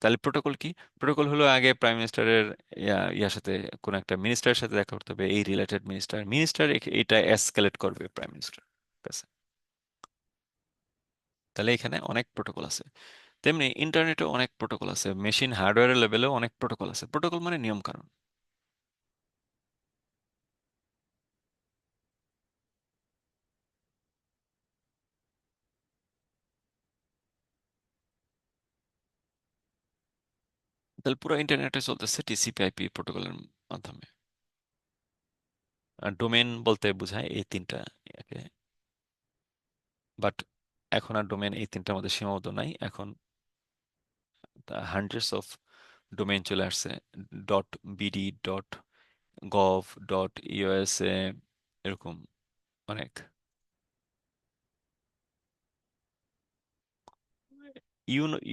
S1: তাহলে প্রোটোকল কি? প্রোটোকল হলো আগে প্রাইম মিনিস্টারের ইয়ার সাথে, কোন একটা মিনিস্টারের সাথে দেখা করতে হবে, এই রিলেটেড মিনিস্টার মিনিস্টার এটা এসকেলেট করবে প্রাইম মিনিস্টার কাছে। তাহলে এখানে অনেক প্রোটোকল আছে। তেমনি ইন্টারনেটে অনেক প্রোটোকল আছে, মেশিন হার্ডওয়্যারের লেভেলেও অনেক প্রোটোকল আছে। প্রোটোকল মানে নিয়ম কানুন। তাহলে পুরো ইন্টারনেটে চলতেছে টিসিপি/আইপি প্রোটোকলের মাধ্যমে। আর ডোমেন বলতে বোঝায় এই তিনটা ইয়াকে। বাট এখন আর ডোমেন এই তিনটার মধ্যে সীমাবদ্ধ নাই, এখন হান্ড্রেডস অফ ডোমেইন চলে আসছে। .bd, .gov, .usa, এরকম অনেক।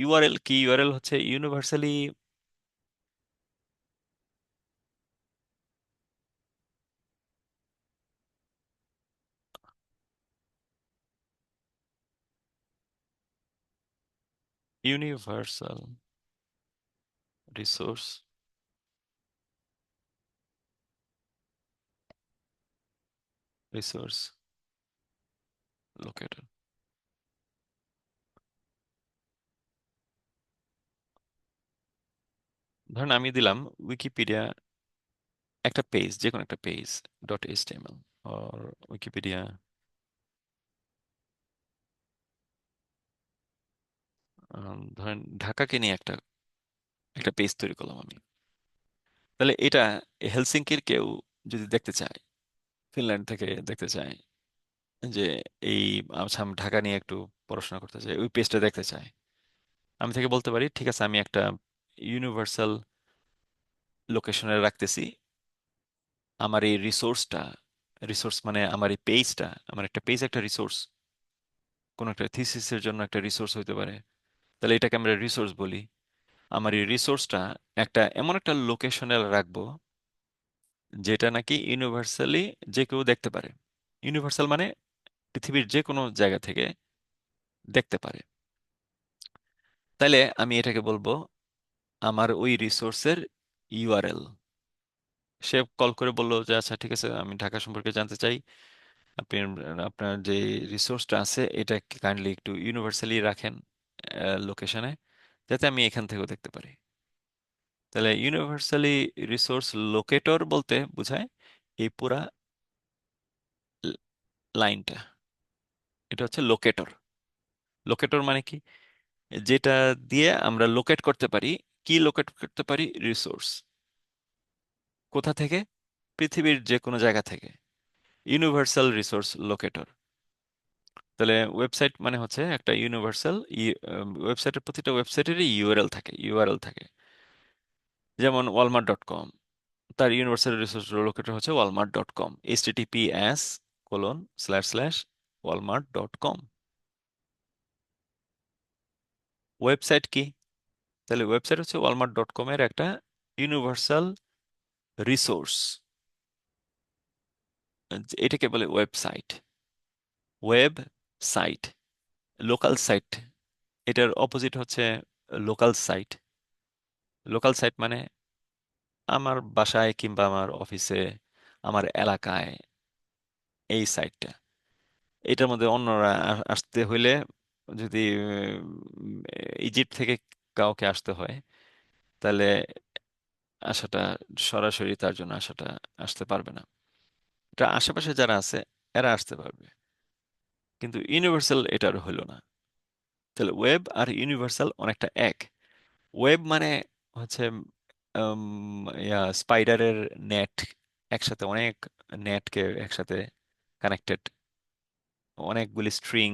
S1: ইউআরএল কি? ইউআরএল হচ্ছে universally, universal resource resource locator. ধরেন আমি দিলাম উইকিপিডিয়া একটা পেজ, যে কোনো একটা পেজ ডট এইচটিএমএল, আর উইকিপিডিয়া ধরেন ঢাকাকে নিয়ে একটা একটা পেজ তৈরি করলাম আমি। তাহলে এটা হেলসিঙ্কির কেউ যদি দেখতে চায়, ফিনল্যান্ড থেকে দেখতে চায় যে এই আচ্ছা আমি ঢাকা নিয়ে একটু পড়াশোনা করতে চাই, ওই পেজটা দেখতে চায়, আমি থেকে বলতে পারি ঠিক আছে আমি একটা ইউনিভার্সাল লোকেশনে রাখতেছি আমার এই রিসোর্সটা। রিসোর্স মানে আমার এই পেজটা, আমার একটা পেজ একটা রিসোর্স, কোন একটা থিসিসের জন্য একটা রিসোর্স হইতে পারে। তাহলে এটাকে আমরা রিসোর্স বলি। আমার এই রিসোর্সটা একটা এমন একটা লোকেশনে রাখবো যেটা নাকি ইউনিভার্সালি যে কেউ দেখতে পারে। ইউনিভার্সাল মানে পৃথিবীর যে কোনো জায়গা থেকে দেখতে পারে। তাইলে আমি এটাকে বলবো আমার ওই রিসোর্সের ইউআরএল। সে কল করে বললো যে আচ্ছা ঠিক আছে আমি ঢাকা সম্পর্কে জানতে চাই, আপনি আপনার যে রিসোর্সটা আছে এটা কাইন্ডলি একটু ইউনিভার্সালি রাখেন লোকেশনে, যাতে আমি এখান থেকেও দেখতে পারি। তাহলে ইউনিভার্সালি রিসোর্স লোকেটর বলতে বোঝায় এই পুরা লাইনটা, এটা হচ্ছে লোকেটর। লোকেটর মানে কি? যেটা দিয়ে আমরা লোকেট করতে পারি। কি লোকেট করতে পারি? রিসোর্স। কোথা থেকে? পৃথিবীর যে কোনো জায়গা থেকে। Universal resource locator. তাহলে ওয়েবসাইট মানে হচ্ছে একটা ইউনিভার্সাল, ওয়েবসাইটের প্রতিটা ওয়েবসাইটেরই ইউআরএল থাকে, ইউআরএল থাকে। যেমন walmart.com, তার ইউনিভার্সাল রিসোর্স লোকেটর হচ্ছে walmart.com, https://walmart.com। ওয়েবসাইট কি? তাহলে ওয়েবসাইট হচ্ছে walmart.com এর একটা ইউনিভার্সাল রিসোর্স, এটাকে বলে website. Web site, local site, এটার অপোজিট হচ্ছে লোকাল সাইট। লোকাল সাইট মানে আমার বাসায় কিংবা আমার অফিসে, আমার এলাকায় এই সাইটটা। এটার মধ্যে অন্যরা আসতে হইলে, যদি উম, ইজিপ্ট থেকে কাউকে আসতে হয়, তাহলে আসাটা সরাসরি তার জন্য আসতে পারবে না। এটা আশেপাশে যারা আছে এরা আসতে পারবে, কিন্তু ইউনিভার্সাল এটার হইলো না। তাহলে ওয়েব আর ইউনিভার্সাল অনেকটা এক। ওয়েব মানে হচ্ছে উম, স্পাইডারের নেট, একসাথে অনেক নেটকে একসাথে কানেক্টেড, অনেকগুলি স্ট্রিং,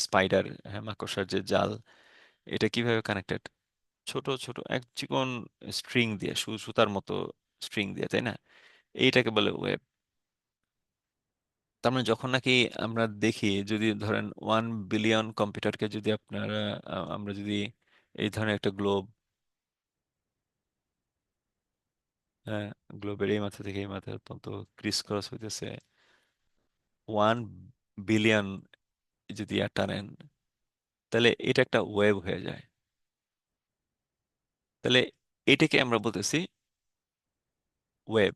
S1: স্পাইডার, হ্যাঁ, মাকড়সার যে জাল, এটা কিভাবে কানেক্টেড? ছোট ছোট এক চিকন স্ট্রিং দিয়ে, সুতার মতো স্ট্রিং দিয়ে, তাই না? এইটাকে বলে ওয়েব। তার মানে যখন নাকি আমরা দেখি, যদি ধরেন 1 বিলিয়ন কম্পিউটারকে যদি আপনারা আমরা যদি এই ধরনের একটা গ্লোব, হ্যাঁ, গ্লোবের এই মাথা থেকে এই মাথা পর্যন্ত ক্রিস ক্রস হইতেছে 1 বিলিয়ন যদি টানেন, তাহলে এটা একটা ওয়েব হয়ে যায়। তাহলে এটাকে আমরা বলতেছি ওয়েব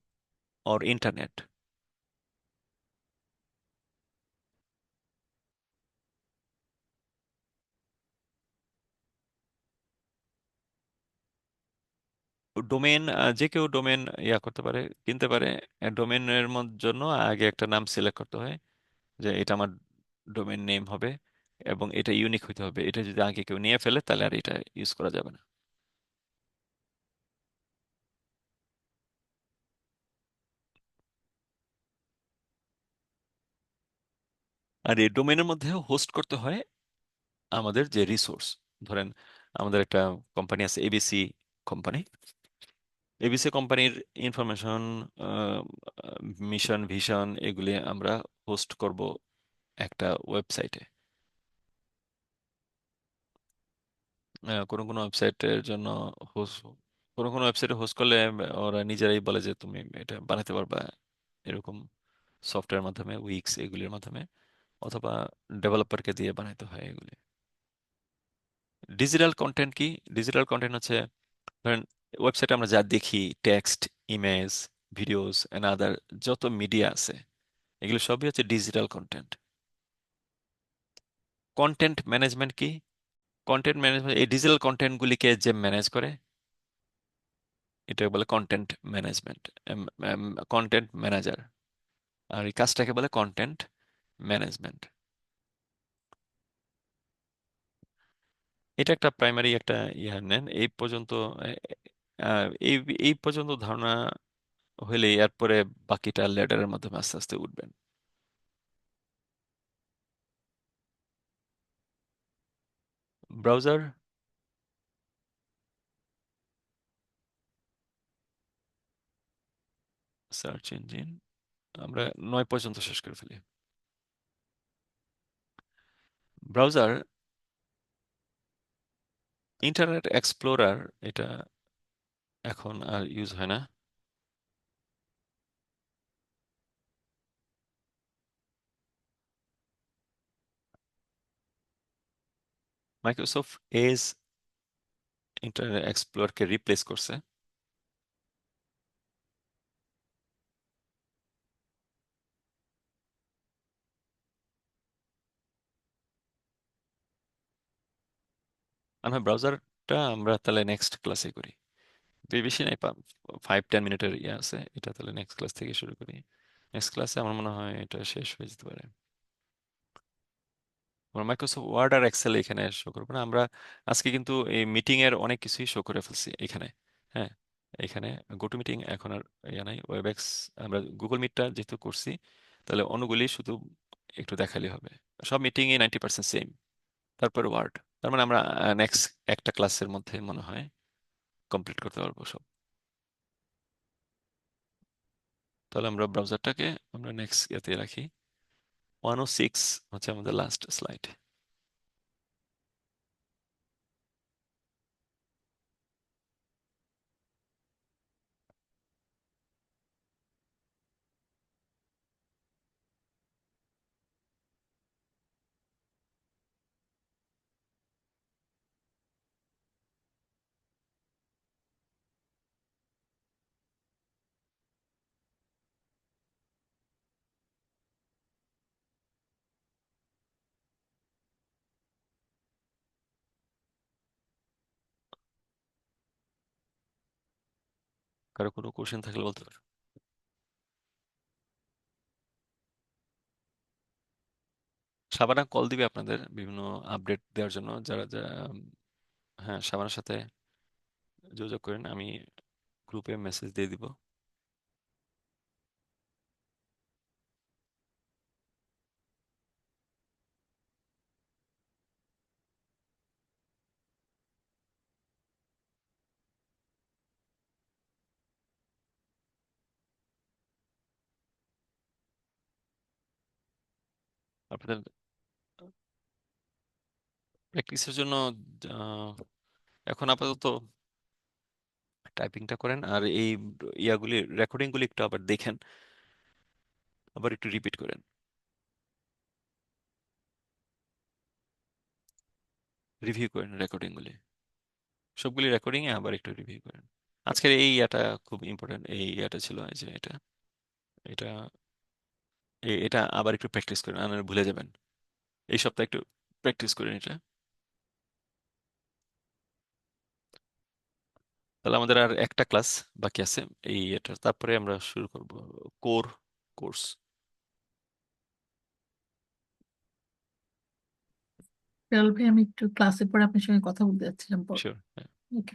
S1: অর ইন্টারনেট। ডোমেন, যে কেউ ডোমেন করতে পারে, কিনতে পারে। ডোমেনের জন্য আগে একটা নাম সিলেক্ট করতে হয়, যে এটা আমার ডোমেন নেম হবে এবং এটা ইউনিক হইতে হবে। এটা যদি আগে কেউ নিয়ে ফেলে তাহলে আর এটা ইউজ করা যাবে না। আর এই ডোমেনের মধ্যে হোস্ট করতে হয় আমাদের যে রিসোর্স। ধরেন আমাদের একটা কোম্পানি আছে, এবিসি কোম্পানি। এবিসি কোম্পানির ইনফরমেশন, মিশন, ভিশন, এগুলি আমরা হোস্ট করব একটা ওয়েবসাইটে। কোনো কোনো ওয়েবসাইটের জন্য হোস্ট, কোনো কোনো ওয়েবসাইটে হোস্ট করলে ওরা নিজেরাই বলে যে তুমি এটা বানাতে পারবা, এরকম সফটওয়্যার মাধ্যমে, উইক্স এগুলির মাধ্যমে, অথবা ডেভেলপারকে দিয়ে বানাইতে হয় এগুলি। ডিজিটাল কন্টেন্ট কি? ডিজিটাল কন্টেন্ট হচ্ছে ধরেন ওয়েবসাইটে আমরা যা দেখি, text, image, videos and other যত মিডিয়া আছে, এগুলো সবই হচ্ছে ডিজিটাল কন্টেন্ট। কন্টেন্ট ম্যানেজমেন্ট কি? কন্টেন্ট ম্যানেজমেন্ট এই ডিজিটাল কন্টেন্ট গুলিকে যে ম্যানেজ করে, এটা বলে কন্টেন্ট ম্যানেজমেন্ট, কন্টেন্ট ম্যানেজার, আর এই কাজটাকে বলে কন্টেন্ট ম্যানেজমেন্ট। এটা একটা প্রাইমারি একটা ইয়া নেন এই পর্যন্ত। এই এই পর্যন্ত ধারণা হইলে এরপরে বাকিটা ল্যাডারের মাধ্যমে আস্তে আস্তে উঠবেন। ব্রাউজার, সার্চ ইঞ্জিন, আমরা 9 পর্যন্ত শেষ করে ফেলি। ব্রাউজার, ইন্টারনেট এক্সপ্লোরার, এটা এখন আর ইউজ হয় না। মাইক্রোসফট এজ ইন্টারনেট এক্সপ্লোরারকে রিপ্লেস করছে। আমরা ব্রাউজারটা আমরা তাহলে নেক্সট ক্লাসে করি, বেশি নাই, 5-10 মিনিটের ইয়ে আছে, এটা তাহলে নেক্সট ক্লাস থেকে শুরু করি। নেক্সট ক্লাসে আমার মনে হয় এটা শেষ হয়ে যেতে পারে। আমরা মাইক্রোসফট ওয়ার্ড আর এক্সেল এখানে শো করবো না। আমরা আজকে কিন্তু এই মিটিং এর অনেক কিছুই শো করে ফেলছি এখানে। হ্যাঁ, এখানে গোটু মিটিং এখন আর ইয়া নাই, ওয়েবএক্স আমরা গুগল মিটটা যেহেতু করছি, তাহলে অন্যগুলি শুধু একটু দেখালে হবে। সব মিটিং এ 90% সেম। তারপর ওয়ার্ড, তার মানে আমরা নেক্সট একটা ক্লাসের মধ্যে মনে হয় কমপ্লিট করতে পারবো সব। তাহলে আমরা ব্রাউজারটাকে আমরা নেক্সট ইয়াতে রাখি। 106 হচ্ছে আমাদের লাস্ট স্লাইড। কারো কোনো কোশ্চেন থাকলে বলতে পারো। শাবানা কল দিবে আপনাদের বিভিন্ন আপডেট দেওয়ার জন্য, যারা যারা হ্যাঁ, শাবানার সাথে যোগাযোগ করেন, আমি গ্রুপে মেসেজ দিয়ে দিব। আপনাদের প্র্যাকটিসের জন্য আহ, এখন আপাতত টাইপিংটা করেন, আর এই ইয়াগুলি রেকর্ডিং গুলি একটু আবার দেখেন, আবার একটু রিপিট করেন, রিভিউ করেন রেকর্ডিং গুলি, সবগুলি রেকর্ডিং এ আবার একটু রিভিউ করেন। আজকের এই ইয়াটা খুব ইম্পর্টেন্ট, এই ইয়াটা ছিল এই যে এটা এটা এটা আবার একটু প্র্যাকটিস করেন, আর ভুলে যাবেন। এই সপ্তাহে একটু প্র্যাকটিস করেন এটা। তাহলে আমাদের আর একটা ক্লাস বাকি আছে এই এটা, তারপরে আমরা শুরু করব কোর কোর্স।
S5: বেলাল ভাই, আমি একটু ক্লাসের পরে আপনার সঙ্গে কথা বলতে যাচ্ছিলাম পর।
S1: শিওর।
S5: ওকে।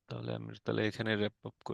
S1: তাহলে আমরা তাহলে এখানে র্যাপ আপ